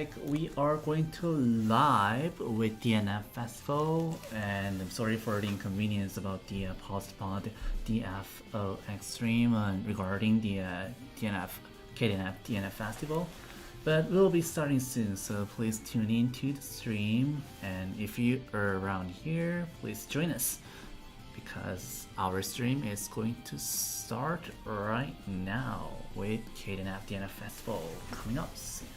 like we are going to live with DNF Festival, and I'm sorry for the inconvenience about the postponed DFO ExStream regarding the KDNF DNF Festival. But we'll be starting soon, so please tune in to the stream, and if you are around here, please join us, because our stream is going to start right now with KDNF DNF Festival coming up soon.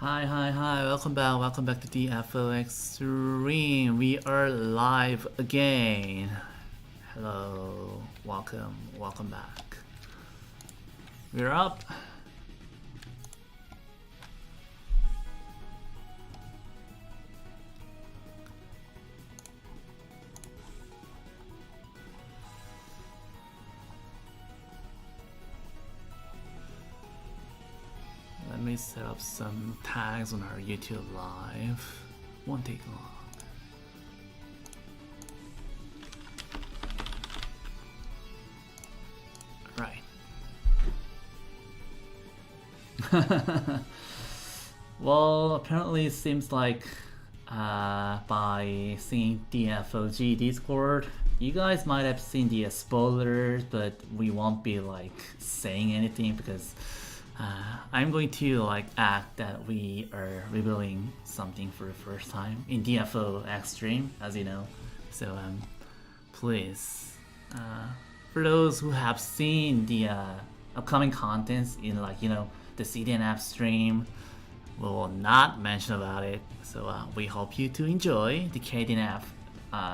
Hi, welcome back to DFO ExStream. We are live again. Hello, welcome back. We're up. Let me set up some tags on our YouTube live. Won't take long. Right. Well, apparently it seems like by seeing DFOG Discord, you guys might have seen the spoilers, but we won't be like saying anything because I'm going to like act that we are revealing something for the first time in DFO ExStream, as you know. So please, for those who have seen the upcoming contents in the CDNF stream, we will not mention about it. So we hope you to enjoy the KDNF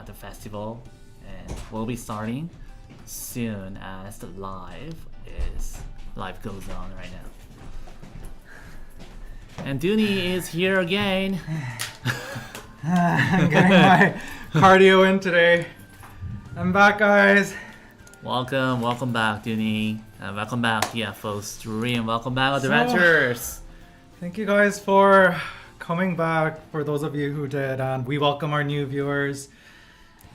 the festival, and we'll be starting soon as the live goes on right now. And Dooney is here again. I'm getting my cardio in today. I'm back, guys. Welcome back, Dooney. Welcome back, DFO stream. Welcome back, Adventures. Thank you guys for coming back, for those of you who did, and we welcome our new viewers.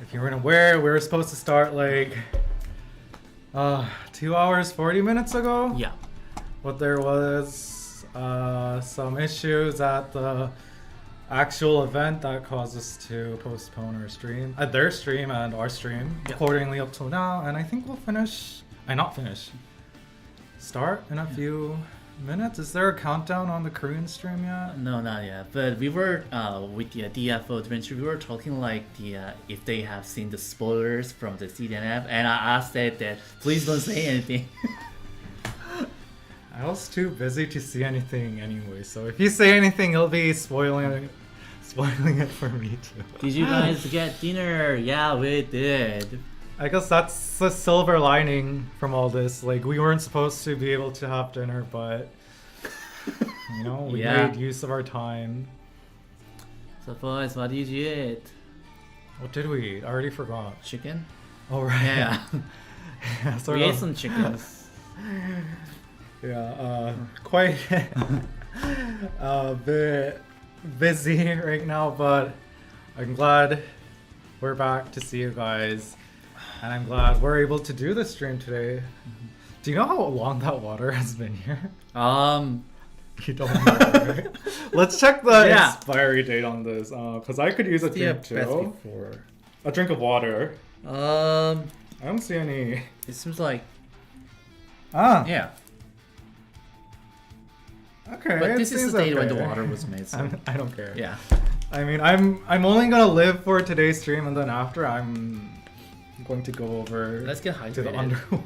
If you weren't aware, we were supposed to start like 2 hours 40 minutes ago. Yeah. But there was some issues at the actual event that caused us to postpone our stream, their stream and our stream, accordingly up till now. And I think we'll start in a few minutes. Is there a countdown on the Korean stream yet? No, not yet. But we were with the DFO adventure. We were talking like if they have seen the spoilers from the CDNF, and I asked that please don't say anything. I was too busy to see anything anyway, so if you say anything, it'll be spoiling it for me too. Did you guys get dinner? Yeah, we did. I guess that's the silver lining from all this. Like, we weren't supposed to be able to have dinner, but we made use of our time. So, boys, what did you eat? What did we eat? I already forgot. Chicken? Oh, right. Yeah. We ate some chickens. Yeah, quite a bit busy right now, but I'm glad we're back to see you guys, and I'm glad we're able to do this stream today. Mm-hmm. Do you know how long that water has been here? You don't know, right? Let's check the expiry date on this, because I could use a drink too. A drink of water. I don't see any. It seems like. Yeah. Okay, but this is the date when the water was made. So. I don't care. Yeah. I mean, I'm only gonna live for today's stream, and then after I'm going to go over. Let's get hydrated. To the underworld.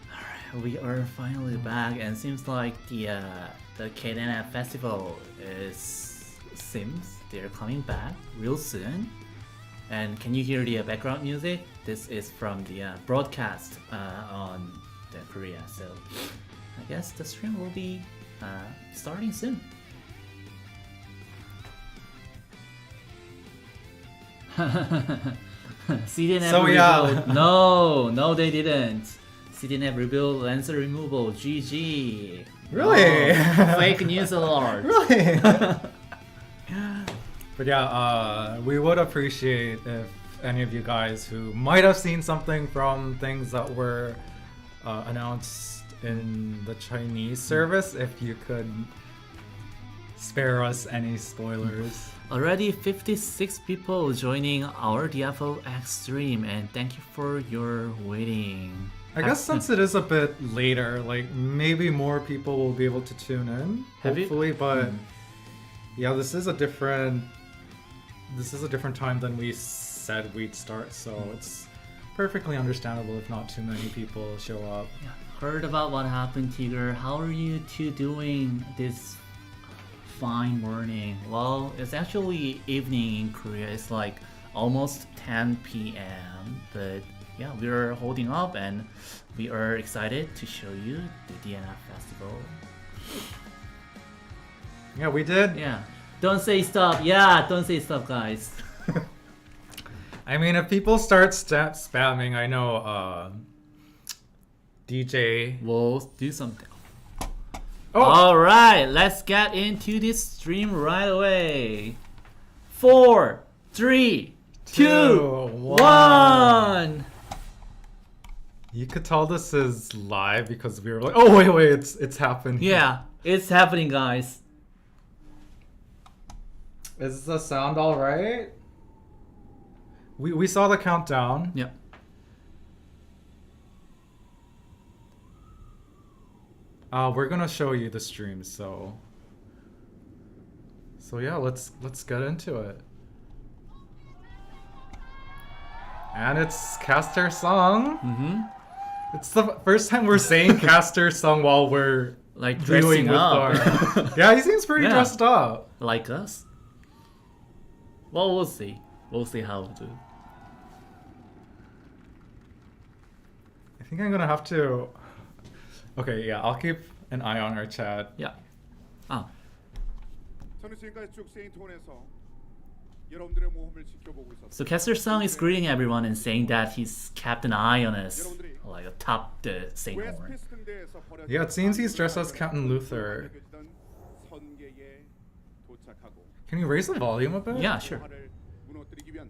Alright, we are finally back, and it seems like the KDNF festival seems they're coming back real soon. And can you hear the background music? This is from the broadcast on the Korea. So I guess the stream will be starting soon. CDNF So, yeah. rebuild. No, they didn't. CDNF rebuild, Lancer removal, GG. Really? Oh, fake news alert. Really? But yeah, we would appreciate if any of you guys who might have seen something from things that were announced in the Chinese service, if you could spare us any spoilers. Already 56 people joining our DFO ExStream, and thank you for your waiting. I guess since it is a bit later, like maybe more people will be able to tune in, hopefully. But yeah, this is a different time than we said we'd start, so it's perfectly understandable if not too many people show up. Yeah. Heard about what happened, Tiger. How are you two doing this fine morning? Well, it's actually evening in Korea. It's like almost 10 p.m. But yeah, we're holding up and we are excited to show you the DNF festival. Yeah, we did. Yeah. Don't say stop. Yeah, don't say stop, guys. I mean, if people start spamming, I know DJ. We'll do something. Oh! Alright, let's get into this stream right away. 4, 3, 2, 1. You could tell this is live because we were like, oh wait, it's happening. Yeah, it's happening, guys. Is the sound all right? We saw the countdown. Yep. We're gonna show you the stream, so yeah, let's get into it. And it's Caster Song. Mm-hmm. It's the first time we're saying Caster Song while we're Like viewing dressing with up. our... Yeah, he seems pretty Yeah. dressed up. Like us? Well, we'll see. We'll see how to do. I think I'm gonna have to... Okay, yeah, I'll keep an eye on our chat. Yeah. Ah. 저는 지금까지 쭉 세인톤에서 여러분들의 모험을 지켜보고 있었습니다. So Kessler Song is greeting everyone and saying that he's kept an eye on us, like atop the Saint Horn. 웨스트 등대에서 벌어진 Yeah, it seems he's dressed as Captain Luther. 선계에 도착하고 Can you raise the volume a bit? Yeah, sure. 화를 무너뜨리기 위한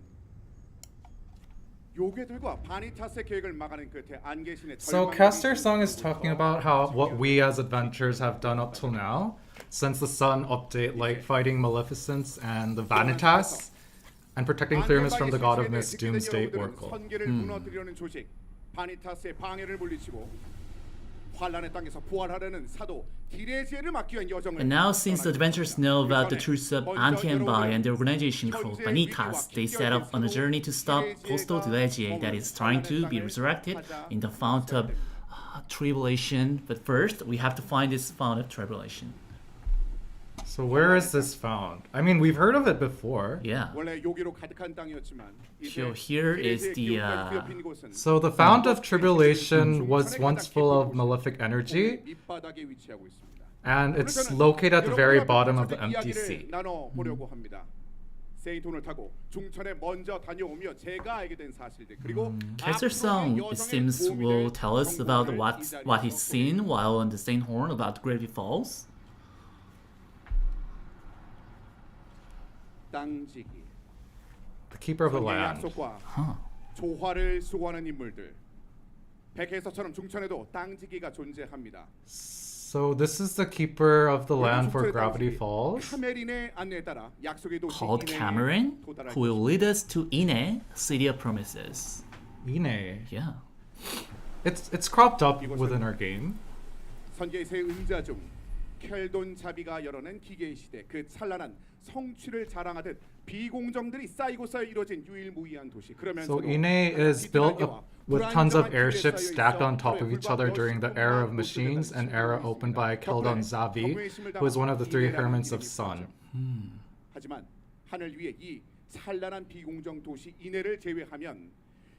요괴들과 바니타스의 계획을 막아낸 끝에 안개신의 So Caster Song is talking about how what we as adventurers have done up till now, since the Sun update, like fighting Maleficence and the Vanitas, and protecting Clearness from the God of Mist Doomsday Oracle. 선계를 무너뜨리려는 조직 바니타스의 방해를 물리치고 환란의 땅에서 부활하려는 사도 디레지에를 막기 위한 여정을 And now, since the adventurers know about the true sub Anti-Enbai and the organization called Vanitas, they set up on a journey to stop Postal Dilegie that is trying to be resurrected in the fount of tribulation. But first, we have to find this fount of tribulation. So where is this found? I mean, we've heard of it before. Yeah. 원래 요괴로 가득한 땅이었지만 So here is the So the fount of tribulation was once full of malefic energy, 밑바닥에 위치하고 있습니다. and it's located at the very bottom of the empty sea. 나눠 보려고 합니다. 세인톤을 타고 중천에 먼저 다녀오며 제가 알게 된 사실들 그리고 Kaiser Song, it seems, will tell us about what he's seen while on the Saint Horn about Gravity Falls. 땅지기 The keeper of the 선계의 land. 약속과 Huh. 조화를 수호하는 인물들 백해서처럼 중천에도 땅지기가 존재합니다. So this is the keeper of the land for Gravity Falls. 카메린의 안내에 따라 약속의 도시 Called 이네에 Cameron, 도달할 who will lead us to Ine, City of Promises. Ine. Yeah. It's cropped up within our game. 선계의 새 은자 중 켈돈 자비가 열어낸 기계의 시대 그 찬란한 성취를 자랑하듯 비공정들이 쌓이고 쌓여 이루어진 유일무이한 도시. 그러면서도 So Ine is built up with tons of airships stacked on top of each other during the era of machines, an era opened by Keldon Zavi, who is one of the three hermits of Sun. 하지만 하늘 위에 이 찬란한 비공정 도시 이네를 제외하면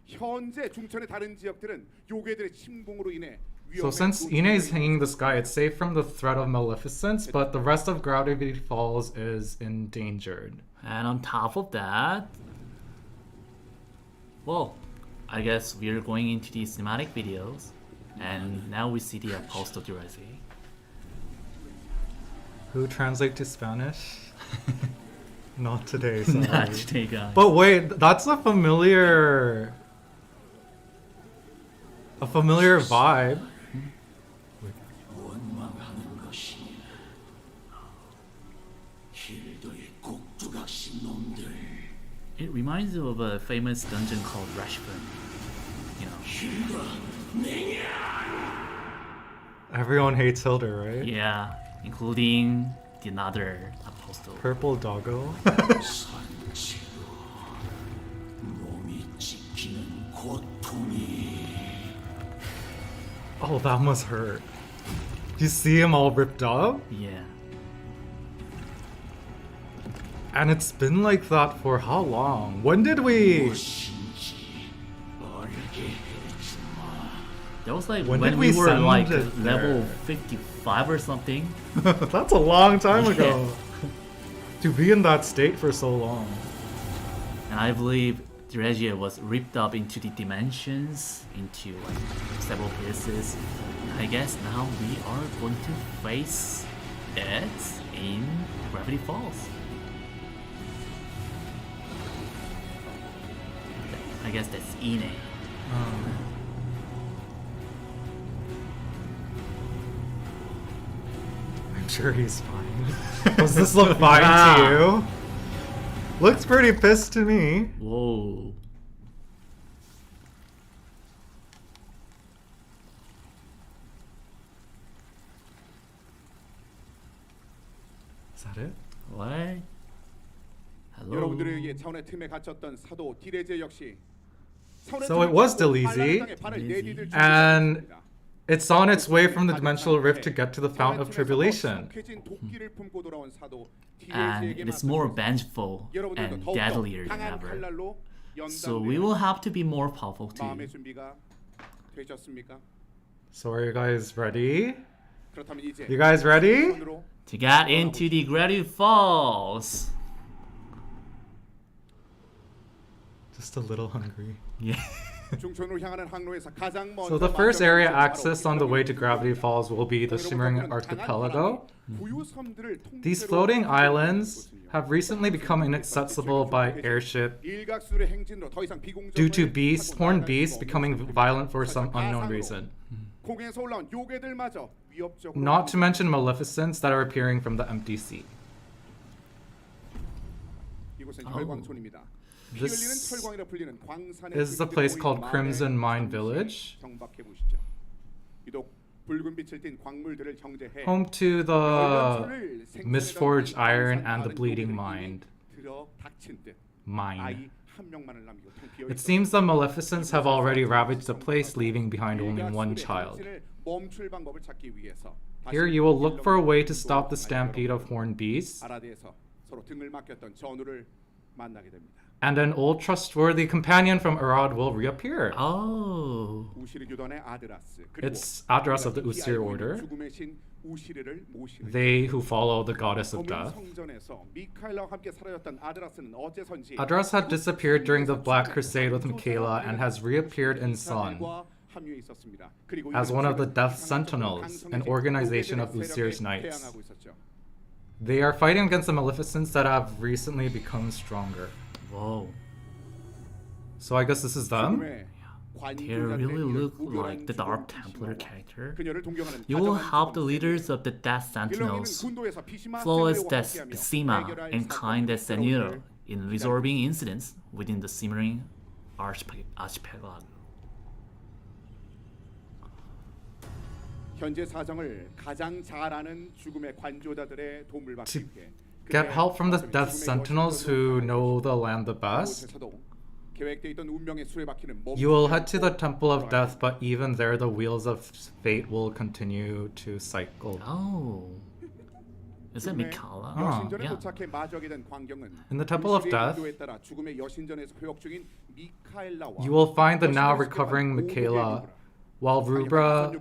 현재 중천의 다른 지역들은 요괴들의 침공으로 인해 So since Ine is hanging the sky, it's safe from the threat of maleficence, but the rest of Gravity Falls is endangered. And on top of that, Well, I guess we're going into the cinematic videos, and now we see the post of Durasi. Who translate to Spanish? Not today, sorry. Not today, guys. But wait, that's a familiar vibe. It reminds you of a famous dungeon called Rashford. You know. Everyone hates Hilda, right? Yeah, including the another apostle. Purple doggo. Oh, that must hurt. You see him all ripped up? Yeah. And it's been like that for how long? When did we... That was like When when did we we were send like it level there? 55 or something. That's a long time Yeah. ago. To be in that state for so long. And I believe Regia was ripped up into the dimensions, into like several pieces. I guess now we are going to face it in Gravity Falls. I guess that's Ine. I'm sure he's fine. Does this look fine to you? Looks pretty pissed to me. Whoa. Is that it? What? Hello. 여러분들에 의해 차원의 틈에 갇혔던 사도 디레제 역시 So it was still easy. And it's on its way from the dimensional rift to get to the Fount of Tribulation. And it is more vengeful and deadlier than ever. So we will have to be more powerful too. 마음의 준비가 되셨습니까? So are you guys ready? 그렇다면 이제 You guys ready? To get into the Gravity Falls. Just a little hungry. Yeah. 중천으로 향하는 항로에서 가장 먼저 So the first area 만들어진 access on the way to Gravity Falls will be the Shimmering Archipelago. 부유섬들을 통째로 These floating 탐색하는 islands 곳은요. have recently become inaccessible by airship 일각수의 행진으로 더 이상 비공정을 due to beasts, 타고 horned 나아갈 beasts 수 becoming 없는 violent for some 가상으로 unknown reason. 공에서 올라온 요괴들마저 위협적으로 Not to mention maleficents that are appearing from the empty sea. 이곳은 혈광촌입니다. 피 This 흘리는 철광이라 불리는 광산의 is the place called Crimson Mine Village, 경박해 보시죠. 유독 붉은 빛을 띤 광물들을 형제해 home to the misforged iron and the bleeding mind. Mine. It seems the maleficents have already ravaged the place, leaving behind only one child. Here you will look for a way to stop the stampede of horned beasts, and an old trustworthy companion from Arad will reappear. Oh. It's Adras of the Usir order, they who follow the goddess of death. Adras had disappeared during the Black Crusade with Michaela and has reappeared in Sun as one of the Death Sentinels, an organization of Usir's knights. They are fighting against the Maleficents that have recently become stronger. Whoa. So I guess this is them? They really look like the Dark Templar character. You will help the leaders of the Death Sentinels, flawless Death Bisima, and kind Death Sentinel in resolving incidents within the Simmering Archipelago. 현재 사정을 가장 잘 아는 죽음의 관조자들의 도움을 받기 위해 Get help from the Death Sentinels who know the land the best. You will head to the Temple of Death, but even there the wheels of fate will continue to cycle. Oh. Is it Mikala? 여신전에 Yeah. 도착해 마주하게 된 광경은 In the Temple of Death, 인도에 따라 죽음의 여신전에서 회복 중인 미카엘라와 you will find the now recovering Michaela while Rubra,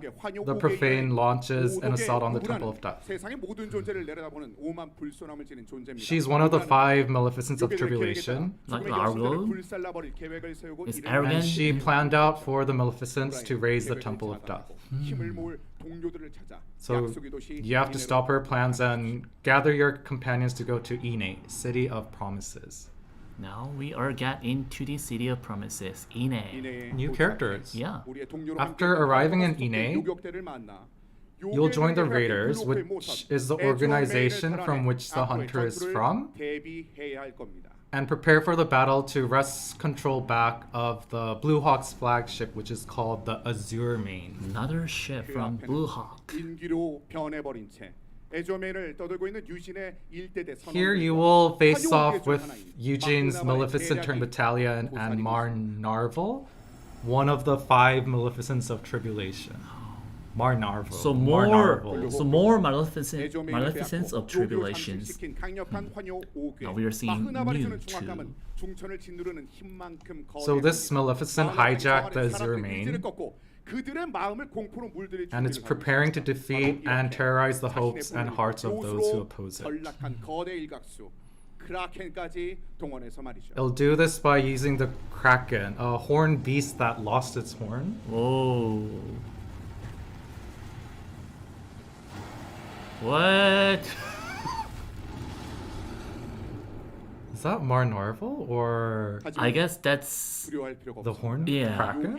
the profane, launches an assault on the Temple of Death. 세상의 모든 존재를 내려다보는 오만 불손함을 지닌 존재입니다. She's one of the 5 Maleficents of Tribulation, Like Argo? Is and arrogant? she planned out for the Maleficents to raise the Temple of Death. 힘을 모을 동료들을 찾아 So 약속의 도시 you have to stop her plans and gather your companions to go to Ine, City of Promises. Now we are get into the City of Promises, Ine. New characters. Yeah. After arriving in Ine, you'll join the Raiders, which is the organization from which the hunter is from, and prepare for the battle to wrest control back of the Blue Hawk's flagship, which is called the Azure Main. Another ship from Blue Hawk. 인기로 변해버린 채 에조메인을 떠들고 있는 유진의 일대대 선원. Here you will face off with Eugene's Maleficent turned battalion and Mar Narvel, one of the 5 Maleficents of Tribulation. Mar Narvel. So Mar more, Narvel. so more Maleficents of Tribulations. Now we are seeing new too. So this Maleficent hijacked the Azure Main, and it's preparing to defeat and terrorize the hopes and hearts of those who oppose it. It'll do this by using the Kraken, a horned beast that lost its horn. Whoa. What? Is that Mar Narvel or I guess that's the horned Yeah. Kraken?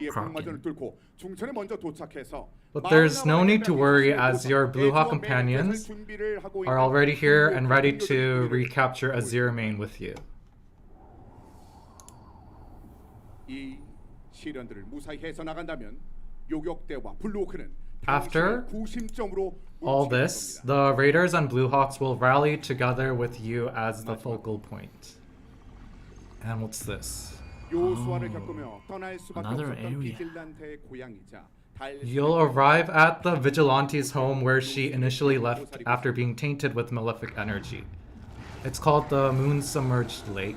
But there's no need to worry, as your Blue Hawk companions are already here and ready to recapture Azure Main with you. 이 시련들을 무사히 해서 나간다면 요격대와 블루호크는 After 구심점으로 all this, the Raiders and Blue Hawks will rally together with you as the focal point. And what's this? 요수아를 겪으며 떠날 수밖에 Another 없었던 area. 비질란테의 고향이자 You'll arrive at the Vigilante's home where she initially left after being tainted with malefic energy. It's called the Moon-Submerged Lake.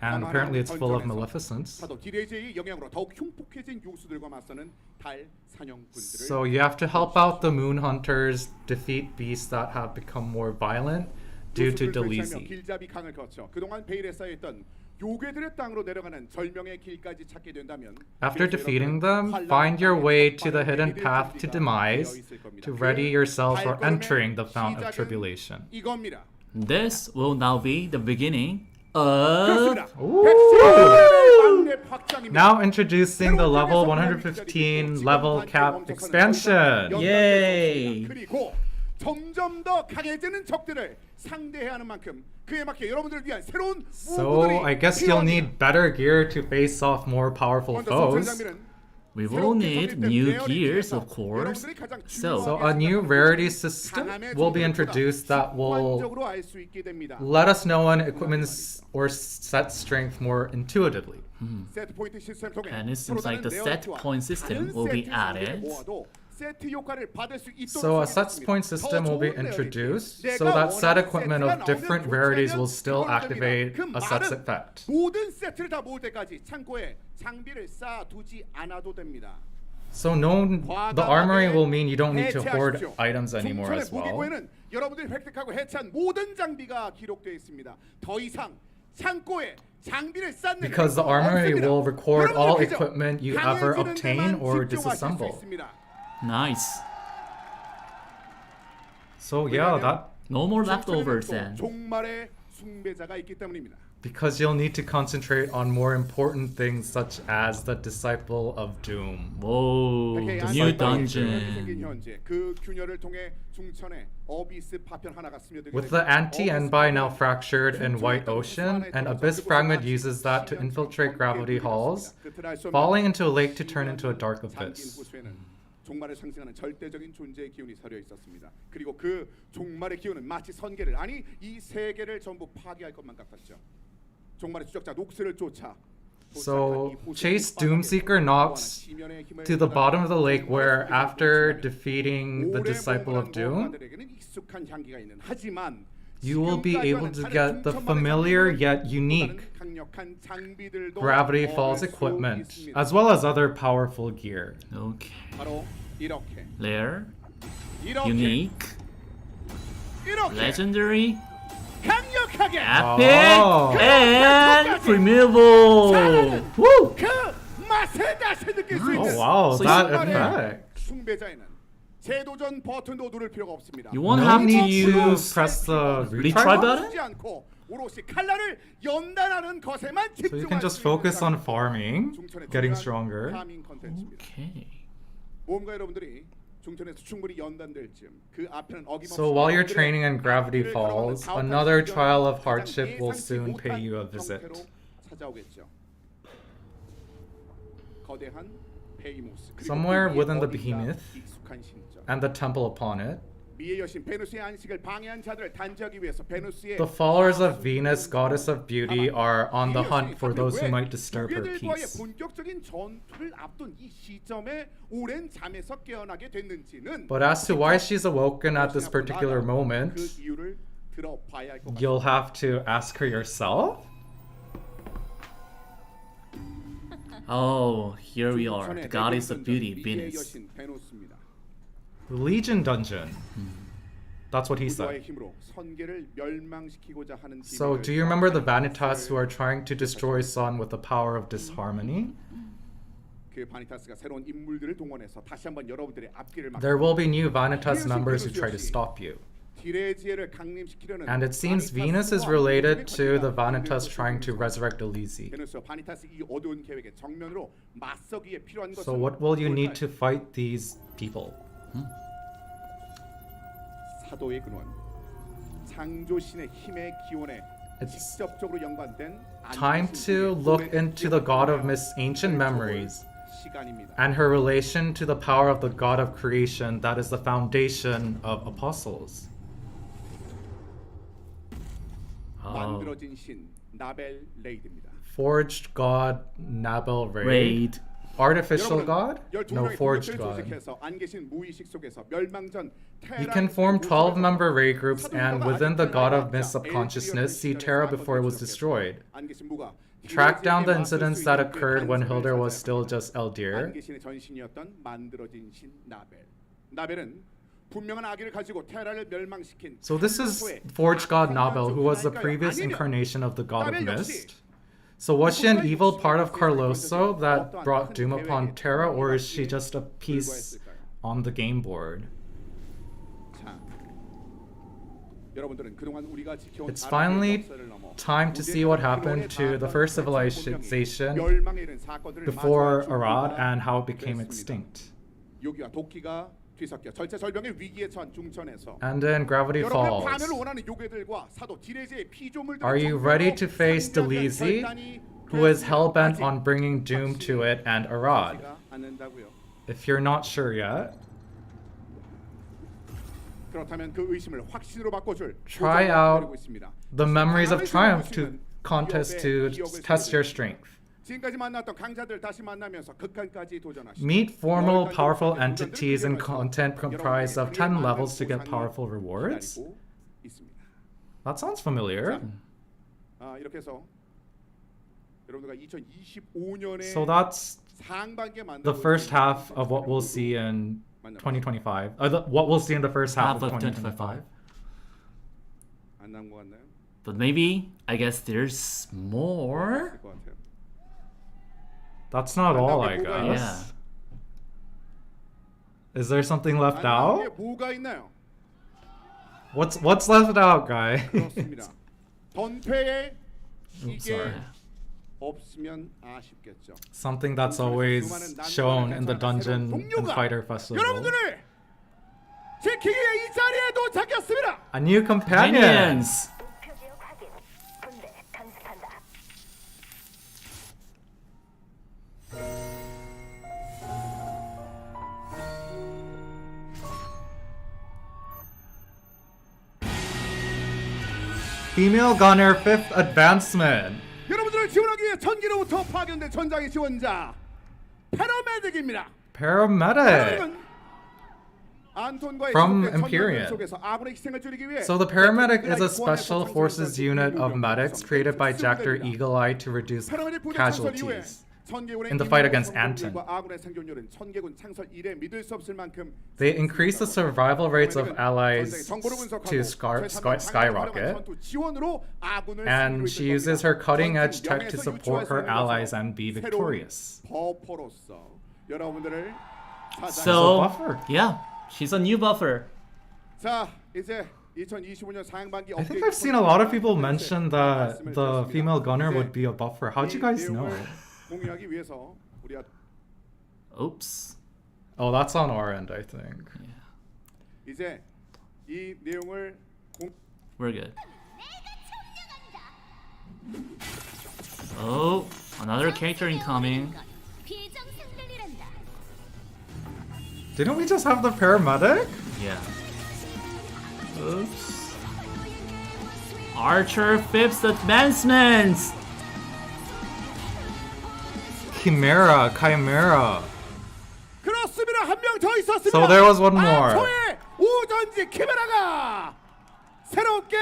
And apparently it's full of maleficents. 파도 디레이제의 영향으로 더욱 흉폭해진 요수들과 맞서는 달 사냥꾼들을 So you have to help out the Moon Hunters, defeat beasts that have become more violent due to 요수들을 Delisi. 설치하며 길잡이 강을 거쳐 그동안 베일에 쌓여있던 요괴들의 땅으로 내려가는 절명의 길까지 찾게 된다면 After defeating them, find your way to the hidden path to demise to ready yourself for entering the Fount of Tribulation. 이겁니다. This will now be the beginning of Now introducing the level 115 level cap expansion. Yay! 그리고 점점 더 강해지는 적들을 상대해야 하는 만큼 그에 맞게 여러분들을 위한 새로운 So I guess you'll need better gear to face off more powerful foes. We will need new gears, of course. So a new rarity system will be introduced that will let us know when equipment's or set strength more intuitively. And it seems like the set point system will be added. So a set point system will be introduced so that set equipment of different rarities will still activate a set's effect. 모든 세트를 다 모을 때까지 창고에 장비를 쌓아두지 않아도 됩니다. So the armory will mean you don't need to hoard items anymore as well. 무기고에는 여러분들이 획득하고 해체한 모든 장비가 기록되어 있습니다. 더 이상 창고에 장비를 쌓는 Because the armory will record all equipment you ever obtain or disassemble. Nice. So yeah, that No more leftovers then. 종말의 숭배자가 있기 때문입니다. because you'll need to concentrate on more important things such as the Disciple of Doom. Whoa, the new dungeon. 그 균열을 통해 중천에 어비스 파편 하나가 스며들게 With the anti-Enby now fractured in White Ocean, an Abyss Fragment uses that to infiltrate gravity halls, falling into a lake to turn into a dark abyss. 종말을 상징하는 절대적인 존재의 기운이 서려 있었습니다. 그리고 그 종말의 기운은 마치 선계를 아니 이 세계를 전부 파괴할 것만 같았죠. 종말의 추적자 녹스를 쫓아 So chase Doomseeker Nox to the bottom of the lake where after defeating the Disciple of Doom, you will be able to get the familiar yet unique Gravity Falls equipment, as well as other powerful gear. Okay. 바로 이렇게. Rare, 이렇게. unique, 이렇게. legendary, 강력하게. epic, Oh. and premiumable. Woo! 그 맛을 다시 느낄 수 있는. Oh wow, So that 신발의 effect. 숭배자에는 재도전 버튼도 누를 필요가 없습니다. You won't No have to need to use press the retry retry button? 하지 않고 오롯이 칼날을 연단하는 것에만 So you can 집중할 just 수 있는 focus on 사람. farming, 중천의 getting 중요한 stronger. 파밍 컨텐츠입니다. Okay. 모험가 여러분들이 중천에서 충분히 연단될 즈음 그 앞에는 어김없이 So while you're 여러분들의 training in Gravity 앞길을 Falls, 걸어가는 another 가혹한 trial of 시련은 hardship will 가장 soon 예상치 pay you a 못한 visit. 형태로 찾아오겠죠. 거대한 베이모스 그리고 Somewhere 그 위에 within the 어딘가 behemoth 익숙한 심정. and the temple upon it. 미의 여신 베누스의 안식을 방해한 자들을 단죄하기 위해서 베누스의 The followers of Venus, goddess of beauty, are on the hunt for those who might disturb her 무게들과의 peace. 본격적인 전투를 앞둔 이 시점에 오랜 잠에서 깨어나게 됐는지는 But as to why she's awoken at this particular 그 moment, 이유를 들어봐야 할 것 같습니다. you'll have to ask her yourself. Oh, here we are. The 중천의 goddess of beauty, 미의 Venus. 여신 베누스입니다. Legion Dungeon. That's what he 부조화의 said. 힘으로 선계를 멸망시키고자 하는 So, do you remember the Vanitas who are trying to destroy Sun with the power of disharmony? 그 바니타스가 새로운 인물들을 동원해서 다시 한번 여러분들의 앞길을 막 There will be new Vanitas members who try to stop you. 딜의 지혜를 강림시키려는 And it seems Venus is related to the Vanitas trying to resurrect Elise. 베누스와 바니타스 이 어두운 계획에 정면으로 맞서기에 필요한 것은 So, what will you need to 뭘까요? fight these people? 사도의 근원 창조신의 힘의 기원에 It's 직접적으로 연관된 Time to look into the god of ancient memories 시간입니다. and her relation to the power of the god of creation that is the foundation of apostles. Oh, 만들어진 신 나벨 레이드입니다. Forged god Nabel Raid. raid. Artificial god? No, 12명의 forged 군대를 god. 조직해서 안 계신 무의식 속에서 멸망 전 You can form 12-member raid groups and within the god of mist subconsciousness see Terra before it was destroyed. 안 계신 무가 Track down the incidents that occurred when Hildur was still just 안 Eldir. 계신의 전신이었던 만들어진 신 나벨. 나벨은 분명한 아기를 가지고 테라를 멸망시킨 So this is forged god Nabel, who was the previous incarnation of the god of mist. So was she an evil part of Carloso that brought doom upon Terra, or is she just a piece on the game board? 자, 여러분들은 그동안 우리가 지켜온 It's 아랍의 finally 역사를 넘어 time to see what happened to the first civilization 멸망에 이른 사건들을 before 마주할 Arad 준비가 and how it became 됐습니다. extinct. 요기와 도끼가 뒤섞여 절체절명의 위기에 처한 중천에서 And then Gravity 여러분의 Falls. 파멸을 원하는 요괴들과 사도 디레즈의 피조물들을 Are you ready to face Delisi, who is hell-bent on bringing doom to it, and Arad? 않는다고요. If you're not sure yet, 그렇다면 그 의심을 확신으로 바꿔줄 try 도전을 out 기다리고 있습니다. the memories of 강함을 triumph 지니고 to 있는 contest to 기업의 test your 소유들. strength. 지금까지 만났던 강자들 다시 만나면서 극한까지 도전하시고 Meet formal, 여기까지 powerful 도전들을 entities and 기대하면서 content comprised of 10 levels to get powerful rewards. 기다리고 있습니다. That sounds familiar. 이렇게 해서 여러분들과 2025년에 So that's 상반기에 the first half of what we'll see in 2025. What we'll see in the first half of 2025. 안 나온 것 같나요? But maybe, I guess there's more. 될 것 같아요. That's not all, I Yeah. guess. Is there something left 안 나온 게 out? 뭐가 있나요? What's left out, guy? 그렇습니다. 전투에 Oops, 이게 sorry. 없으면 아쉽겠죠. Something that's always shown in the dungeon and fighter festival. 여러분들을 지키기에 이 자리에 도착했습니다. A new companion. Minions. 목표 지역 확인. 분대 강습한다. Female gunner 5th advancement. 여러분들을 지원하기 위해 전기로부터 파견된 전장의 지원자 패러메딕입니다. Paramedic. 패러메딕은 from Empyrean. So the Paramedic is a special forces unit of medics created by Jack Eagle Eye to reduce casualties in the fight against Anton. They increase the survival rates of allies to skyrocket, and she uses her cutting-edge tech to support her allies and be victorious. So, buffer. yeah, she's a new buffer. 자, 이제 2025년 상반기 I think I've seen a lot of people mention that the female gunner would be a buffer. How'd you guys know? 공유하기 위해서 우리가 Oops. Oh, that's on our end, I think. 이제 이 내용을 We're good. Oh, another character incoming. Didn't we just have the paramedic? Yeah. Oops. Archer 5th advancements! Chimera. 그렇습니다. 한 명 더 있었습니다. So there was one more. 초의 우전지 키메라가 새롭게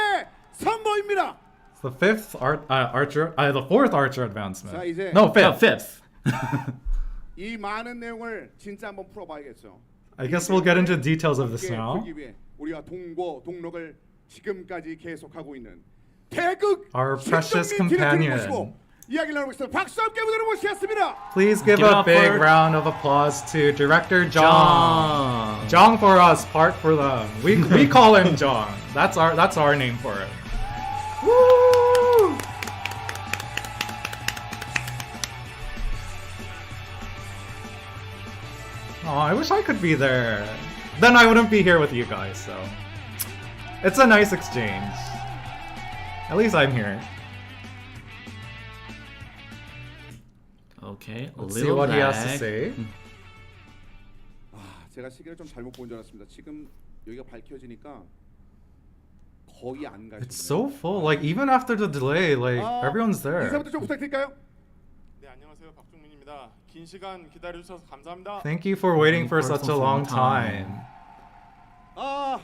선보입니다. The fifth archer, the fourth archer advancement. 자, 이제 No, fifth. Oh, 5th. 이 많은 내용을 진짜 한번 풀어봐야겠죠. I guess we'll get into details of this now. 풀기 위해 우리가 동록을 지금까지 계속하고 있는 태극 Our precious companion. 이야기를 나누겠습니다. 박수 함께 무대로 모시겠습니다. Please give Give it a up big for round of applause to director Jong. Jong for us, part for them. We call him Jong. That's our name for it. Woo! Oh, I wish I could be there. Then I wouldn't be here with you guys, so it's a nice exchange. At least I'm here. Okay, a Let's see little what he has to lag. say. 아, 제가 시계를 좀 잘못 본 줄 알았습니다. 지금 여기가 밝혀지니까 거의 안 가시네요. It's so full. Like even after the delay, like everyone's there. 인사부터 좀 부탁드릴까요? 네, 안녕하세요. 박종민입니다. 긴 시간 기다려 주셔서 감사합니다. Thank you for waiting for such a long time. 아,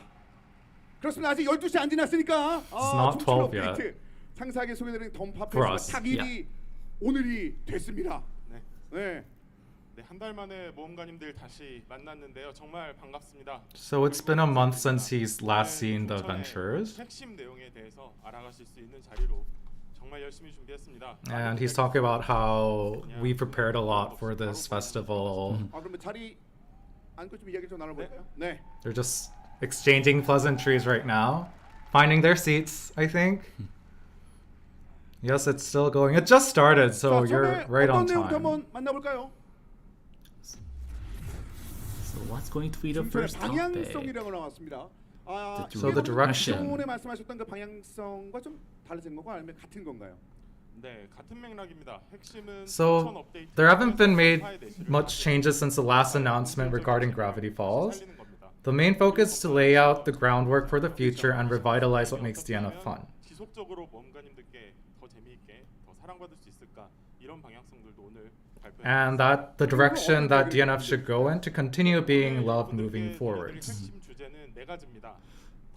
그렇습니다. 아직 12시 안 지났으니까. not 12 yet. 상세하게 소개드린 For 던파페이스가 us, tak일이 오늘이 됐습니다. 네. 네. 네, 한 달 만에 모험가님들 다시 만났는데요. 정말 반갑습니다. So it's been a month since he's last seen the 춘천의 adventures, 핵심 내용에 대해서 알아가실 수 있는 자리로 정말 열심히 준비했습니다. and he's talking about how we prepared a lot for this festival. 아, 그러면 자리 앉고 좀 이야기 좀 나눠볼까요? 네. They're just exchanging pleasantries right now, finding their seats, I think. Yes, it's still going. It just started, so 자, you're 처음에 right on 어떤 내용부터 time. 한번 만나볼까요? So what's going to be the 춘천의 first topic? 방향성이라고 나왔습니다. 아, The So the direction. 전에 말씀하셨던 그 방향성과 좀 다르진 건가 아니면 같은 건가요? 네, 같은 맥락입니다. 핵심은 So 춘천 업데이트 there haven't been made 스파이 대시를 much changes since the last announcement regarding Gravity Falls. 살리는 겁니다. The main focus is to lay out the groundwork for the future and revitalize what makes DNF fun. 지속적으로 모험가님들께 더 재미있게 더 사랑받을 수 있을까 이런 방향성들도 오늘 발표했습니다. And that the direction that DNF should go in to continue being loved moving forwards. 핵심 주제는 네 가지입니다.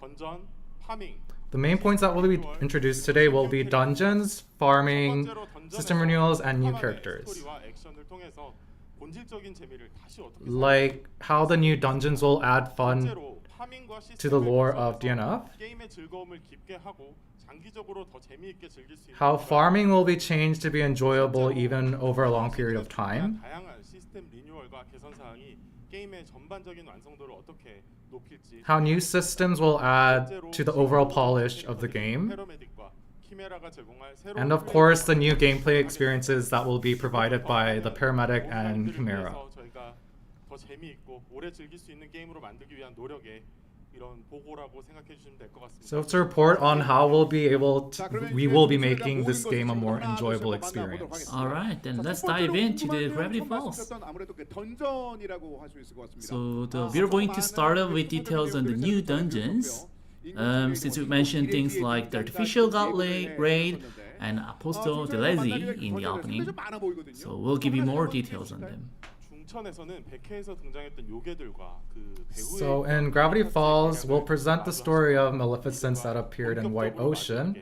던전, 파밍. The main points that will be introduced today will be dungeons, farming, system renewals, and new characters. 스토리와 액션을 통해서 본질적인 재미를 다시 어떻게 Like how the new dungeons will add fun 번째로 파밍과 to the lore 시스템을 of DNF, 게임의 즐거움을 깊게 하고 장기적으로 더 재미있게 즐길 수 있는 how farming will be changed to be enjoyable even over a long period of time, 다양한 시스템 리뉴얼과 개선 사항이 게임의 전반적인 완성도를 어떻게 높일지 how new systems will add to the overall polish of the game, 패러메딕과 키메라가 제공할 새로운 and of course the new gameplay experiences that will be provided by the Paramedic and Chimera. 위해서 저희가 더 재미있고 오래 즐길 수 있는 게임으로 만들기 위한 노력에 이런 보고라고 생각해 주시면 될 것 같습니다. So it's a report on how we will be making this game a more enjoyable experience. Alright, then let's dive into the Gravity Falls. 아무래도 그 던전이라고 할 수 있을 것 같습니다. So we're going to start off with details on the new dungeons. Since we mentioned things like the artificial god raid and Apostle Delezi in the opening, so we'll give you more details on them. 중천에서는 100회에서 등장했던 요괴들과 그 배후의 So in Gravity Falls, we'll present the story of maleficents that appeared in White Ocean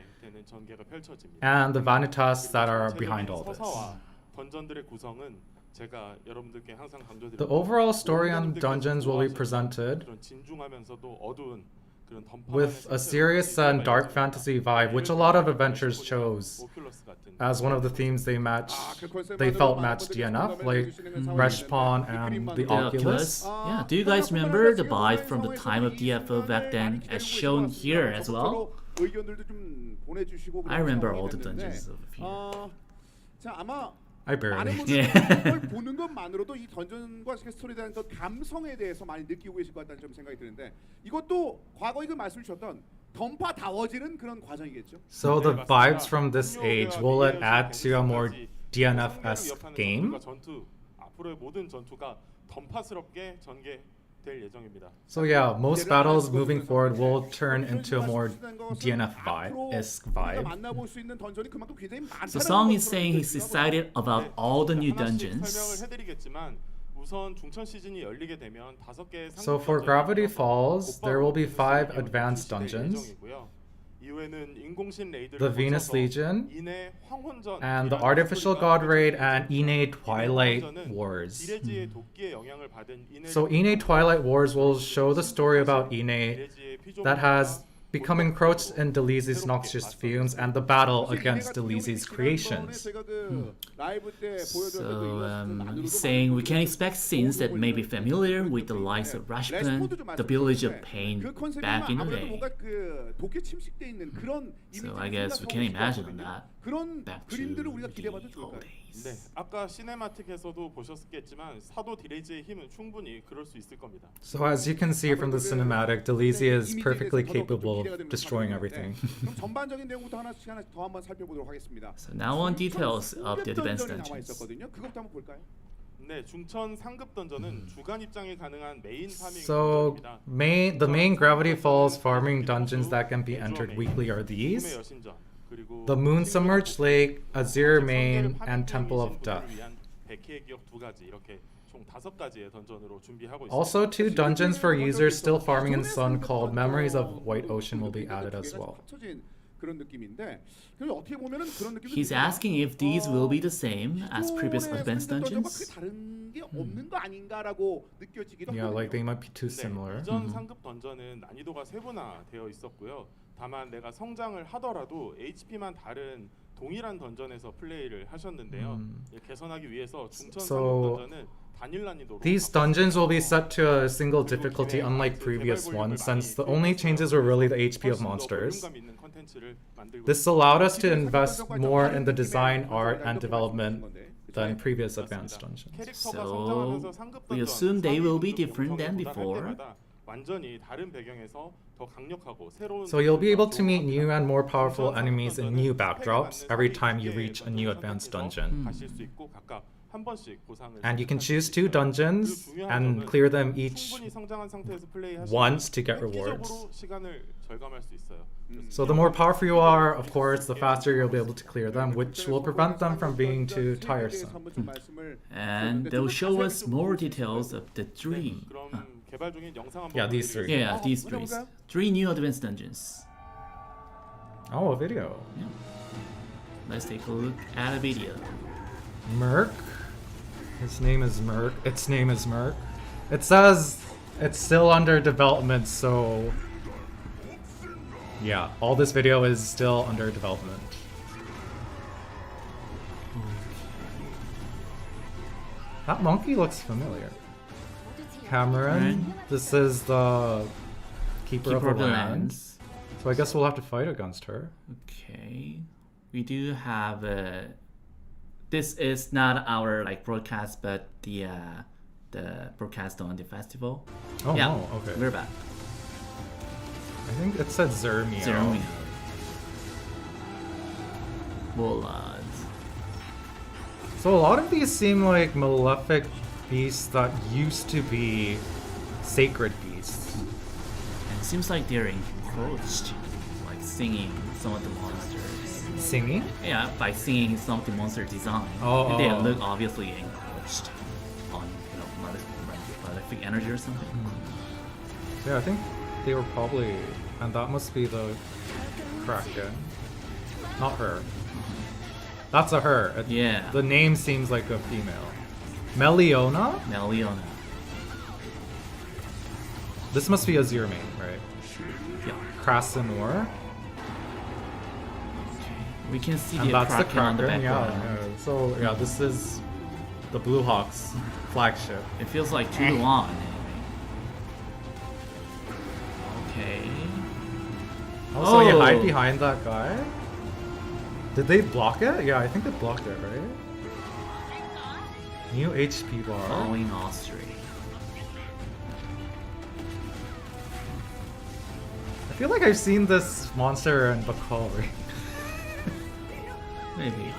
전개가 펼쳐집니다. and the Vanitas that are behind all this. 서사와 던전들의 구성은 제가 여러분들께 항상 강조드립니다. The overall story on dungeons will be presented 그런 진중하면서도 어두운 그런 with a serious and dark fantasy vibe, which a lot of adventures chose as one of the themes they felt matched DNF, like Respawn and the Oculus. Yeah, do you guys remember the vibes from the time of DFO back then as shown here as well? I remember all the dungeons of here. 자, 아마 I barely. 많은 분들이 Yeah. 이걸 보는 것만으로도 이 던전과 스토리에 대한 그 감성에 대해서 많이 느끼고 계실 것 같다는 좀 생각이 드는데 이것도 과거에 그 말씀 주셨던 던파다워지는 그런 과정이겠죠? So the vibes from this age, will it add to a more DNF-esque game? 전투 앞으로의 모든 전투가 던파스럽게 전개될 예정입니다. So yeah, most battles moving forward will turn into a more DNF-esque vibe. 만나볼 수 있는 던전이 그만큼 굉장히 많다는 So Song is 것으로 saying he's 느껴지고요. excited about all the new 하나씩 dungeons. 설명을 해드리겠지만 우선 중천 시즌이 열리게 되면 5개의 So for Gravity Falls, there will be 5 advanced dungeons. 이후에는 인공신 레이드를 The Venus 거쳐서 Legion 인해 황혼전 and the Artificial God Raid and Ine Twilight Wars. 디레지의 도끼의 영향을 받은 인해 So Ine Twilight Wars will show the story about Ine that has become encroached in Delisi's noxious fumes and the battle against Delisi's creations. So he's saying we can expect scenes that may be familiar with the likes of Rashplan, the Village of Pain back in the day. So I guess we can imagine that back to the old days. 네, 아까 시네마틱에서도 보셨겠지만 사도 디레지의 힘은 충분히 그럴 수 있을 겁니다. So as you can see from the cinematic, Delisi is perfectly capable of destroying everything. 그럼 전반적인 내용부터 하나씩 더 한번 살펴보도록 하겠습니다. So now on details of the advanced 나와 dungeons. 있었거든요. 그것부터 한번 볼까요? 네, 중천 상급 던전은 주간 입장이 가능한 메인 파밍 So 던전입니다. the main Gravity Falls farming dungeons that can be entered weekly are 꿈의 these: 여신전, 그리고 the Moon Submerged Lake, Azure Main, and Temple of 신고들을 Death. 위한 100회의 기억 2가지 이렇게 총 5가지의 던전으로 준비하고 있습니다. Also, 2 dungeons for users still farming in Sun called Memories of White Ocean will be added as well. 그런 느낌인데 어떻게 보면은 그런 느낌이 He's asking if these will be the same as previous advanced dungeons. 다른 게 없는 거 아닌가라고 느껴지기도 Yeah, like they 하거든요. might be too similar. 이전 상급 던전은 난이도가 세분화되어 있었고요. 다만 내가 성장을 하더라도 HP만 다른 동일한 던전에서 플레이를 하셨는데요. 개선하기 위해서 중천 So, 상급 던전은 단일 난이도로 These dungeons will be set to a single difficulty unlike previous ones, since the only changes were really the HP of monsters. This allowed us to invest more in the design, art, and development than previous advanced dungeons. So we assume they will be different than before. 완전히 다른 배경에서 더 강력하고 새로운 So you'll be able to meet new and more powerful enemies in new backdrops every time you reach a new advanced dungeon. 가실 수 있고 각각 한 번씩 보상을 And you can choose 2 dungeons and clear them each 충분히 성장한 상태에서 플레이하시면 once to get rewards. 획기적으로 시간을 절감할 수 있어요. So the more powerful you are, of course, the faster you'll be able to clear them, which will prevent them from being too tiresome. And they'll show us more details of the 3. 그럼 개발 중인 영상 한번 Yeah, these 3. Yeah, these 3 new advanced dungeons. Oh, a video. Let's take a look at a video. Merc. His name is Merc. Its name is Merc. It says it's still under development, so yeah, all this video is still under development. That monkey looks familiar. Cameron. This is the Keeper of the Land. So I guess we'll have to fight against her. Okay, we do have this is not our broadcast, but the broadcast on the festival. Oh Yeah, no, okay. we're back. I think it said Zermio. Zermio. Volad. So a lot of these seem like malefic beasts that used to be sacred beasts. And it seems like they're encroached, like singing some of the monsters. Singing? Yeah, by singing some of the monster design. Oh, And they oh. look obviously encroached on electric energy or something. Yeah, I think they were probably, and that must be the Kraken. Not her. That's a her. Yeah. The name seems like a female. Meliona? Meliona. This must be Azure main, right? Yeah. Krasanor. We can see And the that's the Kraken on the Kraken, background. yeah. So yeah, this is the Blue Hawks flagship. It feels like 2 to 1. Okay. Also, you Oh. hide behind that guy? Did they block it? Yeah, I think they blocked it, right? New HP bar. Following Austria. I feel like I've seen this monster in Bakal, right? Maybe.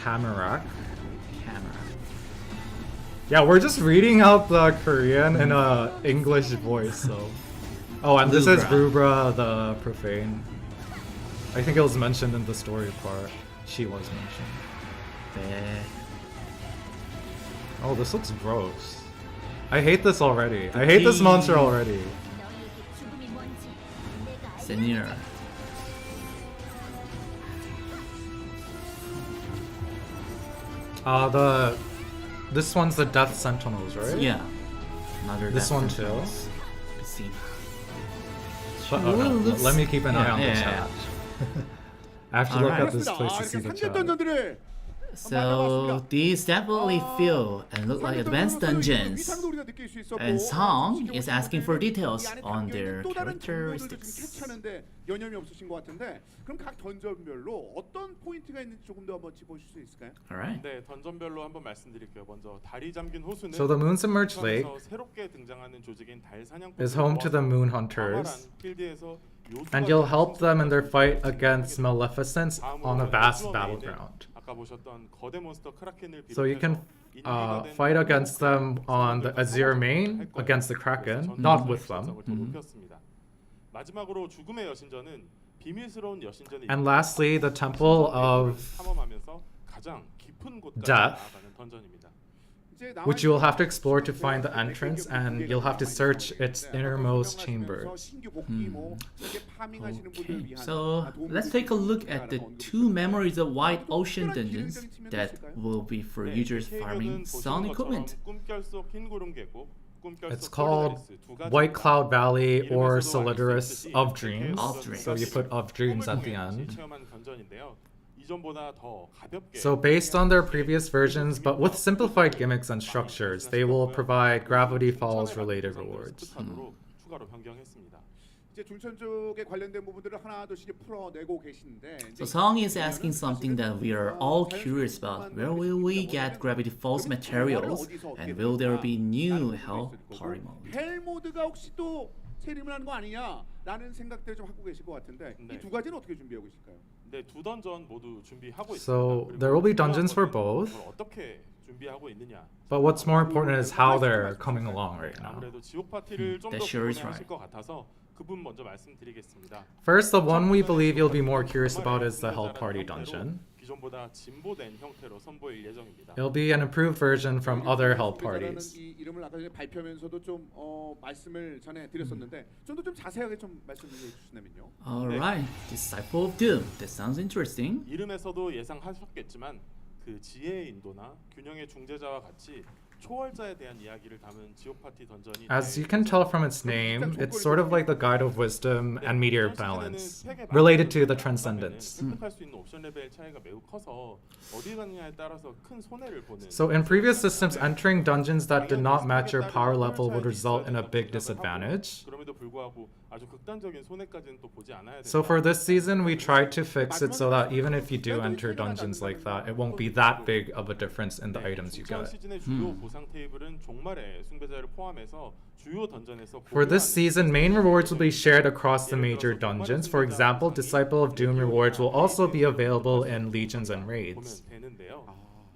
Chimera. Camera. Yeah, we're just reading out the Korean in a English voice, so. Oh, and this is Rubra, the profane. I think it was mentioned in the story part. She was mentioned. 네. Oh, this looks gross. I hate this already. I hate this monster already. Senior. This one's the Death Sentinels, right? Yeah. Another This Death one Sentinels. Let's see. But, looks- let me keep an eye on the yeah. chat. I have to look Alright. at this place to see the 상대 chat. 던전들을 So these definitely feel and look like advanced dungeons. And Song is asking for details on their characteristics. 여념이 없으신 것 같은데 그럼 각 던전별로 어떤 포인트가 있는지 조금 더 한번 짚어주실 수 있을까요? Alright. 네, 던전별로 한번 말씀드릴게요. 먼저 다리 잠긴 호수는 So the Moon Submerged Lake 새롭게 등장하는 조직인 달 사냥꾼 is home to the Moon Hunters, 필드에서 and you'll help them in their fight against Maleficence on a vast battleground. 아까 보셨던 거대 몬스터 크라켄을 So you can fight against them on the Azure main against the Kraken, not with them. 마지막으로 죽음의 여신전은 비밀스러운 여신전의 And lastly, the Temple of 탐험하면서 가장 깊은 곳까지 Death, 나아가는 던전입니다. which you will have to explore to find the entrance, and you'll have to search its innermost chambers. Okay, so let's take a look at the 2 memories of White Ocean dungeons that will be for users farming sun equipment. 꿈결 속 흰 구름 계곡, 꿈결 It's 속 called 폴리다리스 두 가지 White Cloud Valley or 이름에서도 Solidorus 알수 of 있듯이 Dreams. Of Dreams. So you put of Dreams at the 꿈을 통해 end. 체험한 던전인데요. 이전보다 더 가볍게 So based on their previous versions, but with simplified gimmicks and structures, they will provide Gravity Falls related rewards. 스탄으로 추가로 변경했습니다. 이제 줄천 쪽에 관련된 부분들을 하나둘씩 풀어내고 계신데 So Song is asking something that we are all curious about. Where will we get Gravity Falls materials? And will there be new Hell Party mode? 헬 모드가 혹시 또 세림을 하는 거 아니냐라는 생각들을 좀 하고 계실 것 같은데 이 두 가지는 어떻게 준비하고 계실까요? 네, 두 던전 모두 준비하고 So 있습니다. there will be dungeons for both. 그걸 어떻게 준비하고 있느냐? But what's more important is how they're coming along right now. 아무래도 지옥 파티를 좀 더 that sure is 궁금해하실 right. 것 같아서 그분 먼저 말씀드리겠습니다. First, the one we believe you'll be more curious about is the Hell Party dungeon. 기존보다 진보된 형태로 선보일 예정입니다. It'll be an improved version from other Hell Parties. 이 이름을 아까 전에 발표하면서도 좀 말씀을 전해드렸었는데 좀 더 좀 자세하게 좀 말씀해 주시냐면요. Alright, Disciple of Doom. That sounds interesting. 이름에서도 예상하셨겠지만 그 지혜의 인도나 균형의 중재자와 같이 초월자에 대한 이야기를 담은 지옥 파티 던전이 As you can tell from its name, it's sort of like the Guide of Wisdom and Meteor Balance, related to the Transcendence. 획득할 수 있는 옵션 레벨 차이가 매우 커서 어디 가느냐에 따라서 큰 손해를 보는. So in previous systems, entering dungeons that did not match your power level would result in a big disadvantage. 그럼에도 불구하고 아주 극단적인 손해까지는 또 보지 않아야 된다. So for this season, we tried to fix it so that even if you do enter dungeons like that, it won't be that big of a difference in the items you 중간 get. 시즌의 주요 보상 테이블은 종말의 숭배자를 포함해서 주요 던전에서 For this season, main rewards will be shared across the major dungeons. For example, Disciple of Doom rewards will also be available in Legions and Raids. 보면 되는데요.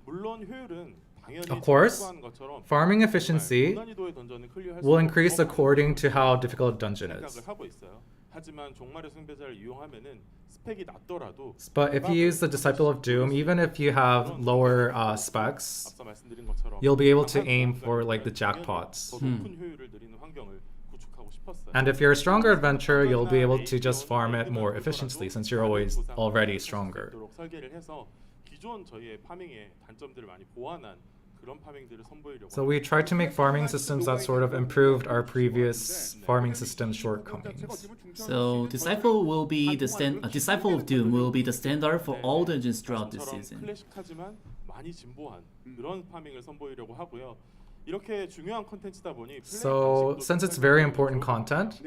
물론 효율은 당연히 Of course, 추구한 것처럼 farming efficiency 고난이도의 던전을 클리어할 will 수 increase 없는 according to how difficult a dungeon is. 생각을 하고 있어요. 하지만 종말의 숭배자를 이용하면은 스펙이 낮더라도 But if you use the Disciple of Doom, even if you have lower specs, 앞서 말씀드린 것처럼 you'll be able to aim 강한 for 공간을 like the 이용하면 jackpots. 더 높은 효율을 누리는 환경을 구축하고 싶었어요. And if you're a stronger adventurer, you'll be able to just farm it more efficiently since you're always already stronger. 설계를 해서 기존 저희의 파밍의 단점들을 많이 보완한 그런 파밍들을 선보이려고. So we tried to make farming systems that sort of improved our previous farming system shortcomings. So Disciple will be the Disciple of Doom will be the standard for all dungeons throughout this season. 클래식하지만 많이 진보한 그런 파밍을 선보이려고 하고요. 이렇게 중요한 컨텐츠다 보니 So since it's very important content,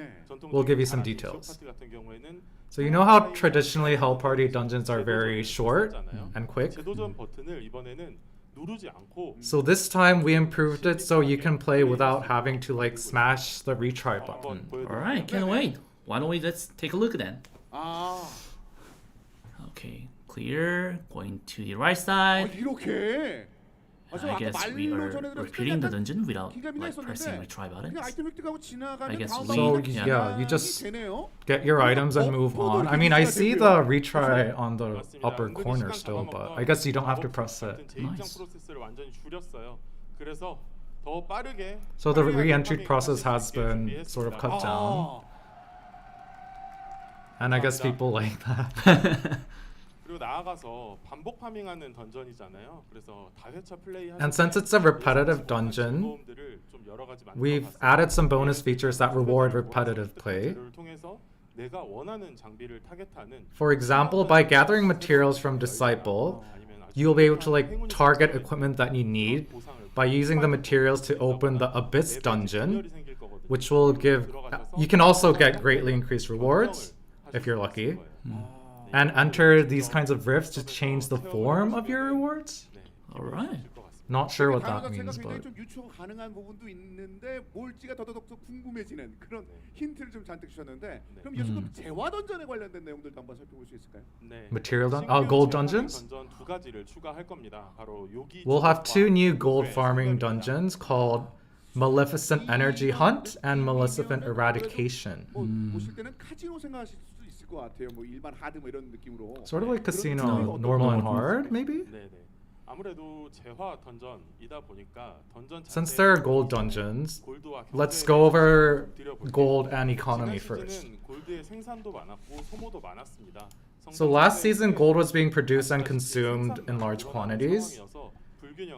we'll give you some details. 파티 같은 경우에는 So you know how traditionally Hell Party dungeons are very short and quick? 제도전 버튼을 이번에는 누르지 않고 So this time we improved it so you can play without having to like smash the retry button. Alright, can't wait. Why don't we let's take a look then. 아, Okay, clear. Going to the right side. 이렇게. I guess we are repeating the dungeon without like pressing retry 그냥 buttons. 아이템 획득하고 지나가면 I guess 다음 we- So 단계가 yeah, you 시작이 just 되네요. get your items and move on. I mean, I see the retry on the 맞습니다. upper 은근히 corner 시간 still, but 잡아먹던 I guess you don't have to 작업 press 같은 it. 재입장 Nice. 프로세스를 완전히 줄였어요. 그래서 더 빠르게 So the 빠르게 re-entry 파밍을 process 하실 has 수 있게 been 준비했습니다. sort of cut down. 아, And I guess people like that. 그리고 나아가서 반복 파밍하는 던전이잖아요. 그래서 다회차 플레이 And since it's a repetitive dungeon, we've added some bonus features that reward repetitive play. 통해서 내가 원하는 장비를 타겟하는 For example, by gathering materials from Disciple, you'll be able to like target equipment that you need by using the materials to open the Abyss dungeon, which will give. You can also get greatly increased rewards if you're lucky, and enter these kinds of rifts to change the form of your rewards. Alright. Not sure what 단어 that 자체가 means, 굉장히 but 좀 유추가 가능한 부분도 있는데 뭘지가 더더욱 궁금해지는 그런 힌트를 좀 잔뜩 주셨는데 그럼 요즘 재화 던전에 관련된 내용들도 한번 살펴볼 수 있을까요? Material gold dungeons? 던전 두 가지를 추가할 겁니다. 바로 요기 We'll have two new gold farming dungeons called Maleficent Energy Hunt and Maleficent Eradication. 뭐 보실 때는 카지노 생각하실 수도 있을 것 같아요. 뭐 일반 하드 뭐 이런 느낌으로. Sort of like 그런 casino, 느낌이 normal and 어떤 hard, maybe? 네네. 아무래도 재화 던전이다 보니까 던전 Since 자체에 there are gold dungeons, 골드와 let's 경제에 go over 드려볼게요. gold and economy 지난 first. 시즌은 골드의 생산도 많았고 소모도 많았습니다. So last season, gold was being produced and consumed in large quantities,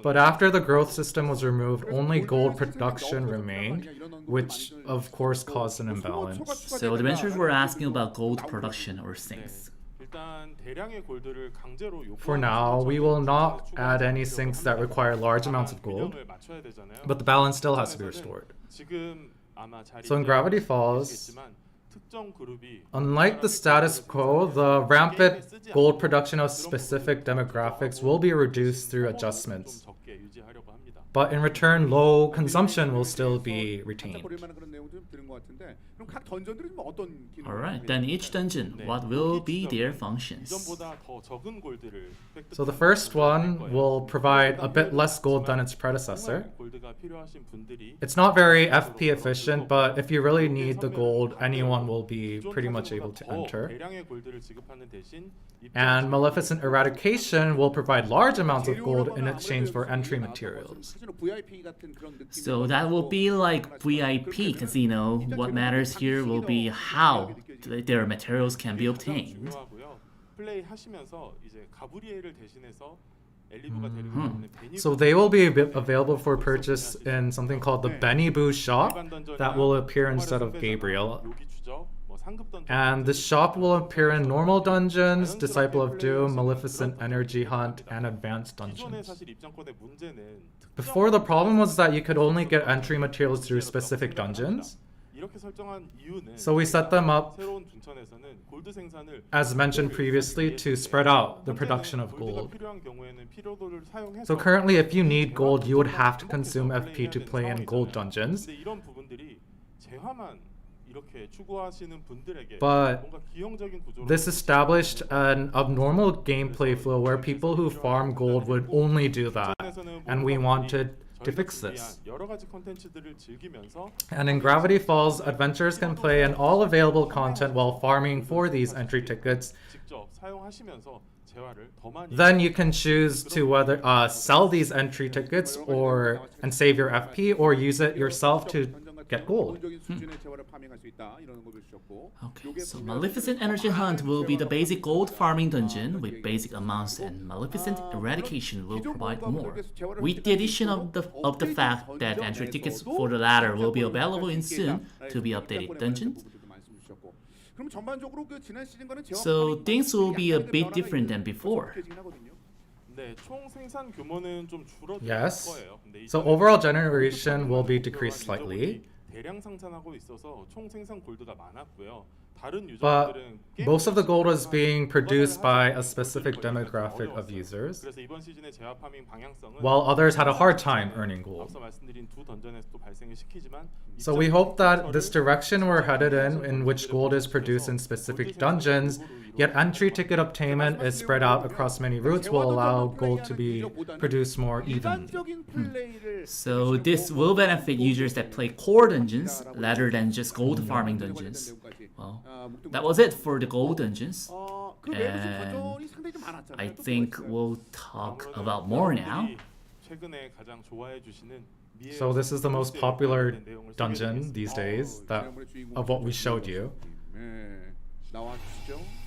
but after the growth system was removed, only gold production remained, which of course caused an imbalance. So the adventurers were asking about gold production or sinks. 일단 대량의 골드를 강제로 For now, we will not add any sinks that require large amounts of gold, but the balance still has to be restored. So in Gravity Falls, unlike the status quo, the rampant gold production of specific demographics will be reduced through adjustments. But in return, low consumption will still be retained. Alright, then each dungeon, what will be their functions? So the first one will provide a bit less gold than its predecessor. It's not very FP efficient, but if you really need the gold, anyone will be pretty much able to enter. And Maleficent Eradication will provide large amounts of gold in exchange for entry materials. So that will be like VIP casino. What matters here will be how their materials can be obtained. So they will be available for purchase in something called the Benny Boo shop that will appear instead of Gabriel. And the shop will appear in normal dungeons, Disciple of Doom, Maleficent Energy Hunt, and Advanced Dungeons. Before, the problem was that you could only get entry materials through specific dungeons. So we set them up, as mentioned previously, to spread out the production of gold. So currently, if you need gold, you would have to consume FP to play in gold dungeons. But this established an abnormal gameplay flow where people who farm gold would only do that, and we wanted to 저희가 fix 준비한 this. 여러 가지 컨텐츠들을 즐기면서 And in Gravity Falls, adventurers can play in all available content while farming for these entry tickets. 직접 사용하시면서 재화를 더 많이 Then you can choose to whether sell these entry tickets and save your FP, or use it yourself to get gold. Okay, so Maleficent Energy Hunt will be the basic gold farming dungeon with basic amounts, and Maleficent Eradication will provide more. With the addition of the fact that entry tickets for the latter will be available in soon to be updated dungeons, so things will be a bit different than before. 네, 총 생산 규모는 좀 줄어들 Yes. 거예요. 근데 So 이전에 overall generation will be decreased slightly. 대량 생산하고 있어서 총 생산 골드가 많았고요. 다른 But 유저들은 most of the gold is being produced by a specific demographic of users, 그래서 이번 시즌의 재화 파밍 방향성은 while others had a hard time earning gold. 앞서 말씀드린 두 던전에서도 발생을 시키지만 So we hope that this direction we're headed in which gold is produced in specific dungeons, yet entry ticket obtainment is spread out across many routes, will allow gold to be produced more evenly. So this will benefit users that play core dungeons rather than just gold farming dungeons. Well, that was it for the gold dungeons. And I think we'll talk about more now. 최근에 가장 좋아해 주시는 So this is the most popular dungeon these days of what we showed you.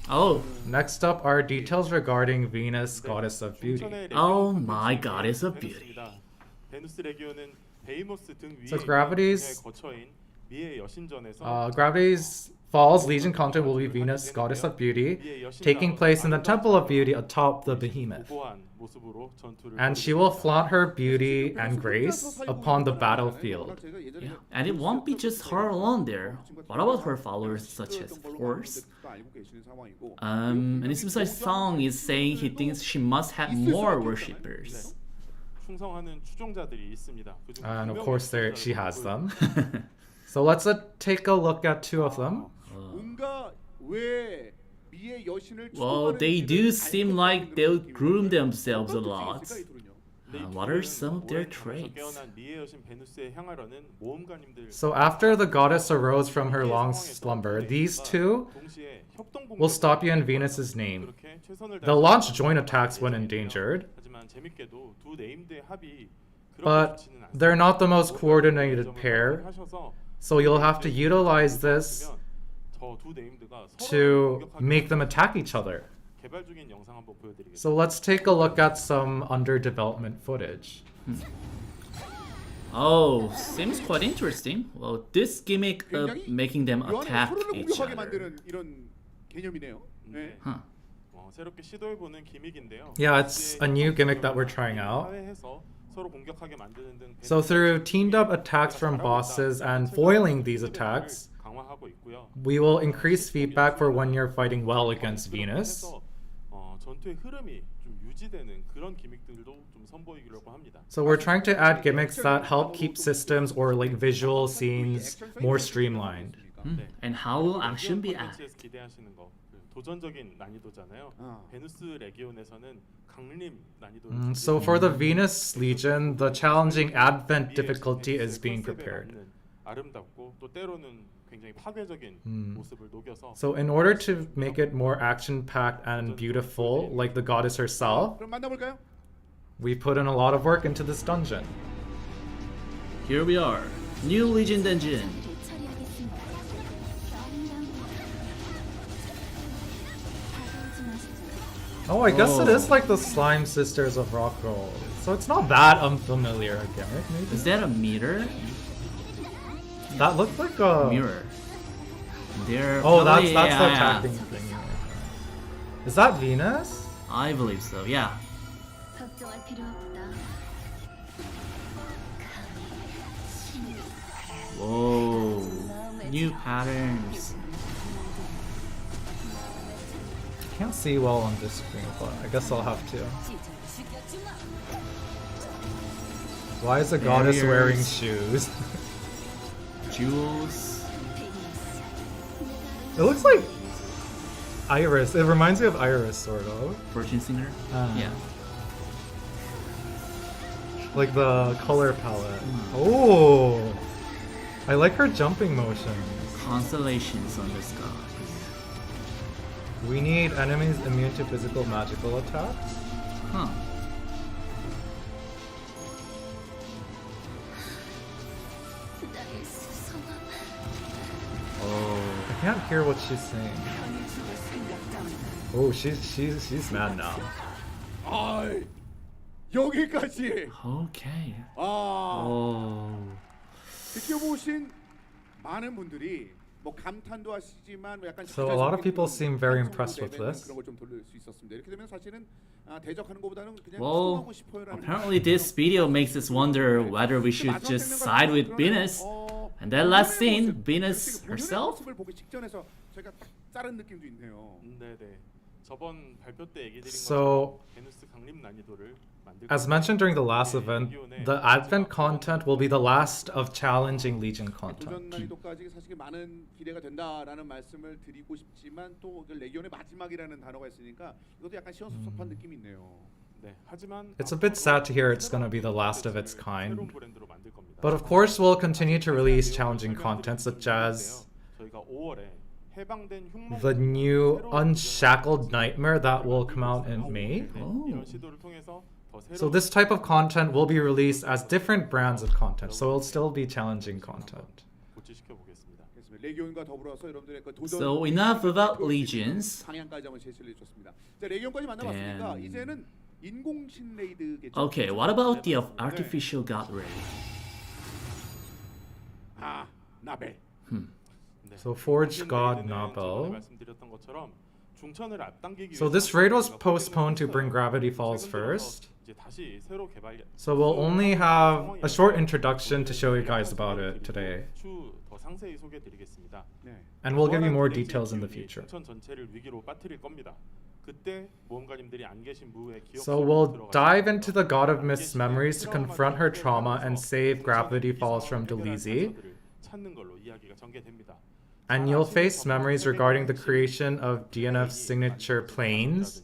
Oh, Next up are details regarding Venus, Goddess of Beauty. oh my Goddess of Beauty. 베누스 레기온은 베이모스 등 위에 So Gravity's 거처인 미의 여신전에서 Gravity's Falls Legion content will be Venus, Goddess of Beauty, taking place in the Temple of Beauty atop the behemoth. 고고한 모습으로 전투를 And she will flaunt her beauty and grace upon the battlefield. Yeah, and it won't be just her alone there. What about her followers, such as Horse? And it seems like Song is saying he thinks she must have more worshippers. 충성하는 추종자들이 있습니다. 그중 And 두 of course 명의 she has them. 추종자들은 So let's take a look at two of them. Well, they do seem like they'll groom themselves a lot. What are some of their traits? 깨어난 미의 여신 베누스에 향하려는 모험가님들 So after the goddess arose from her long slumber, these two 동시에 협동 will stop you in Venus's name. 그렇게 최선을 They'll 다해서 launch joint attacks when endangered, 하지만 재밌게도 두 네임드의 합이 but 그렇게 좋지는 않습니다. they're not the most coordinated pair, 하셔서 so you'll have to utilize this 저두 네임드가 to 서로 make them attack each other. 개발 중인 영상 한번 보여드리겠습니다. So let's take a look at some under development footage. Oh, seems quite interesting. Well, this gimmick of making them attack each 공격하게 other. 만드는 이런 개념이네요. 네. Huh. 새롭게 시도해보는 기믹인데요. Yeah, it's a new gimmick that we're trying out. 사회해서 서로 공격하게 만드는 등 So through teamed up attacks from bosses and foiling these attacks, 강화하고 있고요. we will increase feedback for when you're fighting well against Venus. 전투의 흐름이 좀 유지되는 그런 기믹들도 좀 선보이려고 합니다. So we're trying to add gimmicks that help keep systems or like visual scenes more streamlined. And how will action be added? 콘텐츠에서 기대하시는 거 도전적인 난이도잖아요. 베누스 레기온에서는 강림 난이도를 So for the Venus Legion, the challenging Advent difficulty is being prepared. 아름답고 또 때로는 굉장히 파괴적인 모습을 녹여서 So in order to make it more action-packed and beautiful, like the goddess herself, 그럼 만나볼까요? we put in a lot of work into this dungeon. Here we are, New Legion Dungeon. Oh, I guess it Oh. is like the Slime Sisters of Rock Gold. So it's not that unfamiliar a gimmick, maybe? Is that a mirror? That looked like a... Mirror. They're Oh, that's probably- the yeah, attacking thing. Is that Venus? I believe so. Yeah. 걱정할 필요 없다. Whoa. New patterns. Can't see well on this screen, but I guess I'll have to. Why is the goddess wearing Barriers. shoes? Jewels. It looks like Iris. It reminds me of Iris, sort of. Fortune Singer. Ah. Yeah. Like the color palette. Oh, I like her jumping motion. Constellations on the sky. We need enemies immune to physical magical attacks. Huh. 나의 수성함. Oh. I can't hear what she's saying. Oh, she's mad now. 아, 여기까지. Okay. 아, Oh. 지켜보신 많은 분들이 뭐 감탄도 하시지만 뭐 약간 So a lot of people 시자적인 seem very 환상으로 impressed with 내뱉는 this. 그런 걸 좀 돌릴 수 있었습니다. 이렇게 되면 사실은 대적하는 것보다는 그냥 Well, 수용하고 싶어요라는 apparently this video makes us wonder whether we should just side with Venus. And that last scene, Venus herself? 모습을 보기 직전에서 저희가 딱 자른 느낌도 있네요. 네네. 저번 발표 때 얘기 드린 So, 것처럼 베누스 강림 난이도를 만들 as mentioned during the last event, the Advent content will be the last of challenging Legion 도전 content. 난이도까지 사실 많은 기대가 된다라는 말씀을 드리고 싶지만 또 레기온의 마지막이라는 단어가 있으니까 이것도 약간 시원섭섭한 느낌이 있네요. 네, 하지만 It's a bit sad to hear it's gonna be the last of its kind. 새로운 브랜드로 만들 겁니다. But of course, we'll continue to release challenging content such as 저희가 5월에 해방된 흉몽 the new Unshackled Nightmare that will come out in May. 이런 시도를 통해서 더 So 새로운 this type of content will be released as different brands of content, so it'll still be challenging content. 고치시켜 보겠습니다. 그렇습니다. 레기온과 더불어서 여러분들의 그 도전 So enough about legions. 방향까지 한번 제시를 해줬습니다. 자, 레기온까지 만나봤으니까 Then- 이제는 인공신 레이드겠죠. Okay, what about the artificial god raid? 아, 나벨. 네. So Forged God 레이드는 Nabel. 저번에 말씀드렸던 것처럼 중천을 앞당기기 So this raid was postponed to bring Gravity Falls first. 이제 다시 새로 개발. So we'll only have a short introduction to show you guys about it today. 더 상세히 소개드리겠습니다. 네. And we'll give you more details in the future. 중천 전체를 위기로 빠뜨릴 겁니다. 그때 모험가님들이 안 계신 무의 기억 So 속으로 we'll 들어가서 dive into the God of Mist's memories to confront her trauma and save Gravity Falls from Delezy. 찾는 걸로 이야기가 전개됩니다. And you'll face memories regarding the creation of DNF's signature planes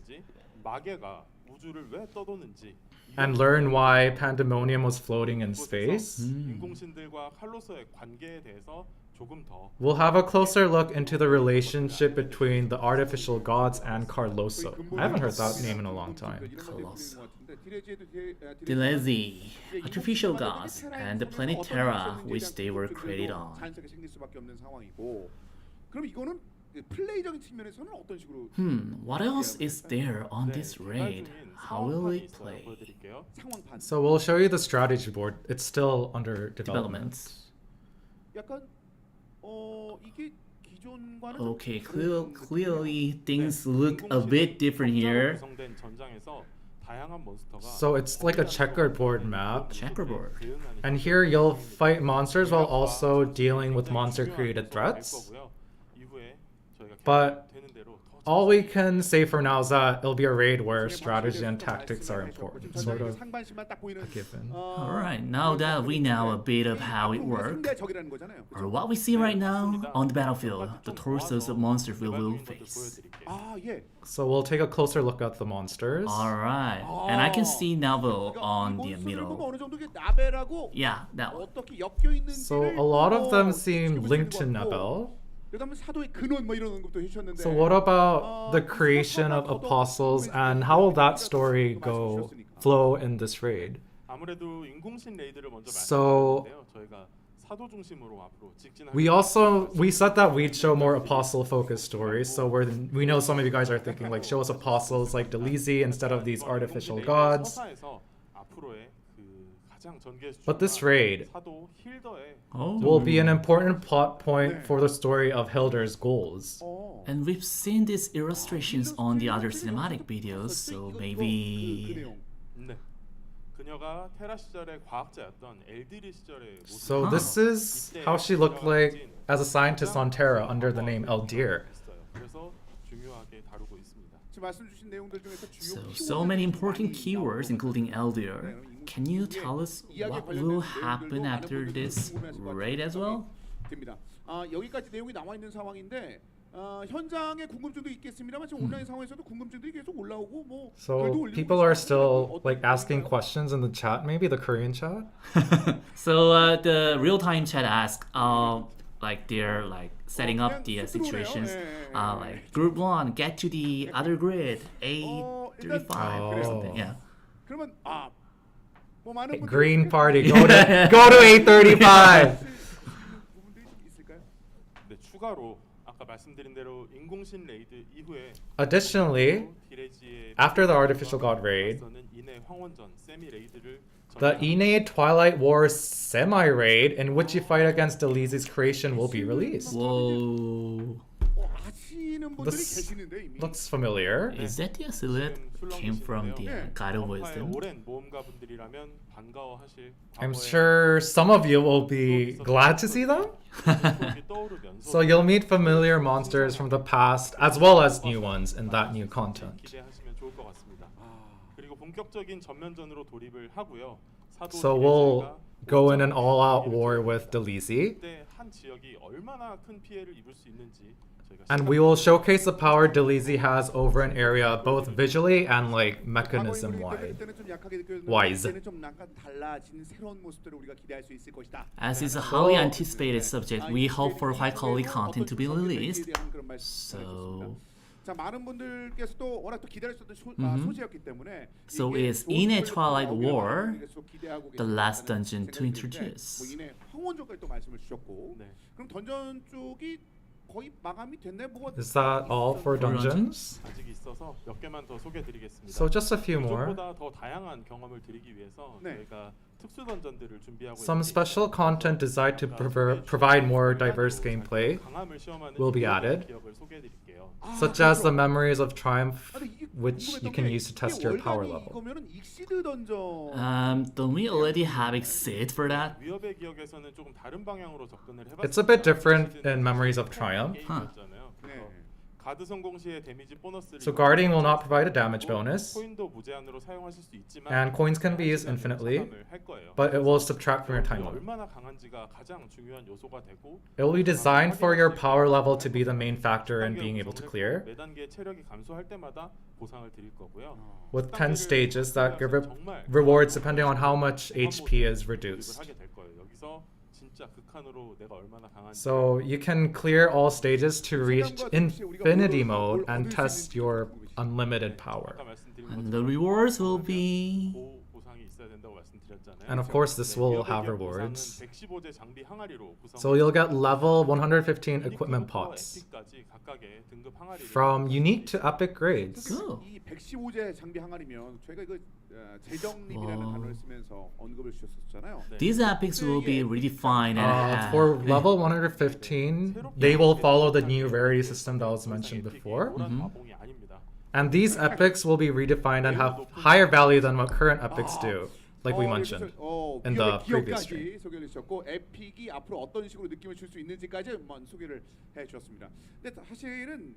마계가 우주를 왜 떠도는지 and learn why Pandemonium was floating in space. 인공신들과 칼로서의 관계에 대해서 조금 더 We'll have a closer look into the relationship between the artificial gods and Carloso. I haven't heard that name in a long time. Delezy, artificial gods, and the planet Terra, which they were created on. 자연스럽게 생길 수밖에 없는 상황이고. 그럼 이거는 플레이적인 측면에서는 어떤 식으로 What else is there on this 개발 raid? 중인 How will 상황판이 it 있어요. play? 보여드릴게요. 상황판? So we'll show you the strategy board. It's still under development. Developments. 약간 이게 기존과는 Okay, 좀 다른 clearly things look a bit different here. 구성된 전장에서 다양한 몬스터가 So it's like a checkerboard map. Checkerboard. And here you'll fight monsters while also dealing with monster-created threats. But all we can say for now is that it'll be a raid where strategy and tactics are important. Sort of 상반신만 딱 보이는 a given. Alright, now that we know a bit of how it works, 상대 적이라는 거잖아요. or what we see right now on the battlefield, the torsos of monsters we will face. 아, 예. So we'll take a closer look at the monsters. Alright, and I can see Navel on the 보면 middle. 어느 정도 나벨하고 Yeah, that one. 어떻게 엮여 있는지를 So a lot of them seem linked to Nabel. 그다음에 사도의 근원 뭐 이런 것도 해주셨는데. So what about the creation of apostles and how will that story go flow in this raid? 아무래도 인공신 레이드를 먼저 So- 말씀드렸는데요. 저희가 사도 중심으로 앞으로 직진할 We said that we'd show more apostle focused stories. So we know some of you guys are thinking like show us apostles like Delezy instead of these artificial gods. 서사에서 앞으로의 그 가장 전개 But this raid 사도 힐더의 Oh. will be an important plot point for the story of Hilder's goals. And we've seen these illustrations on the other cinematic videos, so maybe... 네. 그녀가 테라 시절의 과학자였던 엘디리 시절의 모습. So this is how she looked like as a scientist on Terra under the name Eldir. 그래서 중요하게 다루고 있습니다. 지금 말씀 주신 내용들 중에서 주요 So many important keywords, including Eldir. Can you tell us what will happen after this raid as well? 됩니다. 여기까지 내용이 나와 있는 상황인데 현장에 궁금증도 있겠습니다만 지금 온라인 상황에서도 궁금증들이 계속 올라오고 뭐 글도 So 올리고 people are 계시는데 still 어떤 like asking 부분인가요? questions in the chat, maybe the Korean chat. So the real-time chat ask, like they're like setting up the situations, like group one get to the other grid A35 or something. Yeah. 그러면 뭐 많은 분들이 Green party, go to 835. 부분들이 좀 있을까요? 네, 추가로 아까 말씀드린 대로 인공신 레이드 이후에 Additionally, 디레지의 after the artificial god raid, 인해 황원전 세미 레이드를 the Ine Twilight War semi-raid in which you fight against Deleezy's creation will be released. Whoa. 아시는 분들이 This 계시는데 이미 looks familiar. Is that the silhouette came from the God of Wisdom? 오랜 모험가분들이라면 반가워하실 I'm sure some of you will be glad to see them. So you'll meet familiar monsters from the past as well as new ones in that new content. 기대하시면 좋을 것 같습니다. 그리고 본격적인 전면전으로 돌입을 하고요. So we'll go in an all-out war with Deleezy, 그때 한 지역이 얼마나 큰 피해를 입을 수 있는지 저희가 and we will showcase the power Deleezy has over an area both visually and like mechanism-wide. Wise. As is a highly anticipated subject, we hope for high-quality content to be released. So, 자, 많은 분들께서도 워낙 또 기다리셨던 소식이었기 때문에 So 이게 is Ine 로드맵을 Twilight 나오기를 War 많은 분들께서 기대하고 the 계시다는 last dungeon to 생각이 introduce? 드는데, 뭐 이내 황혼전까지 또 말씀을 주셨고 네. 그럼 던전 쪽이 거의 마감이 됐네. 뭐가 Is that all for dungeons? 아직 있어서 몇 개만 더 소개드리겠습니다. So just a few more. 이쪽보다 더 다양한 경험을 드리기 위해서 네. 저희가 특수 던전들을 준비하고 Some 있는데 special content designed to provide more diverse gameplay 강함을 시험하는 will be 기억을 added, 소개해드릴게요. such as the memories of triumph, 근데 이게 which you can 궁금했던 게 use to test your 이게 power 월간이 level. 이거면은 익시드 던전 don't we already have Exit for that? 위협의 기억에서는 조금 다른 방향으로 접근을 해봤습니다. It's a bit different in Memories of Triumph. 게임이었잖아요. 네. 그래서 가드 성공 시에 데미지 보너스를 So guarding will not provide a damage bonus, 코인도 무제한으로 사용하실 수 있지만 and coins can be used infinitely, 차감을 할 거예요. but it will subtract from your time 여러분이 limit. 얼마나 강한지가 가장 중요한 요소가 되고 It will be designed for your power level to be the main factor in being able to clear, 매 단계 체력이 감소할 때마다 보상을 드릴 거고요. with 10 stages that give rewards depending on how much HP is reduced. 하게 될 거예요. 여기서 진짜 극한으로 내가 얼마나 강한지 So you can clear all stages to reach infinity mode and test your unlimited power. 아까 말씀드린 And the rewards will be... 보상이 있어야 된다고 말씀드렸잖아요. And of course this will have 위협의 rewards. 보상은 115제 장비 항아리로 구성을 So you'll get level 115 equipment pots 에픽까지 각각의 등급 항아리를 from unique to epic grades. Cool. 이 115제 장비 항아리면 저희가 이거 재정립이라는 와. 단어를 쓰면서 언급을 주셨었잖아요. These epics will be redefined and For level 115, they will follow the new rarity system that was mentioned before. 마봉이 아닙니다. And these epics will be redefined and have higher value than what current epics do, like we mentioned. in the previous stream. 기억까지 소개를 해주셨고 에픽이 앞으로 어떤 식으로 느낌을 줄 수 있는지까지 한번 소개를 해주셨습니다. 근데 사실은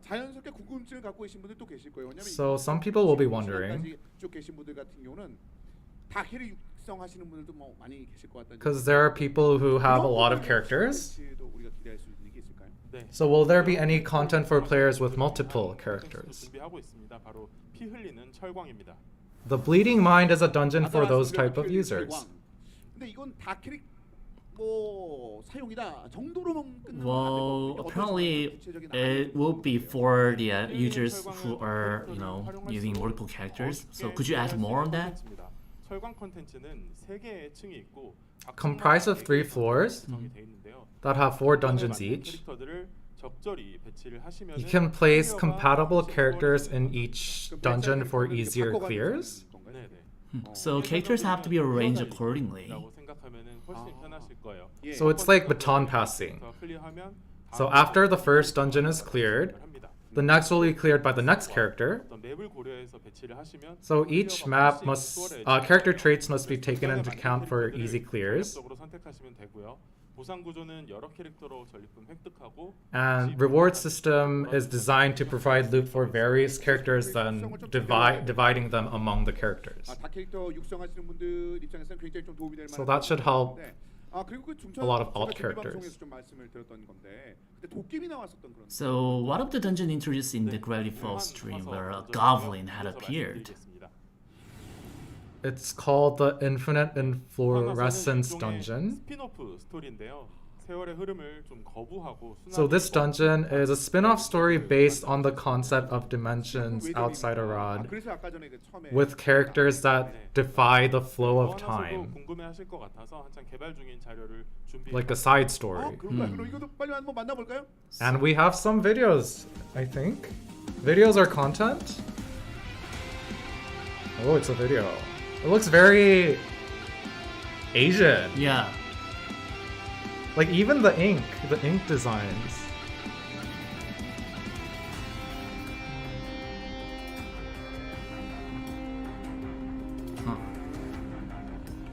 자연스럽게 궁금증을 갖고 계신 분들 또 계실 거예요. 왜냐면 So some people will be wondering, 쭉 계신 분들 같은 경우는 다 캐릭 육성하시는 분들도 뭐 많이 계실 것 같다는. because there are people who have a lot of characters. 우리가 기대할 수 있는 게 있을까요? 네. So will there be any content for players with multiple characters? 준비하고 있습니다. 바로 피 흘리는 철광입니다. The Bleeding Mind is a dungeon for those type of users. 근데 이건 다 캐릭 뭐 사용이다 정도로만 끝나면 Well, apparently it will be for the users who are, using multiple characters. So could you add more on that? 철광 콘텐츠는 3개의 층이 있고 Comprised of 3 floors that have 4 dungeons each. 캐릭터들을 적절히 배치를 하시면 You can place compatible characters in each dungeon for easier clears. So characters have to be arranged accordingly. 생각하면은 훨씬 편하실 거예요. So it's like baton passing. So after the first dungeon is cleared, the next will be cleared by the next character. So each map must, character traits must be taken into account for easy clears. 보상 구조는 여러 캐릭터로 전리품 획득하고 And reward system is designed to provide loot for various characters, then dividing them among the characters. 다 캐릭터 육성하시는 분들 입장에서는 굉장히 좀 도움이 될 만한. So that should help 아 그리고 그 중천 A lot of 제가 odd 준비 characters. 방송에서 좀 말씀을 드렸던 건데 그때 도깨비 나왔었던 그런. So, what of the dungeon introduced in the Gravity Falls stream where a goblin had appeared? It's called the Infinite Inflorescence 일종의 Dungeon. 스피노프 스토리인데요. 세월의 흐름을 좀 거부하고 So this dungeon is a spin-off story based on the concept of dimensions outside a rod, 그래서 아까 전에 그 처음에 with characters that defy the flow of 하나서도 time, 궁금해하실 것 같아서 한창 개발 중인 자료를 준비. like a side 아 story. 그런가요? 그럼 이것도 빨리 한번 만나볼까요? And we have some videos, I think. Videos are content? Oh, it's a video. It looks very Asian. Yeah. Like even the ink designs. Huh.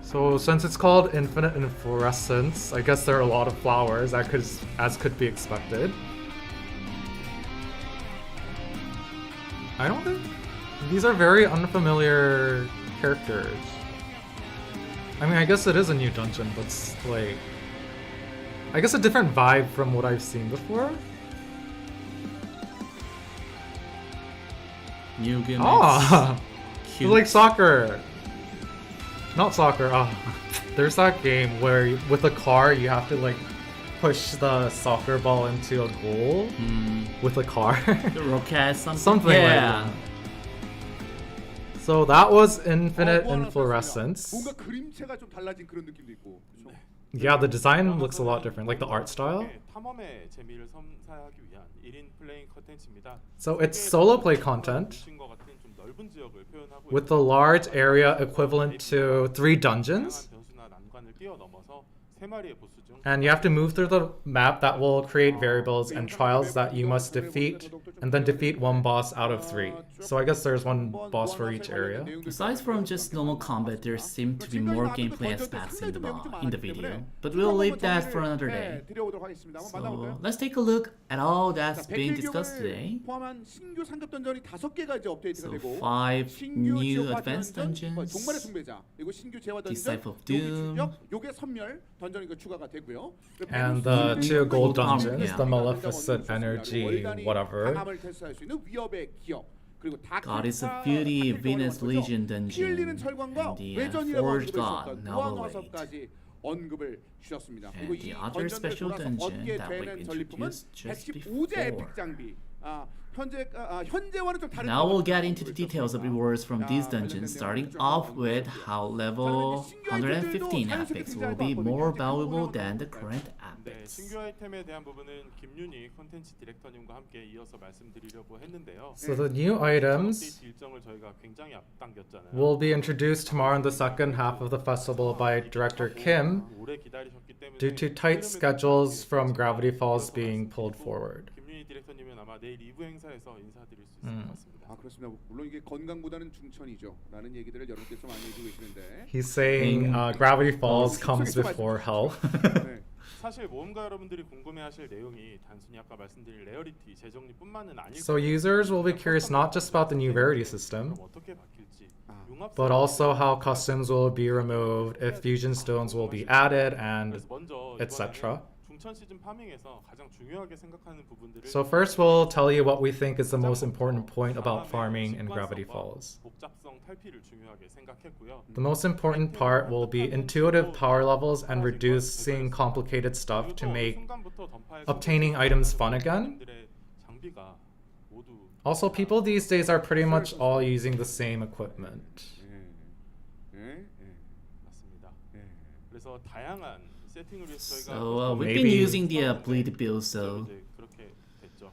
So since it's called Infinite Inflorescence, I guess there are a lot of flowers as could be expected. I don't think these are very unfamiliar characters. I mean, I guess it is a new dungeon, but it's like I guess a different vibe from what I've seen before. New gimmicks. Ah, it's Cute. like soccer. Not soccer. There's that game where with a car you have to like push the soccer ball into a goal with a car. The rocket, something. Something like yeah. that. So that was Infinite 뭐 하나 Inflorescence. 뭔가 그림체가 좀 달라진 그런 느낌도 있고. 그렇죠? Yeah, the design looks a lot different, like the art style. 탐험의 재미를 선사하기 위한 1인 플레잉 컨텐츠입니다. So it's solo play content 과 같은 좀 넓은 지역을 표현하고 with a large area equivalent to 3 dungeons. 변수나 난관을 뛰어넘어서 3마리의 보스 중 And you have to move through the map that will create variables and trials that you must defeat, and then defeat one boss out of 3. So I guess there's one boss for each area. Aside from just normal combat, there seem to be more gameplay aspects in the video, but we'll leave that for another day. 드려보도록 하겠습니다. 한번 So 만나볼까요? let's take a look at all that's 자, being discussed 100개국을 today. 포함한 신규 상급 던전이 5개가 이제 업데이트가 So 되고 5 신규 new 지옥화 advanced 던전, 종말의 dungeons. 숭배자 그리고 신규 재화 던전, Disciple of 요기 Doom. 추적, 요게 선멸 던전이 그 추가가 되고요. And the 2 gold dungeons, Yeah. the Maleficent Energy, whatever. 강함을 테스트할 수 있는 위협의 기억. 그리고 Goddess of Beauty, Venus Legion Dungeon, 피흘리는 철광과 and the 외전이라고 Forged 언급을 God, 주셨던 Novel 무한화석까지 언급을 주셨습니다. And 그리고 이 the other 던전들 special 돌아서 dungeon 얻게 that 되는 we've 전리품은 introduced just 115제 before. 에픽 장비. 현재와는 좀 다른. Now we'll get into the details of rewards from these dungeons, starting off with how level 115 epics will be more valuable than the current 네, epics. 신규 아이템에 대한 부분은 김윤희 콘텐츠 디렉터님과 함께 이어서 말씀드리려고 했는데요. So the new items 업데이트 일정을 저희가 굉장히 앞당겼잖아요. will be introduced tomorrow in the second half of the festival by director Kim, 오래 기다리셨기 때문에 due to tight schedules from Gravity Falls being pulled forward. 김윤희 디렉터님은 아마 내일 2부 행사에서 인사드릴 수 있을 것 같습니다. 아 그렇습니다. 물론 이게 건강보다는 중천이죠.라는 얘기들을 여러분께서 많이 해주고 계시는데. He's saying Gravity Falls comes before hell. 네. 사실 모험가 여러분들이 궁금해하실 내용이 단순히 아까 말씀드린 레어리티 재정리뿐만은 아닐 So users will be curious not just about the new rarity system, 그럼 어떻게 바뀔지 but also how customs will be removed, if fusion stones will be added, and 그래서 먼저 etc. 중천 시즌 파밍에서 가장 중요하게 생각하는 부분들을 So first we'll tell you what we think is the most important point about farming in Gravity Falls. 복잡성 탈피를 중요하게 생각했고요. The most important part will be intuitive power levels and reducing complicated stuff to make obtaining items fun again. 장비가 모두 Also, people these days are pretty much all using the same equipment. 맞습니다. 그래서 다양한 세팅을 위해서 저희가 So we've been Maybe- using the bleed build, so 이제 그렇게 됐죠.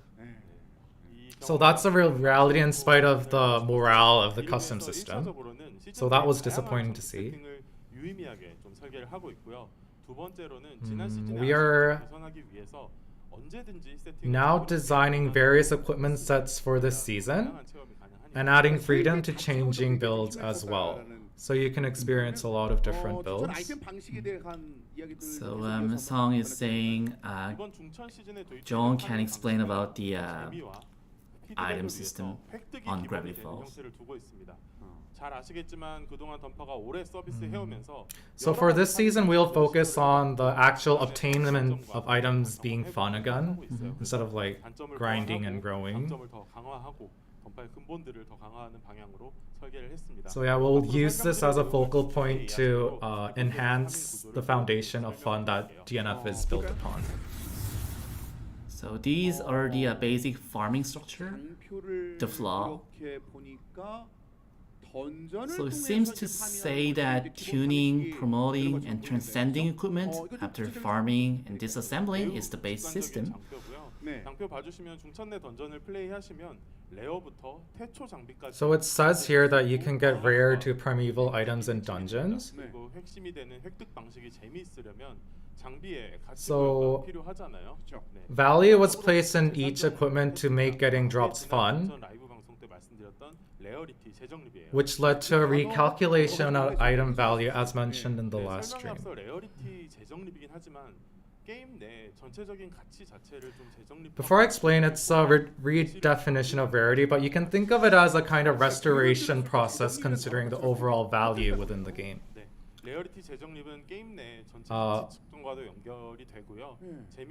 이 So that's the real reality in spite of the morale of the 이를 custom 위해서 system. 일차적으로는 시즌 So that was 내에 disappointing 다양한 to see. 세팅을 유의미하게 좀 설계를 하고 있고요. 두 번째로는 지난 시즌에 we are 개선하기 위해서 언제든지 세팅을 Now 바꿀 수 designing 있는 various equipment sets for this season 다양한 체험이 가능하니까 and adding freedom to changing builds as well. So you can experience a lot of different 전 builds. 아이템 방식에 대한 이야기들. so Song is saying 이번 중천 시즌에 도입된 John can 파밍 explain 방식은 about the 재미와 피드백을 item 위해서 system 획득이 on 기본이 Gravity 되는 Falls. 형태를 두고 있습니다. 잘 아시겠지만 그동안 던파가 오래 서비스 해오면서 So for this season, we'll focus on the actual obtainment of items being fun again, instead of like grinding and growing. 장점을 더 강화하고 던파의 근본들을 더 강화하는 방향으로 설계를 했습니다. So yeah, we'll use this as a focal point to enhance the foundation of fun that DNF is built upon. So these are the basic farming structure. 장표를 The flaw. 이렇게 보니까 던전을 So it 통해서 seems 이제 to 파밍하는 say 것이 that 이제 기본 tuning, 방식이 promoting, 되는 and 것처럼 transcending 보이는데요. equipment 이거 좀 after 구체적으로 farming and disassembling 매우 is the base 직관적인 system. 장표고요. 네. 장표 봐주시면 중천 내 던전을 플레이하시면 레어부터 태초 장비까지. So it says here that you can get rare to primeval items in dungeons. 그리고 핵심이 되는 획득 방식이 재미있으려면 장비에 가치가 So 필요하잖아요. 네. value was placed in each equipment to make getting drops fun, 전 라이브 방송 때 말씀드렸던 레어리티 재정립이에요. which led to a recalculation of item value as mentioned in the last 설명에 stream. 앞서 레어리티 재정립이긴 하지만 게임 내 전체적인 가치 자체를 좀 재정립. Before I explain, it's a redefinition of rarity, but you can think of it as a kind of restoration process considering the overall value within the game. 네. 레어리티 재정립은 게임 내 전체 가치 측정과도 연결이 되고요.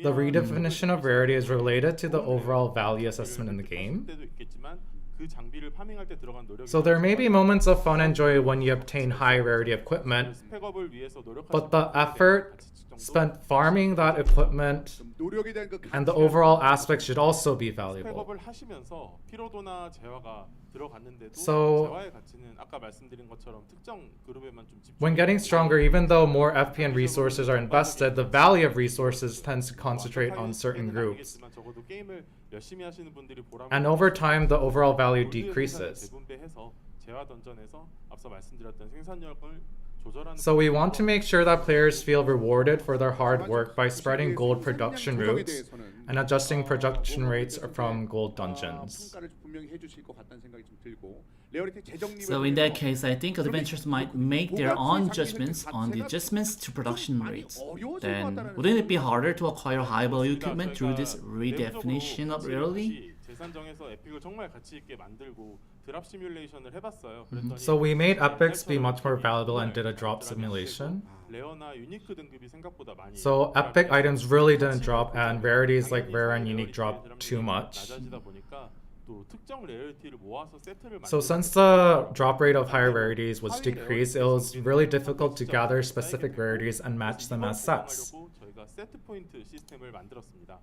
The redefinition of rarity is related to the overall value assessment in the game. 때도 있겠지만 그 장비를 파밍할 때 들어간 노력이 So there may be moments of fun and joy when you obtain high rarity equipment, 스펙업을 위해서 노력하시는 but the 분들에 대한 effort 가치 측정도 spent farming that equipment 좀 노력에 대한 그 and the 가치가 overall aspects should also be valuable. 스펙업을 하시면서 피로도나 재화가 들어갔는데도 So- 재화의 가치는 아까 말씀드린 것처럼 특정 그룹에만 좀 집중. When getting stronger, even though more FP and resources are invested, the value of resources tends to concentrate on certain groups. 적어도 게임을 열심히 하시는 분들이 보람을 And over time, the overall value 골드의 decreases. 생산을 재분배해서 재화 던전에서 앞서 말씀드렸던 생산력을 조절하는. So we want to make sure that players feel rewarded for their hard work by spreading gold production routes and adjusting production rates from gold dungeons. 평가를 분명히 해주실 것 같다는 생각이 좀 들고. 레어리티 재정립을 So in that 통해서 case, I think adventurers might make their own judgments on the adjustments to production rates. Then, wouldn't it be harder to acquire high-value equipment through this redefinition of rarity? 재산정에서 에픽을 정말 가치 있게 만들고 드랍 시뮬레이션을 해봤어요. 그랬더니 So we made epics be much more valuable and did a drop simulation. 레어나 유니크 등급이 생각보다 많이. So epic items really didn't drop, and rarities like rare and unique drop too much. 낮아지다 보니까 또 특정 레어리티를 모아서 세트를 So since the drop rate of higher rarities was decreased, it was really difficult to gather specific rarities and match them as sets. 저희가 세트 포인트 시스템을 만들었습니다.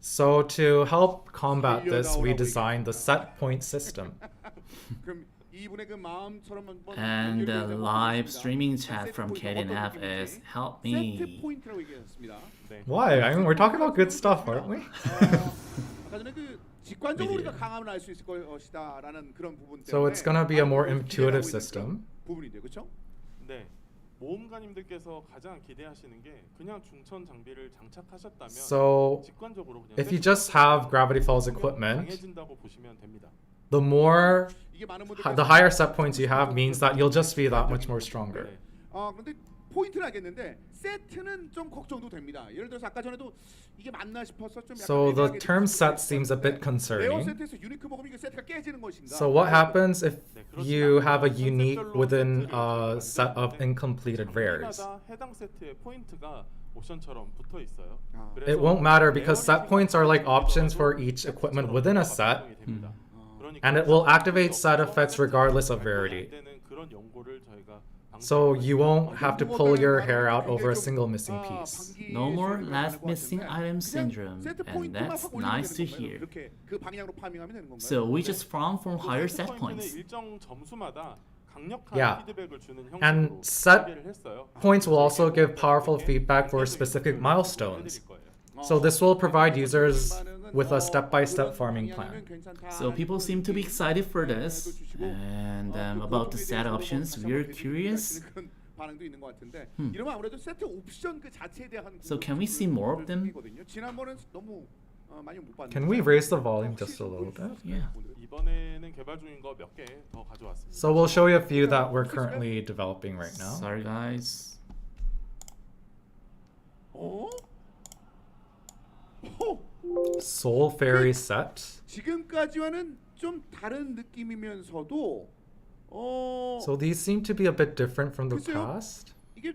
So to help combat this, we designed the set point system. 그럼 이분의 그 마음처럼 한번 And the 연결이 live 되겠습니다. streaming chat 세트 from 포인트 DNF 어떤 is 느낌인지 help 세트 me. 포인트라고 얘기했습니다. 네. Why? I mean, we're talking about good stuff, aren't we? 아까 전에 그 직관적으로 우리가 강함을 알 수 있을 것이다라는 그런 부분 때문에 So it's gonna be a more 아주 intuitive 기대하고 있는 system. 그런 부분인데 그렇죠? 네. 모험가님들께서 가장 기대하시는 게 그냥 중천 장비를 장착하셨다면 So 직관적으로 그냥 if you just have Gravity Falls equipment, 강해진다고 보시면 됩니다. the more, 이게 많은 the higher set points you have means that you'll just be that much more stronger. 네. 그런데 포인트는 알겠는데 세트는 좀 걱정도 됩니다. 예를 들어서 아까 전에도 이게 맞나 싶어서 좀 약간 So the 애매하게 term 느껴지는데 set seems a bit 레어 concerning. 세트에서 유니크 먹으면 이게 세트가 깨지는 것인가? So what happens if 네, 그렇진 you 않고요. have a 선 unique 세트별로 within 세트를 a set of 만드는데 incompleted rares? 장비마다 해당 세트의 포인트가 옵션처럼 붙어 있어요. 아. 그래서 It won't matter because set 레어리티가 points are like options for 세트처럼 each equipment within a set, 작동이 됩니다. 그러니까 and it will activate set effects regardless of rarity. 안 되는 그런 연고를 저희가 So you won't have to pull your hair out over a single missing piece. No more last missing item syndrome, and that's nice to hear. 이렇게 그 방향으로 파밍하면 되는 건가요? So we just farm from higher set 포인트는 points. 일정 점수마다 강력한 Yeah. 피드백을 주는 And 형식으로 set 설계를 했어요. Points will also give powerful feedback for specific milestones. So this will provide users with a step-by-step farming plan. So people seem to be excited for this, and about the set options, we're curious. 반응도 있는 것 같은데 이러면 아무래도 세트 옵션 그 자체에 대한 So can we see more of them? 궁금증이거든요. 지난번엔 너무 많이 못 봤는데 Can we raise the volume just a little bit? Yeah. 이번에는 개발 중인 거 몇 개 더 가져왔습니다. So we'll show you a few that we're currently developing right now. Sorry guys. 어? Soul Fairy set. 지금까지와는 좀 다른 느낌이면서도 So these seem to be a bit different from the 글쎄요. past. 이게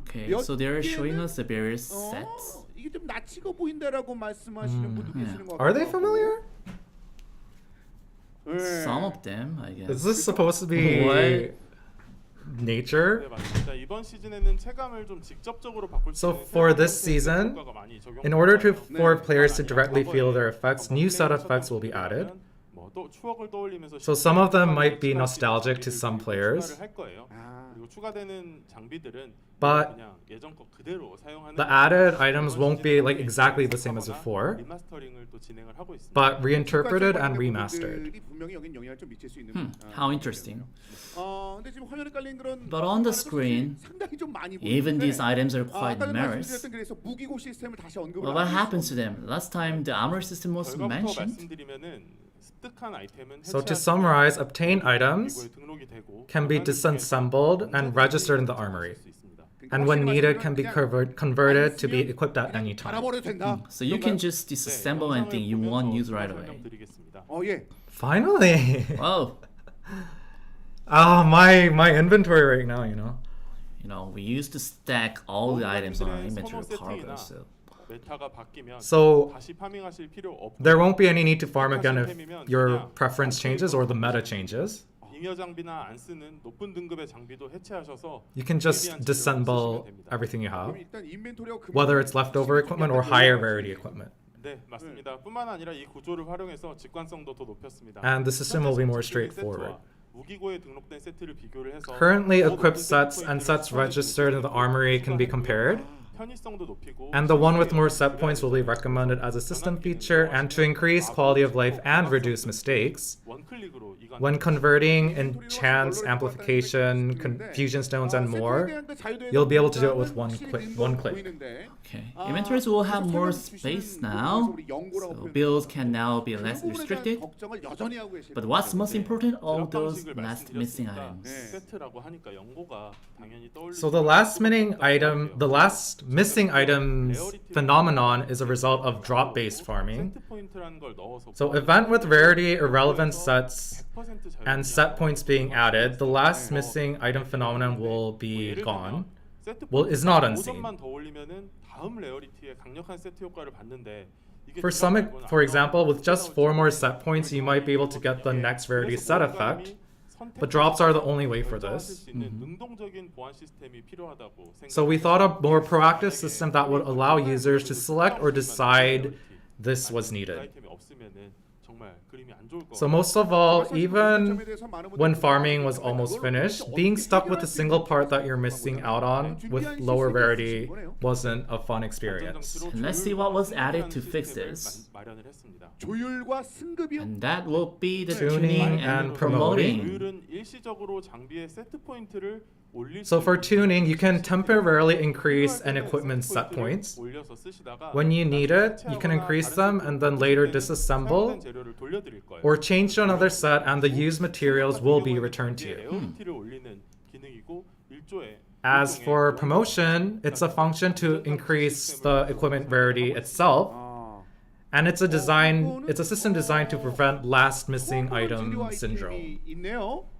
Okay, so they're showing us the various sets. 이게 좀 낯익어 보인다라고 말씀하시는 분도 계시는 것 같아요. Are they familiar? Some of them, I guess. Is this supposed to be What? nature? 네, 맞습니다. 이번 시즌에는 체감을 좀 직접적으로 바꿀 수 So 있는 for 새로운 this 형태의 season, 효과가 많이 적용돼요. in order for 네. players to directly feel their effects, new set effects will be added. 뭐 또 추억을 떠올리면서 So some of them might be nostalgic to some players. 추가를 할 거예요. 아. 그리고 추가되는 장비들은 But 그냥 예전 거 그대로 사용하는 The added items won't be like exactly the same as before, 리마스터링을 또 진행을 하고 있습니다. but reinterpreted and remastered. 분명히 여긴 영향을 좀 미칠 수 있는. How interesting. 근데 지금 화면에 깔린 그런 But on the screen, 상당히 좀 많이 even 보이는데, these items are quite 아까도 numerous. 말씀드렸던 그래서 무기고 시스템을 다시 언급을 Well, what 하고 happens to them? Last time the armor system was 결과부터 mentioned. 말씀드리면은 습득한 아이템은 So to summarize, obtained items 미국에 등록이 되고 can be disassembled and registered in the armory, and when needed can be converted to be equipped at any time. 알아버려도 된다. So you can just disassemble anything you want use right away. 드리겠습니다. 예. Finally! Wow. Oh, my inventory right now, you know. You know, we used to stack all the items on our inventory cargo, so. 메타가 바뀌면 So 다시 파밍하실 필요 없고 there won't be any need to farm again if your preference changes or the meta changes. 잉여 장비나 안 쓰는 높은 등급의 장비도 해체하셔서 You can just disassemble everything you have, 그럼 일단 인벤토리하고 그 whether it's leftover equipment or higher rarity equipment. 네, 맞습니다. 뿐만 아니라 이 구조를 활용해서 직관성도 더 높였습니다. And the system will be more 현재 straightforward. 세트와 무기고에 등록된 세트를 비교를 해서 Currently 더 equipped 높은 sets 세트 and 포인트를 sets registered in the armory can be compared, 편의성도 높이고 and the one with more set points will be recommended as a system feature and to increase quality of life and reduce mistakes. 원클릭으로 이건 When converting enchants, amplification, confusion stones, and more, you'll be able to do it with one click. Okay. Inventories will have more space now, so builds can now be less restricted. But what's most important, all those last missing items. 세트라고 하니까 연고가 당연히 떠올리는 So the last missing items phenomenon is a result of drop-based farming. 세트 포인트라는 걸 넣어서 So event with rarity, irrelevant sets, and set points being added, the last missing item phenomenon will be gone. Well, is not unseen. 5점만 더 올리면은 다음 레어리티에 강력한 세트 효과를 받는데 이게 For example, with just 4 more set points, you might be able to get the next rarity set effect. But drops are the only way for this. 능동적인 보안 시스템이 필요하다고 So we thought a more proactive system that would allow users to select or decide this was needed. 아이템이 없으면은 정말 그림이 안 좋을 거 So most of all, even when farming was almost finished, being stuck with a single part that you're missing out on with lower rarity wasn't a fun experience. And let's see what was added to fix this. 마련을 했습니다. 조율과 승급이요. And that will be the Tuning tuning and and promoting. 조율은 일시적으로 장비의 세트 포인트를 올릴 So 수 for 있는 tuning, you can temporarily increase an equipment's set points. 올려서 쓰시다가 When you need it, you can increase them and then later disassemble 사용된 재료를 돌려드릴 거예요. or change to another set and the used materials will be returned to you. 레어리티를 올리는 기능이고 일조에 As for promotion, it's a function to increase the equipment rarity itself, and it's a system designed to prevent last missing item syndrome.